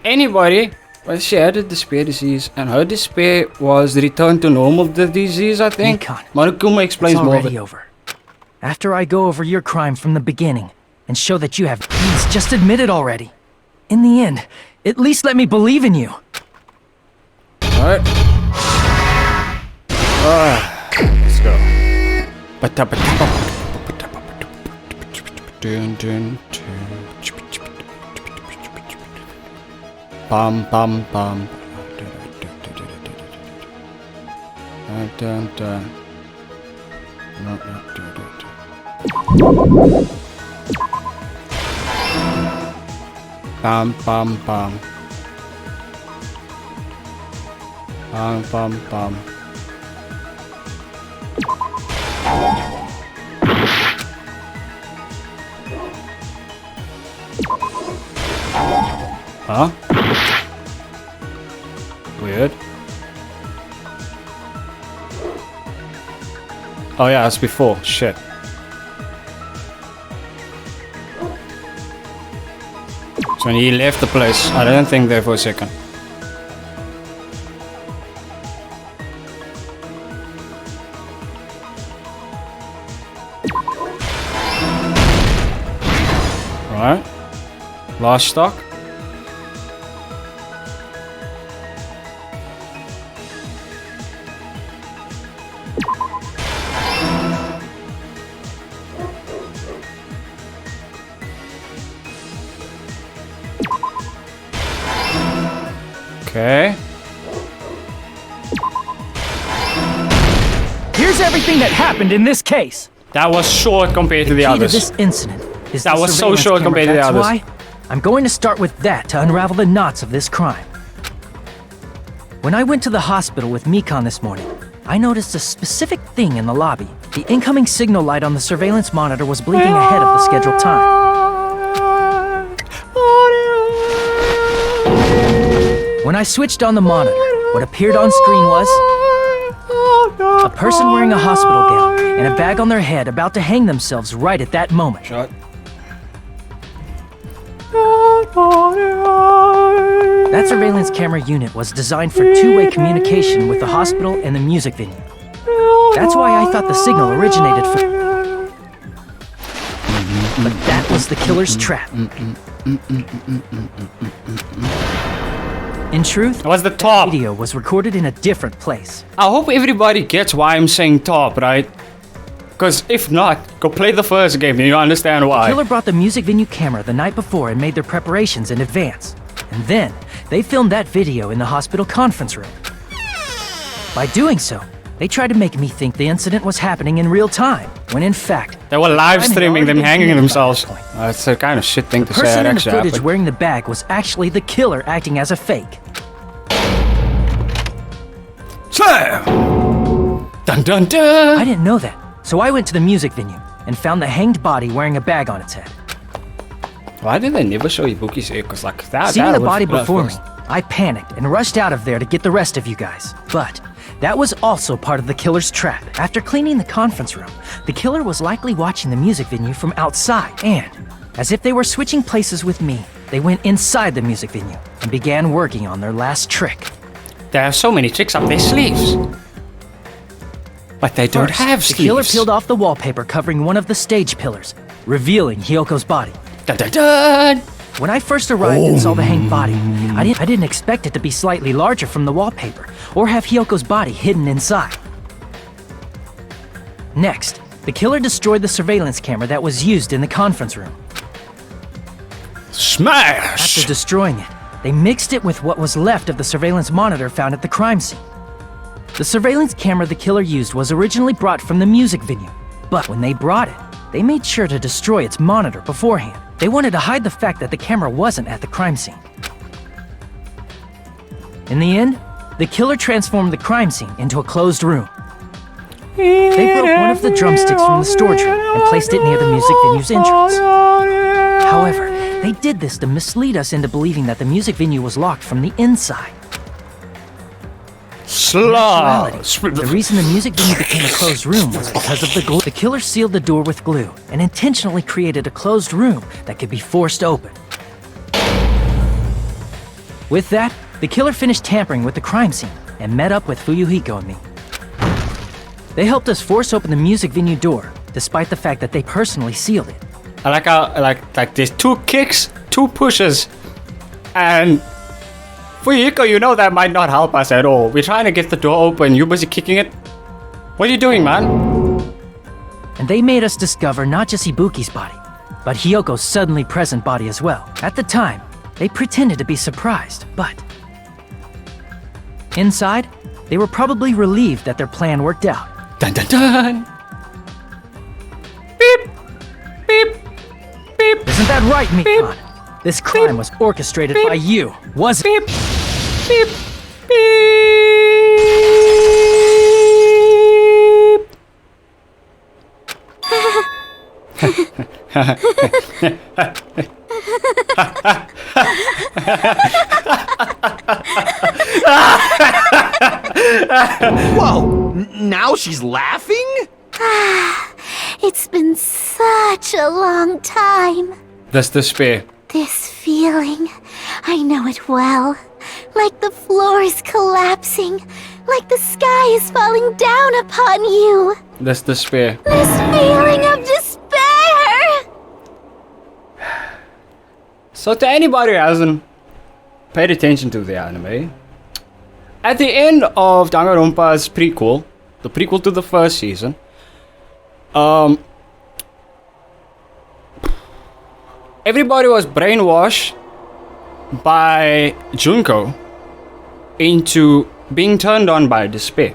anybody. Well, she had a despair disease, and her despair was the return to normal disease, I think. Monokuma explains it's more of already it. over. After I go over your crime from the beginning and show that you have please just admit it already. In the end, at least let me believe in you. Alright. Let's go. Bum bum bum. Dun dun. Bum bum bum. Bum bum bum. Huh? Weird. Oh yeah, that's before. Shit. So when he left the place, I didn't think there for a second. Right. Last stock. Okay. Here's everything that happened in this case. That was short compared to the key others. To this incident is that the was so surveillance short camera. compared to the That's others. why I'm going to start with that to unravel the knots of this crime. When I went to the hospital with Mikan this morning, I noticed a specific thing in the lobby. The incoming signal light on the surveillance monitor was blinking ahead of the scheduled time. When I switched on the monitor, what appeared on screen was a person wearing a hospital gown and a bag on their head about to hang themselves right at that moment. Shut. That surveillance camera unit was designed for two-way communication with the hospital and the music venue. That's why I thought the signal originated from... But that was the killer's trap. In truth, it was the top. The video was recorded in a different place. I hope everybody gets why I'm saying top, right? Because if not, go play the first game and you understand why. The killer brought the music venue camera the night before and made their preparations in advance. And then, they filmed that video in the hospital conference room. By doing so, they tried to make me think the incident was happening in real time, when in fact... They were live streaming them hanging themselves. That's the kind of shit thing to say. The person in the actually footage happened. wearing the bag was actually the killer acting as a fake. Slam! Dun dun dun! I didn't know that, so I went to the music venue and found the hanged body wearing a bag on its head. Why did they never show Ibuki's hair? Because like that... Seeing the would- body before me, first. I panicked and rushed out of there to get the rest of you guys. But that was also part of the killer's trap. After cleaning the conference room, the killer was likely watching the music venue from outside. And, as if they were switching places with me, they went inside the music venue and began working on their last trick. They have so many tricks up their sleeves. But they don't First, have the sleeves. killer peeled off the wallpaper covering one of the stage pillars, revealing Hyoko's body. Dun, dun, dun. When I first arrived and saw the hanged body, I didn't expect it to be slightly larger from the wallpaper, or have Hyoko's body hidden inside. Next, the killer destroyed the surveillance camera that was used in the conference room. Smash! After destroying it, they mixed it with what was left of the surveillance monitor found at the crime scene. The surveillance camera the killer used was originally brought from the music venue, but when they brought it, they made sure to destroy its monitor beforehand. They wanted to hide the fact that the camera wasn't at the crime scene. In the end, the killer transformed the crime scene into a closed room. They broke one of the drumsticks from the storage room and placed it near the music venue's entrance. However, they did this to mislead us into believing that the music venue was locked from the inside. The reason the music venue became a closed room was because of the glue. The killer sealed the door with glue and intentionally created a closed room that could be forced open. With that, the killer finished tampering with the crime scene and met up with Fuyuhiko and me. They helped us force open the music venue door, despite the fact that they personally sealed it. I like how, like there's 2 kicks, 2 pushes, and Fuyuhiko, you know that might not help us at all. We're trying to get the door open, you're busy kicking it. What are you doing, man? And they made us discover not just Ibuki's body, but Hyoko's suddenly present body as well. At the time, they pretended to be surprised, but inside, they were probably relieved that their plan worked out. Dun dun dun! Beep! Beep! Beep! Isn't that right, Mikan? This crime was orchestrated by you, was it? Beep! Whoa! Now she's laughing? It's been such a long time. That's despair. This feeling, I know it well. Like the floor is collapsing, like the sky is falling down upon you. That's despair. This feeling of despair! So to anybody who hasn't paid attention to the anime, at the end of Danganronpa's prequel, the prequel to the first season, everybody was brainwashed by Junko into being turned on by despair.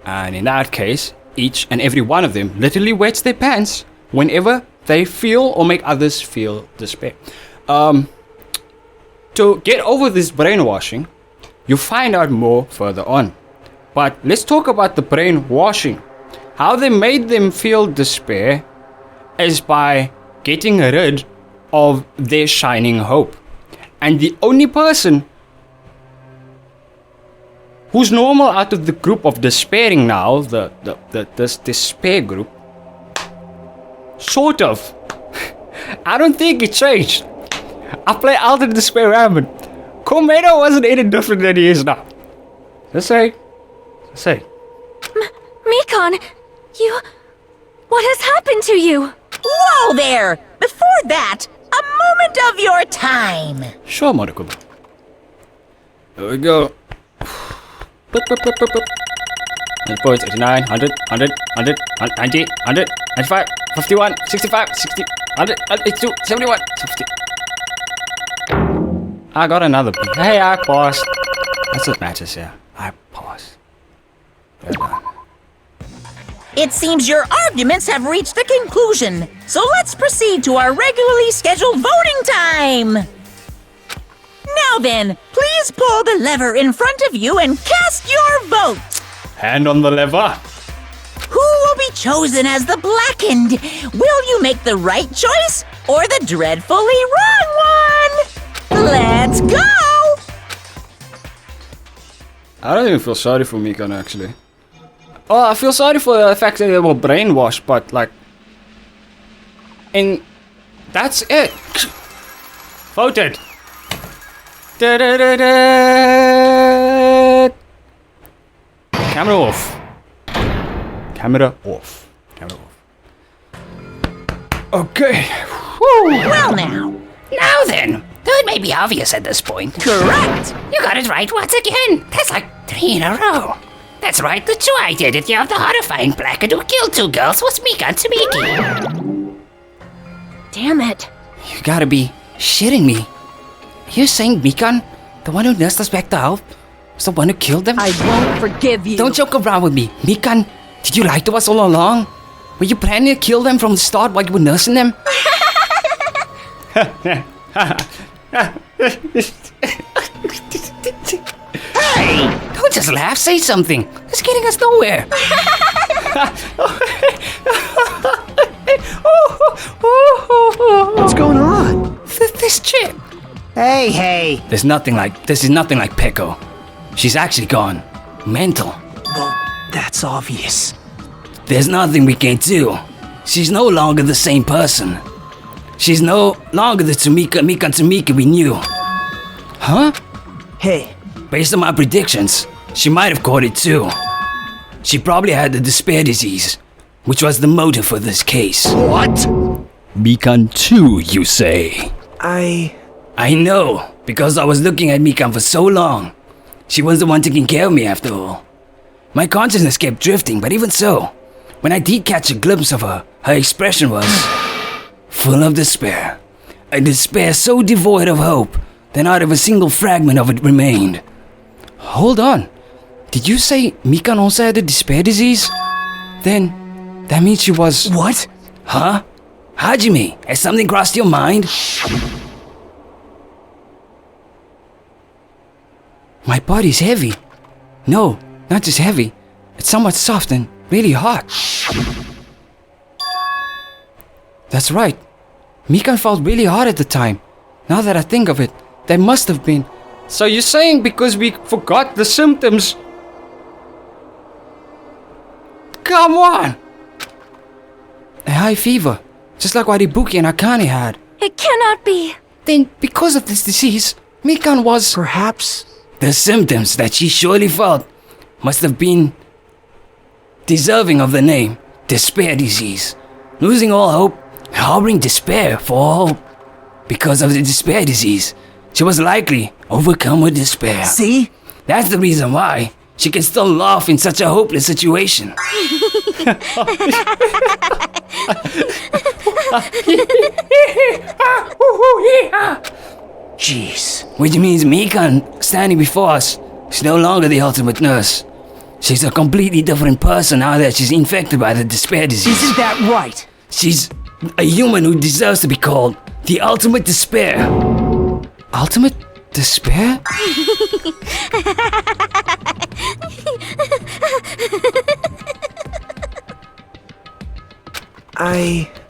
And in that case, each and every one of them literally wets their pants whenever they feel or make others feel despair. To get over this brainwashing, you find out more further on. But let's talk about the brainwashing. How they made them feel despair is by getting rid of their shining hope. And the only person who's normal out of the group of despairing now, this despair group, sort of. I don't think it changed. I play Altered Despair Ramen. Komedo wasn't any different than he is now. Just say. Mikan, what has happened to you? Whoa there! Before that, a moment of your time. Sure, Monokuma. Here we go. 100 points, 89, 100, 100, 100, 90, 100, 95, 51, 65, 60, 100, 82, 71, 50. I got another. Hey, I paused. That's what matters here. I paused. Well done. It seems your arguments have reached a conclusion, so let's proceed to our regularly scheduled voting time. Now then, please pull the lever in front of you and cast your vote. Hand on the lever. Who will be chosen as the blackened? Will you make the right choice or the dreadfully wrong one? Let's go! I don't even feel sorry for Mikan, actually. Oh, I feel sorry for the fact that they were brainwashed, but like... And that's it. Voted. Camera off. Camera off. Camera off. Okay. Woo. Well now. Now then, though it may be obvious at this point. Correct. You got it right once again. That's like 3 in a row. That's right, the true identity of the horrifying blackened who killed 2 girls was Mikan Tamiki. Damn it. You gotta be shitting me. You're saying Mikan, the one who nursed us back to health, was the one who killed them? I won't forgive you. Don't joke around with me. Mikan, did you lie to us all along? Were you planning to kill them from the start while you were nursing them? Hey! Don't just laugh, say something. It's getting us nowhere. What's going on? This chick. Hey. This is nothing like Peko. She's actually gone mental. Well, that's obvious. There's nothing we can do. She's no longer the same person. She's no longer the Mikan Tamiki we knew. Huh? Hey. Based on my predictions, she might have caught it too. She probably had the despair disease, which was the motive for this case. What? Mikan 2, you say? I know, because I was looking at Mikan for so long. She was the one taking care of me after all. My consciousness kept drifting, but even so, when I did catch a glimpse of her, her expression was full of despair. A despair so devoid of hope that not even a single fragment of it remained. Hold on. Did you say Mikan also had the despair disease? Then, that means she was... What? Huh? Hajime, has something crossed your mind? My body's heavy. No, not just heavy. It's somewhat soft and really hot. That's right. Mikan felt really hot at the time. Now that I think of it, there must have been... So you're saying because we forgot the symptoms? Come on! A high fever, just like what Ibuki and Akane had. It cannot be. Then, because of this disease, Mikan was... Perhaps... The symptoms that she surely felt must have been deserving of the name despair disease. Losing all hope, harboring despair for all hope. Because of the despair disease, she was likely overcome with despair. See? That's the reason why she can still laugh in such a hopeless situation. Jeez. Which means Mikan, standing before us, is no longer the ultimate nurse. She's a completely different person now that she's infected by the despair disease. Isn't that right? She's a human who deserves to be called the ultimate despair. Ultimate despair?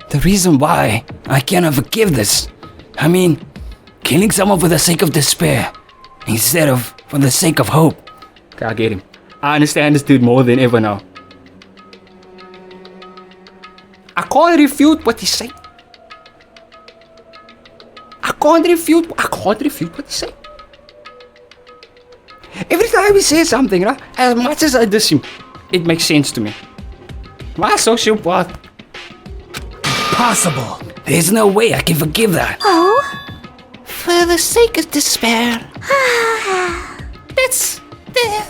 The reason why I cannot forgive this. I mean, killing someone for the sake of despair instead of for the sake of hope. Okay, I get him. I understand this dude more than ever now. I can't refute what he's saying. I can't refute what he's saying. Every time he says something, right, as much as I diss him, it makes sense to me. My sociopath. Impossible. There's no way I can forgive that. Oh? For the sake of despair.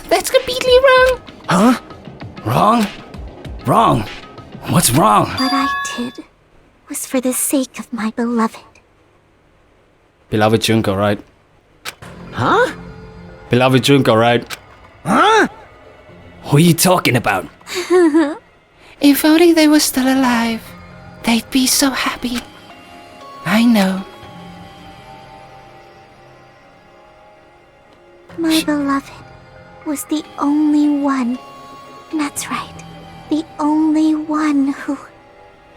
That's completely wrong. Huh? Wrong? Wrong? What's wrong? What I did was for the sake of my beloved. Beloved Junko, right? Huh? Beloved Junko, right? Huh? Who are you talking about? If only they were still alive, they'd be so happy. I know. My beloved was the only one. That's right. The only one who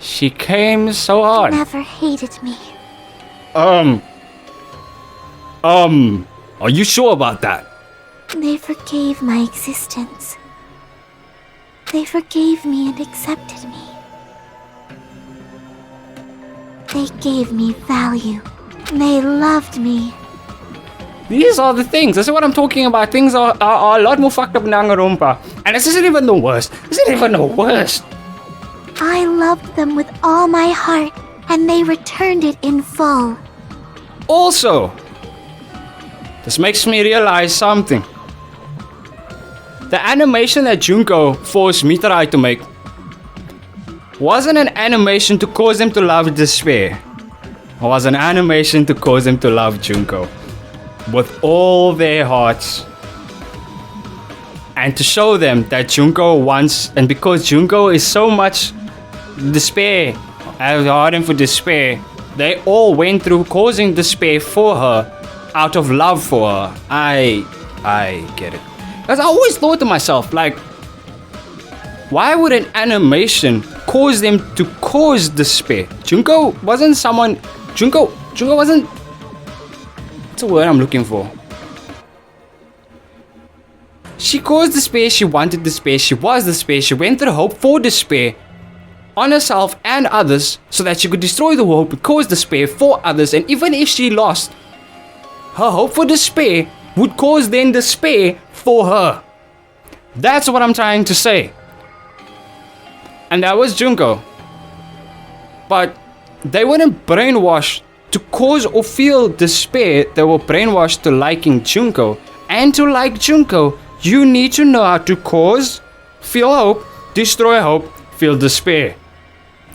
She came so hard. never hated me. Are you sure about that? They forgave my existence. They forgave me and accepted me. They gave me value. They loved me. These are the things. This is what I'm talking about. Things are a lot more fucked up in Danganronpa. And this isn't even the worst. This isn't even the worst. I loved them with all my heart, and they returned it in full. Also, this makes me realize something. the animation that Junko forced Mitarai to make wasn't an animation to cause them to love despair. It was an animation to cause them to love Junko with all their hearts. And to show them that Junko wants, and because Junko is so much despair, has hardened for despair, they all went through causing despair for her out of love for her. I get it. Because I always thought to myself, like, why would an animation cause them to cause despair? Junko wasn't someone. Junko wasn't. What's the word I'm looking for? She caused despair, she wanted despair, she was despair, she went through hope for despair on herself and others so that she could destroy the hope and cause despair for others. And even if she lost, her hope for despair would cause then despair for her. That's what I'm trying to say. And that was Junko. But they weren't brainwashed to cause or feel despair. They were brainwashed to liking Junko. And to like Junko, you need to know how to cause, feel hope, destroy hope, feel despair.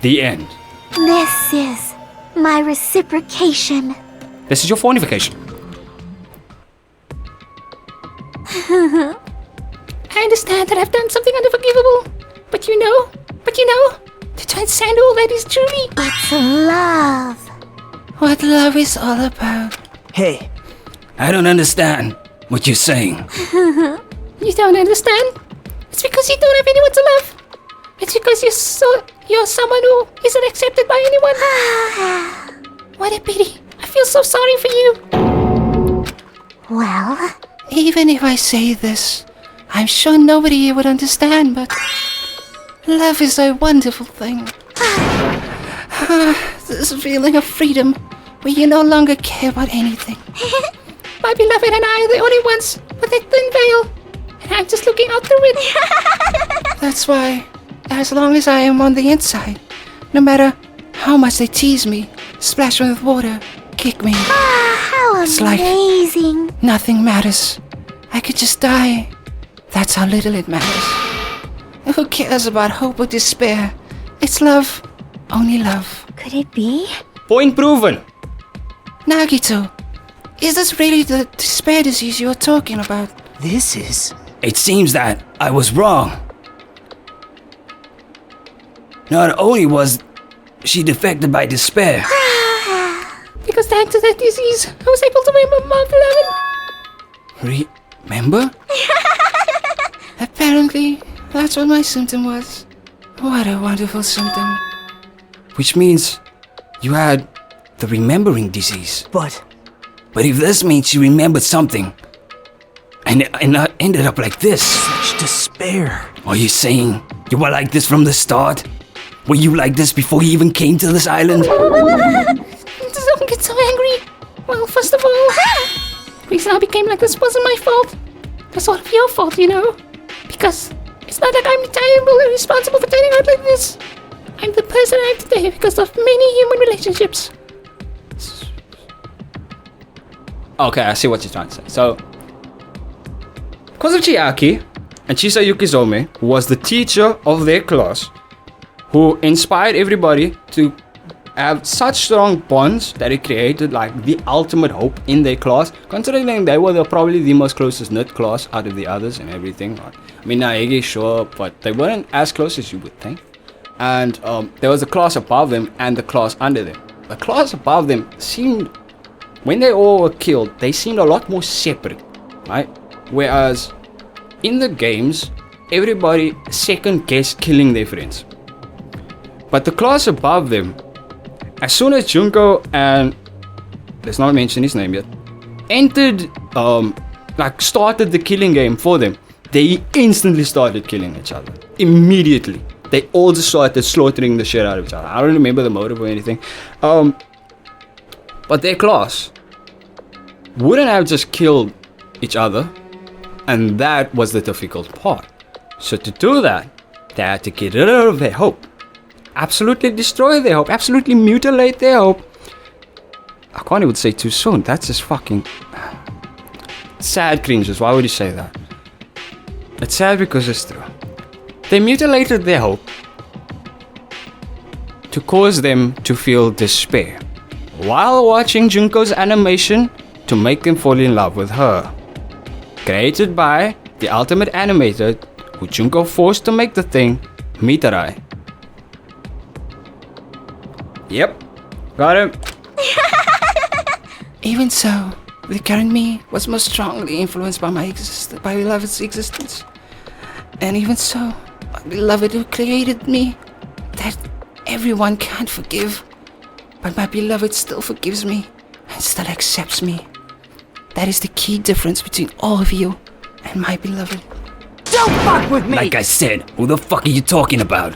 The end. This is my reciprocation. This is your fornication. I understand that I've done something unforgivable, but you know, to transcend all that is truly. It's love. What love is all about. Hey. I don't understand what you're saying. You don't understand? It's because you don't have anyone to love. It's because you're someone who isn't accepted by anyone. What a pity. I feel so sorry for you. Well, even if I say this, I'm sure nobody here would understand, but love is a wonderful thing. This feeling of freedom where you no longer care about anything. My beloved and I are the only ones with a thin veil, and I'm just looking out through it. That's why, as long as I am on the inside, no matter how much they tease me, splash me with water, kick me, how it's amazing. like nothing matters. I could just die. That's how little it matters. Who cares about hope or despair? It's love. Only love. Could it be? Point proven. Nagito, is this really the despair disease you're talking about? This is... It seems that I was wrong. Not only was she defected by despair. Because thanks to that disease, I was able to remember my beloved. Remember? Apparently, that's what my symptom was. What a wonderful symptom. Which means you had the remembering disease. But if this means she remembered something, and it ended up like this. Such despair. Are you saying you were like this from the start? Were you like this before you even came to this island? Don't get so angry. Well, first of all, the reason I became like this wasn't my fault. It's all of your fault, you know. Because it's not like I'm entirely responsible for turning out like this. I'm the person I am today because of many human relationships. Okay, I see what you're trying to say. So, because of Chiaki and Chisa Yukizome, who was the teacher of their class, who inspired everybody to have such strong bonds that it created like the ultimate hope in their class, considering they were probably the most closest knit class out of the others and everything. I mean, Naegi, sure, but they weren't as close as you would think. And there was a class above them and the class under them. The class above them seemed, when they all were killed, they seemed a lot more separate, right? Whereas in the games, everybody second guessed killing their friends. But the class above them, as soon as Junko and, let's not mention his name yet, entered, started the killing game for them, they instantly started killing each other. Immediately. They all just started slaughtering the shit out of each other. I don't remember the motive or anything. But their class wouldn't have just killed each other, and that was the difficult part. So to do that, they had to get rid of their hope. Absolutely destroy their hope. Absolutely mutilate their hope. I can't even say too soon. That's just fucking sad cringes. Why would you say that? It's sad because it's true. They mutilated their hope to cause them to feel despair while watching Junko's animation to make them fall in love with her. Created by the ultimate animator who Junko forced to make the thing, Mitarai. Yep, got him. Even so, the current me was most strongly influenced by my beloved's existence. And even so, my beloved who created me, that everyone can't forgive, but my beloved still forgives me and still accepts me. That is the key difference between all of you and my beloved. Don't fuck with me! Like I said, who the fuck are you talking about?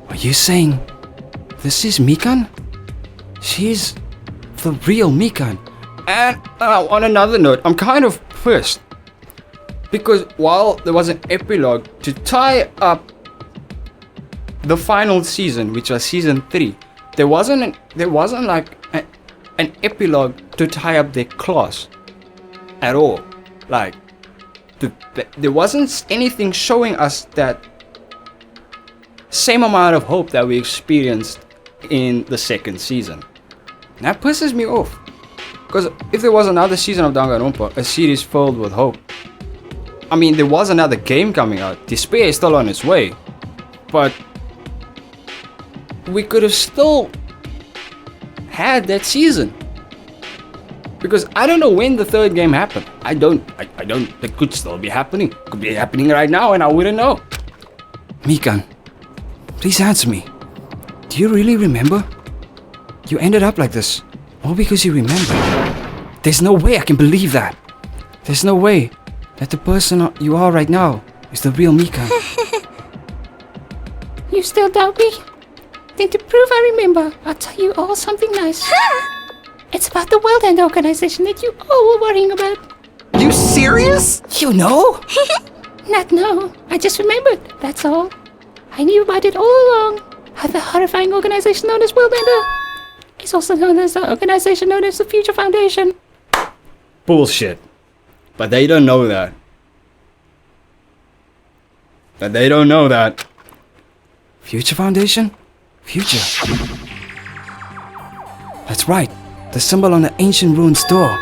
Are you saying this is Mikan? She's the real Mikan. And on another note, I'm kind of pissed. Because while there was an epilogue to tie up the final season, which was season 3, there wasn't like an epilogue to tie up their class at all. Like, there wasn't anything showing us that same amount of hope that we experienced in the second season. And that pisses me off. Because if there was another season of Danganronpa, a series filled with hope, I mean, there was another game coming out. Despair is still on its way. But we could have still had that season. Because I don't know when the third game happened. I don't. It could still be happening. It could be happening right now and I wouldn't know. Mikan, please answer me. Do you really remember? You ended up like this, all because you remember. There's no way I can believe that. There's no way that the person you are right now is the real Mikan. You still doubt me? Then to prove I remember, I'll tell you all something nice. It's about the World End organization that you all were worrying about. You serious? You know? Not know. I just remembered, that's all. I knew about it all along. How the horrifying organization known as World Ender is also known as the organization known as the Future Foundation. Bullshit. But they don't know that. Future Foundation? Future. That's right. The symbol on the ancient ruins door.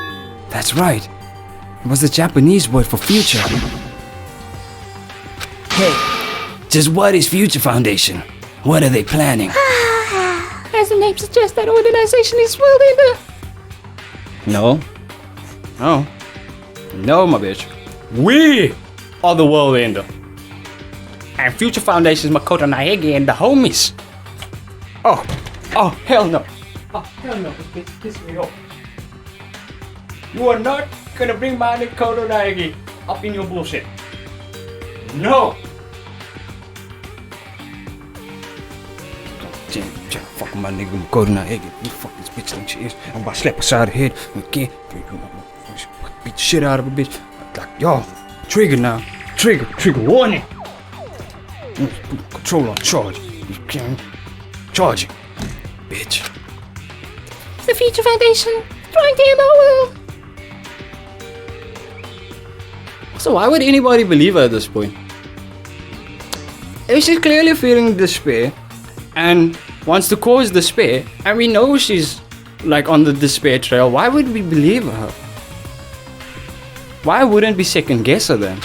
That's right. It was the Japanese word for future. Hey, just what is Future Foundation? What are they planning? As the name suggests, that organization is World Ender. No, my bitch. We are the World Ender. And Future Foundation is Makoto Naegi and the homies. Oh, hell no. Oh, hell no. This pisses me off. You are not gonna bring my Makoto Naegi up in your bullshit. No. Fuck my nigga Makoto Naegi. You fuck this bitch like she is. I'm about to slap her side of the head. Okay. Beat the shit out of a bitch. Like, y'all, trigger now. Trigger warning. Put control on charge. You can't charge it, bitch. The Future Foundation, trying to end our world. So why would anybody believe her at this point? If she's clearly feeling despair and wants to cause despair, and we know she's like on the despair trail, why would we believe her? Why wouldn't we second guess her then?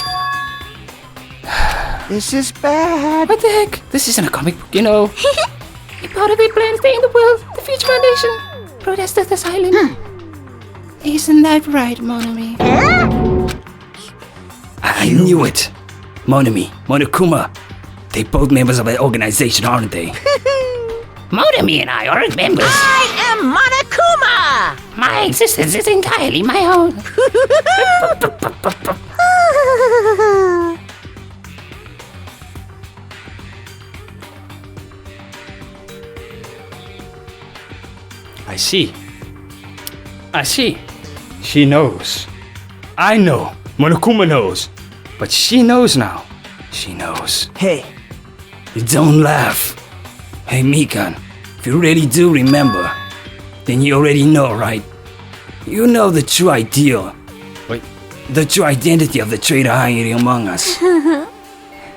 This is bad. What the heck? This isn't a comic book, you know. A part of their plans to end the world, the Future Foundation protested this island. Isn't that right, Monami? I knew it. Monami, Monokuma. They both members of an organization, aren't they? Monami and I aren't members. I am Monokuma! My existence is entirely my own. I see. She knows. I know. Monokuma knows. But she knows now. She knows. Hey, You don't laugh. Hey, Mikan, if you really do remember, then you already know, right? You know the true ideal. Wait, the true identity of the traitor hiding among us.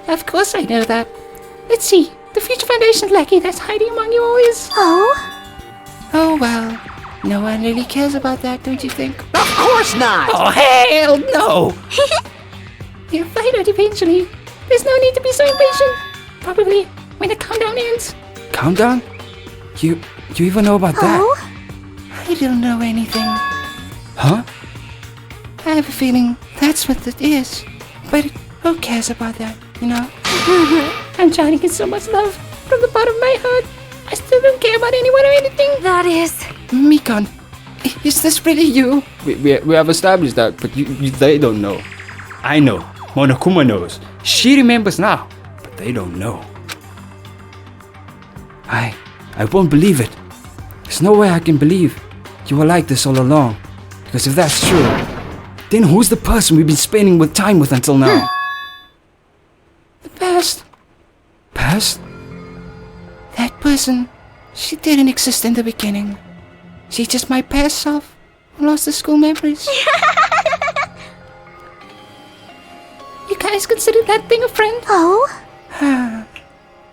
Of course I know that. Let's see. The Future Foundation lackey that's hiding among you all is... Oh, well. No one really cares about that, don't you think? Of course not! Oh, hell no! You'll find out eventually. There's no need to be so impatient. Probably when the countdown ends. Countdown? You even know about that? I don't know anything. Huh? I have a feeling that's what it is. But who cares about that, you know? I'm trying to get so much love from the bottom of my heart. I still don't care about anyone or anything. That is... Mikan, is this really you? We have established that, but they don't know. I know. Monokuma knows. She remembers now, but they don't know. I won't believe it. There's no way I can believe you were like this all along. Because if that's true, then who's the person we've been spending time with until now? The past. Past? That person, she didn't exist in the beginning. She's just my past self who lost the school memories. You guys consider that thing a friend?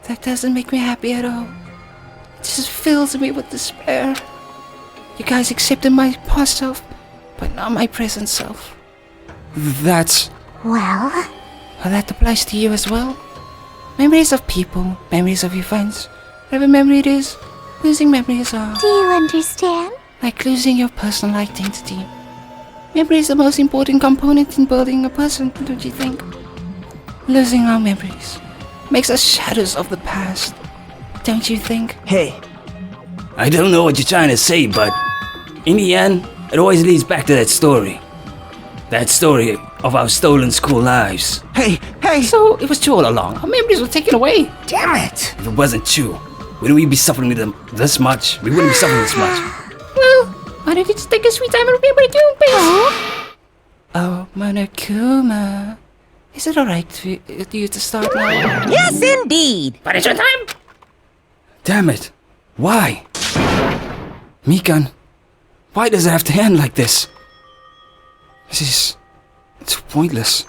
That doesn't make me happy at all. It just fills me with despair. You guys accepted my past self, but not my present self. That's... Well, that applies to you as well. Memories of people, memories of events. Whatever memory it is, losing memories are... do you understand? Like losing your personal identity. Memory is the most important component in building a person, don't you think? Losing our memories makes us shadows of the past, don't you think? Hey. I don't know what you're trying to say, but in the end, it always leads back to that story. That story of our stolen school lives. Hey! So it was true all along. Our memories were taken away. Damn it! If it wasn't true, wouldn't we be suffering with them this much? We wouldn't be suffering this much. Well, why don't you just take a sweet time and remember to do it, Oh, Monokuma. Is it alright for you to start now? Yes, indeed. Punishment time? Damn it. Why? Mikan, why does it have to end like this? It's pointless.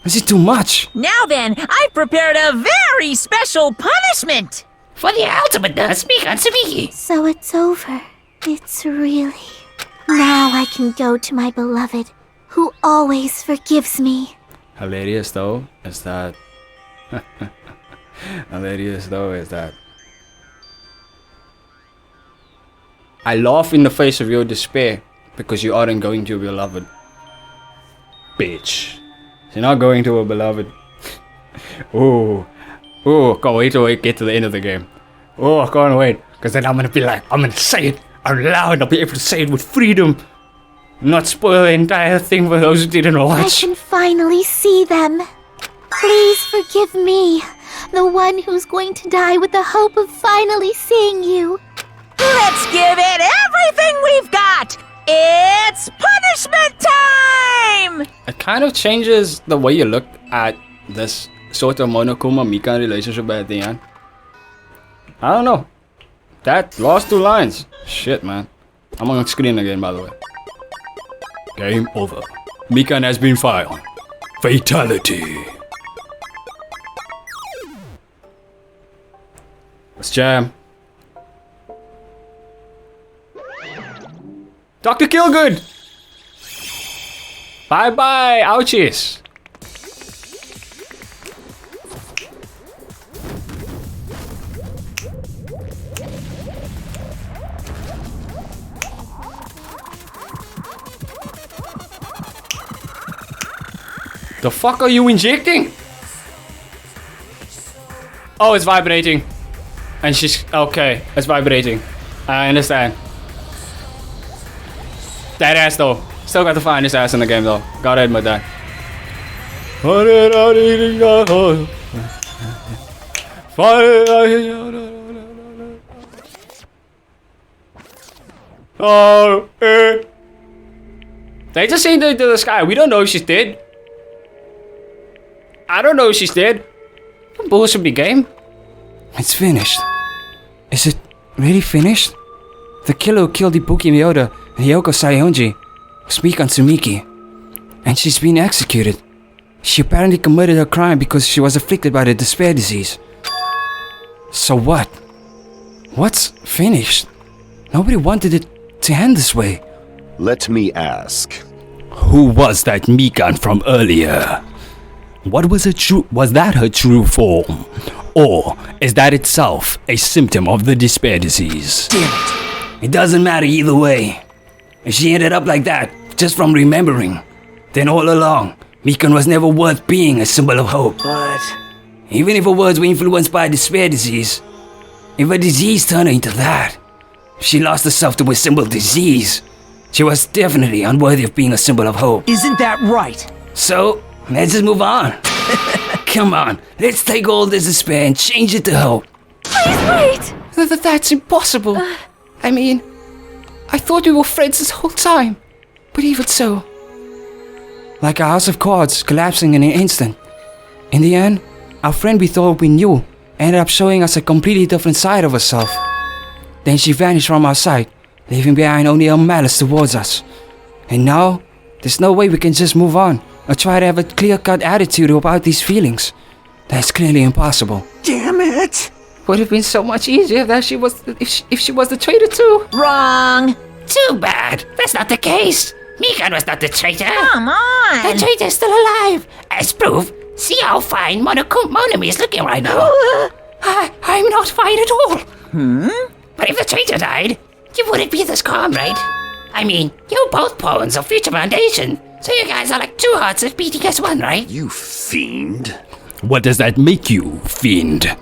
This is too much. Now then, I've prepared a very special punishment. For the ultimate MIKANS Sabiki. So it's over. It's really... Now I can go to my beloved, who always forgives me. Hilarious though is that... I laugh in the face of your despair because you aren't going to your beloved. Bitch. You're not going to a beloved. Oh, can't wait till we get to the end of the game. Oh, I can't wait. Because then I'm gonna say it out loud. I'll be able to say it with freedom. Not spoil the entire thing for those who didn't watch. I can finally see them. Please forgive me, the one who's going to die with the hope of finally seeing you. Let's give it everything we've got. It's punishment time! It kind of changes the way you look at this sort of Monokuma Mikan relationship at the end. I don't know. That last two lines. Shit, man. I'm on screen again, by the way. Game over. Mikan has been filed. Fatality. Let's jam. Dr. Killgood! Bye-bye, ouchies! The fuck are you injecting? Oh, it's vibrating. And she's... okay, it's vibrating. I understand. That ass though. Still got the finest ass in the game though. Gotta admit that. Oh, they just sent her into the sky. We don't know if she's dead. I don't know if she's dead. Don't bullshit me, game. It's finished. Is it really finished? The killer who killed Ibuki Miyoda and Hyoko Saionji was Mikan Tsumiki, and she's been executed. She apparently committed her crime because she was afflicted by the despair disease. So what? What's finished? Nobody wanted it to end this way. Let me ask. Who was that Mikan from earlier? What was that her true form? Or is that itself a symptom of the despair disease? Damn it. It doesn't matter either way. If she ended up like that, just from remembering, then all along, Mikan was never worth being a symbol of hope. But even if her words were influenced by a despair disease, if a disease turned her into that, if she lost herself to a simple disease, she was definitely unworthy of being a symbol of hope. isn't that right? So, let's just move on. Come on, let's take all this despair and change it to hope. Please wait! That's impossible. I mean, I thought we were friends this whole time. But even so... Like a house of cards collapsing in an instant. In the end, our friend we thought we knew ended up showing us a completely different side of herself. Then she vanished from our sight, leaving behind only her malice towards us. And now, there's no way we can just move on or try to have a clear-cut attitude about these feelings. That's clearly impossible. Damn it! Would have been so much easier if she was the traitor too. Wrong. Too bad. That's not the case. Mikan was not the traitor. Come on. The traitor's still alive. As proof, see how fine Monami is looking right now. I'm not fine at all. But if the traitor died, you wouldn't be this calm, right? I mean, you're both pawns of Future Foundation, so you guys are like two hearts of beating as one, right? You fiend. What does that make you, fiend?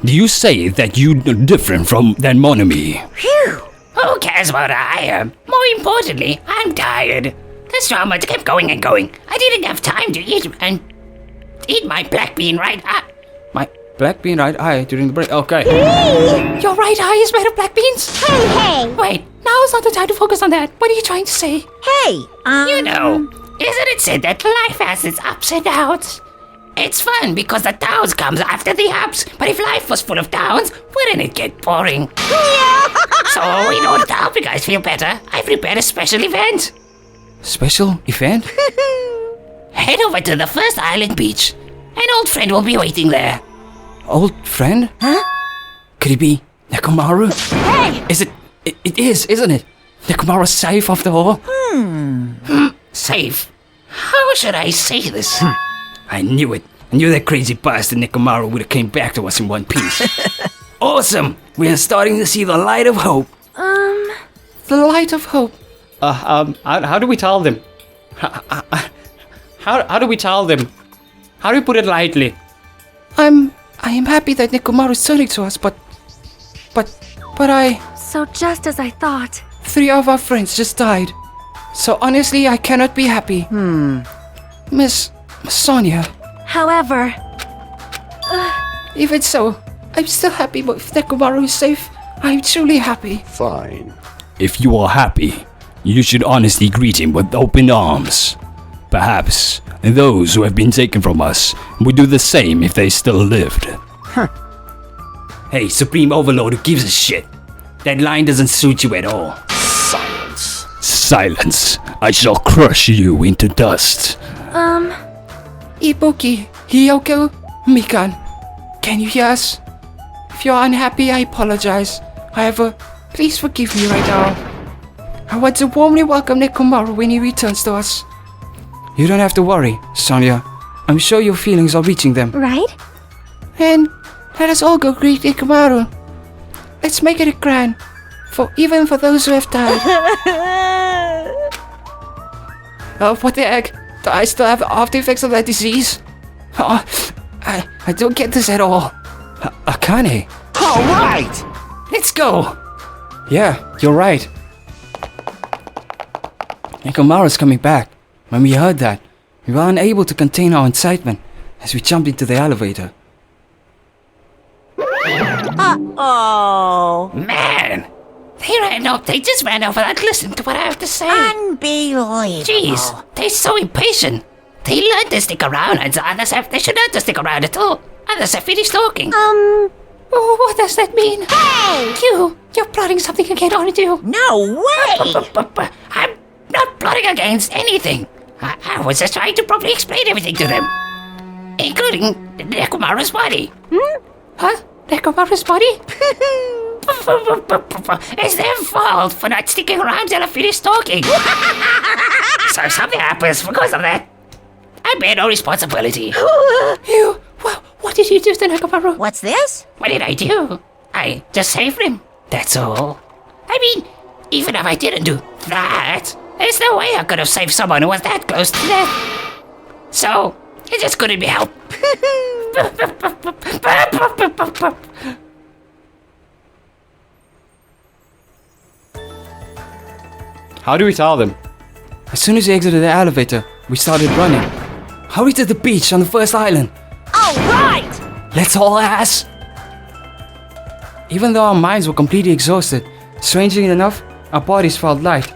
Do you say that you're different than Monami? Phew! Who cares about how I am? More importantly, I'm tired. This drama kept going and going. I didn't have time to eat my black bean right eye. My black bean right eye during the break. Okay. Your right eye is made of black beans? Hey! Wait, now is not the time to focus on that. What are you trying to say? Hey, You know, isn't it said that life has its ups and downs? It's fun because the downs comes after the ups, but if life was full of downs, wouldn't it get boring? So, in order to help you guys feel better, I prepared a special event. Special event? Head over to the first island beach. An old friend will be waiting there. Old friend? Huh? Could it be Nekomaru? Hey! Is it? It is, isn't it? Nekomaru's safe after all? Safe? How should I say this? I knew it. I knew that crazy bastard Nekomaru would have came back to us in one piece. Awesome! We are starting to see the light of hope. The light of hope. How do we tell them? How do we tell them? How do we put it lightly? I am happy that Nekomaru is turning to us, but So just as I thought. 3 of our friends just died. So honestly, I cannot be happy. Miss Sonia. However, Even so, I'm still happy, but if Nekomaru is safe, I'm truly happy. Fine. If you are happy, you should honestly greet him with open arms. Perhaps those who have been taken from us would do the same if they still lived. Hey, Supreme Overlord who gives a shit. That line doesn't suit you at all. Silence. Silence. I shall crush you into dust. Ibuki, Hyoko, Mikan, can you hear us? If you're unhappy, I apologize. However, please forgive me right now. I want to warmly welcome Nekomaru when he returns to us. You don't have to worry, Sonia. I'm sure your feelings are reaching them. Right? And let us all go greet Nekomaru. Let's make it grand, even for those who have died. Oh, what the heck? Do I still have after effects of that disease? Oh, I don't get this at all. Akane. All right! Let's go! Yeah, you're right. Nekomaru's coming back. When we heard that, we were unable to contain our excitement as we jumped into the elevator. Uh-oh. Man! They just ran off without listening to what I have to say. Unbelievable. Jeez, they're so impatient. They learned to stick around, and others have. They should learn to stick around at all. Others have finished talking. Oh, what does that mean? Hey! You're plotting something again, aren't you? No way! I'm not plotting against anything. I was just trying to properly explain everything to them, including Nekomaru's body. Huh? Nekomaru's body? It's their fault for not sticking around till I finish talking. So if something happens because of that, I bear no responsibility. What did you do to Nekomaru? What's this? What did I do? I just saved him. That's all. I mean, even if I didn't do that, there's no way I could have saved someone who was that close to death. So, it just couldn't be helped. How do we tell them? As soon as we exited the elevator, we started running. Hurry to the beach on the first island. All right! Let's haul ass! Even though our minds were completely exhausted, strangely enough, our bodies felt light.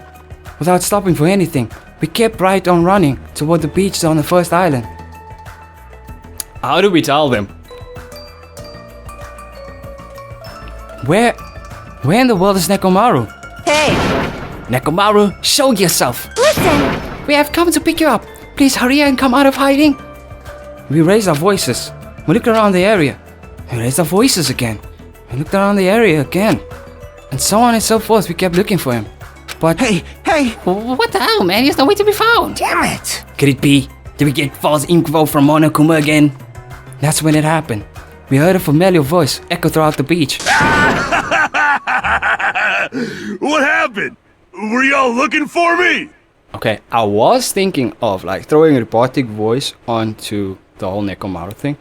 Without stopping for anything, we kept right on running toward the beach on the first island. How do we tell them? Where in the world is Nekomaru? Hey! Nekomaru, show yourself! Listen! We have come to pick you up. Please hurry and come out of hiding. We raised our voices. We looked around the area. We raised our voices again. We looked around the area again. And so on and so forth, we kept looking for him. But Hey! What the hell, man? He's nowhere to be found. Damn it! could it be? Did we get false info from Monokuma again? That's when it happened. We heard a familiar voice echo throughout the beach. What happened? Were y'all looking for me? Okay, I was thinking of like throwing a robotic voice onto the whole Nekomaru thing.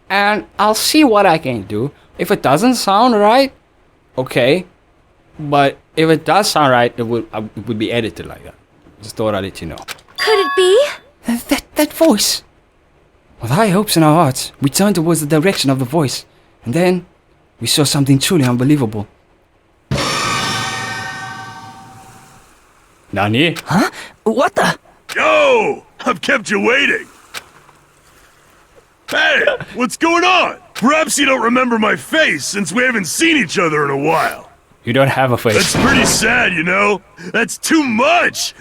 And I'll see what I can do. If it doesn't sound right, okay. But if it does sound right, it would be edited like that. Just thought I'd let you know. Could it be? That voice! With high hopes in our hearts, we turned towards the direction of the voice. And then, we saw something truly unbelievable. Nani? Huh? What the? Yo! I've kept you waiting. Hey, what's going on? Perhaps you don't remember my face since we haven't seen each other in a while. You don't have a face. That's pretty sad, you know? That's too much!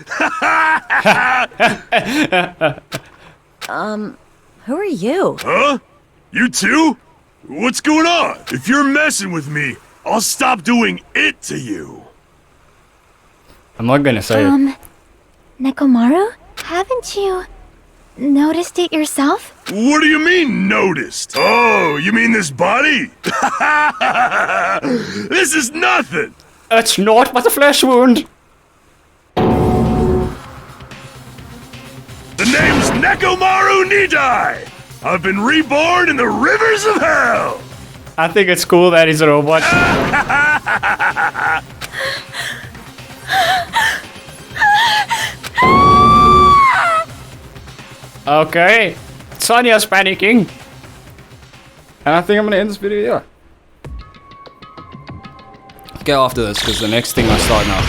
Who are you? Huh? You too? What's going on? If you're messing with me, I'll stop doing it to you. I'm not gonna say it. Nekomaru? Haven't you noticed it yourself? What do you mean, noticed? Oh, you mean this body? This is nothing! It's not but a flesh wound. The name's Nekomaru Nidai! I've been reborn in the rivers of hell! I think it's cool that he's a robot. Okay, Sonya's panicking. And I think I'm gonna end this video here. Okay, after this, because the next thing I start now.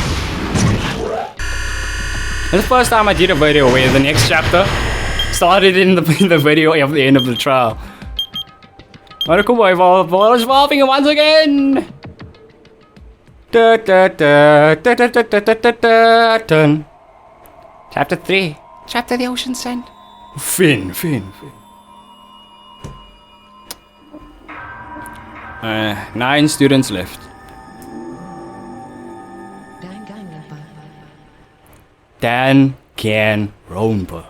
It's the first time I did a video where the next chapter started in the video of the end of the trial. Monokuma evolving once again! Chapter 3. Chapter the Ocean Sand. Finn. 9 students left. Danganronpa.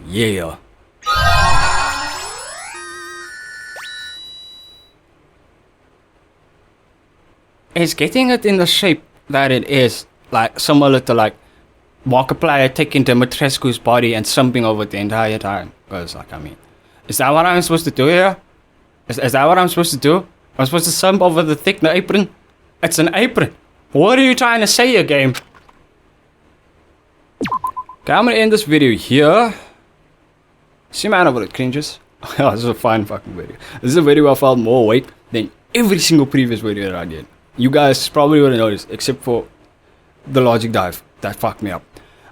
Yeah. It's getting it in the shape that it is, like similar to like Markiplier taking Dimitrescu's body and slumping over it the entire time. Because like, I mean, is that what I'm supposed to do here? Is that what I'm supposed to do? I'm supposed to slump over the thick apron? It's an apron. What are you trying to say, your game? Okay, I'm gonna end this video here. See, man, over it cringes. Oh, this is a fun fucking video. This is a video I felt more awake than every single previous video that I did. You guys probably wouldn't notice, except for the logic dive. That fucked me up.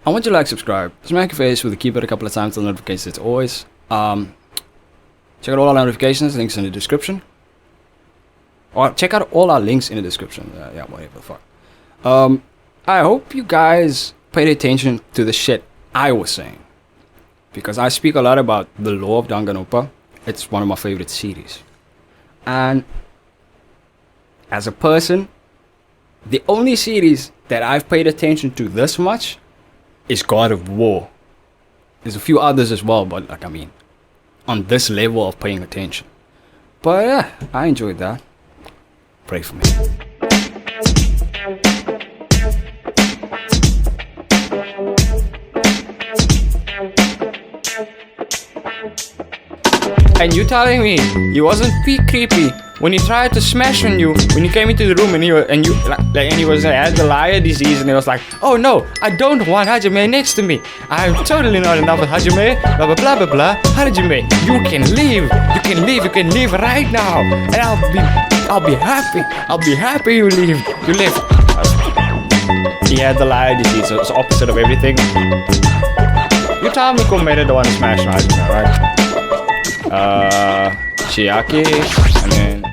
I want you to like, subscribe, smack your face with the keyboard a couple of times, the notifications as always. Check out all our notifications, links in the description. Or check out all our links in the description. Yeah, whatever the fuck. I hope you guys paid attention to the shit I was saying. Because I speak a lot about the lore of Danganronpa. It's one of my favorite series. And as a person, the only series that I've paid attention to this much is God of War. There's a few others as well, but like, I mean, on this level of paying attention. But yeah, I enjoyed that. Pray for me. And you telling me he wasn't creepy when he tried to smash on you when you came into the room and he was had the liar disease and he was like, oh no, I don't want Hajime next to me. I'm totally not in love with Hajime. Blah blah blah blah blah. Hajime, you can leave. You can leave right now, and I'll be happy. I'll be happy you leave. You left. He had the liar disease, so it's the opposite of everything. You tell me who made it the one to smash on Hajime, right? Chiaki, and then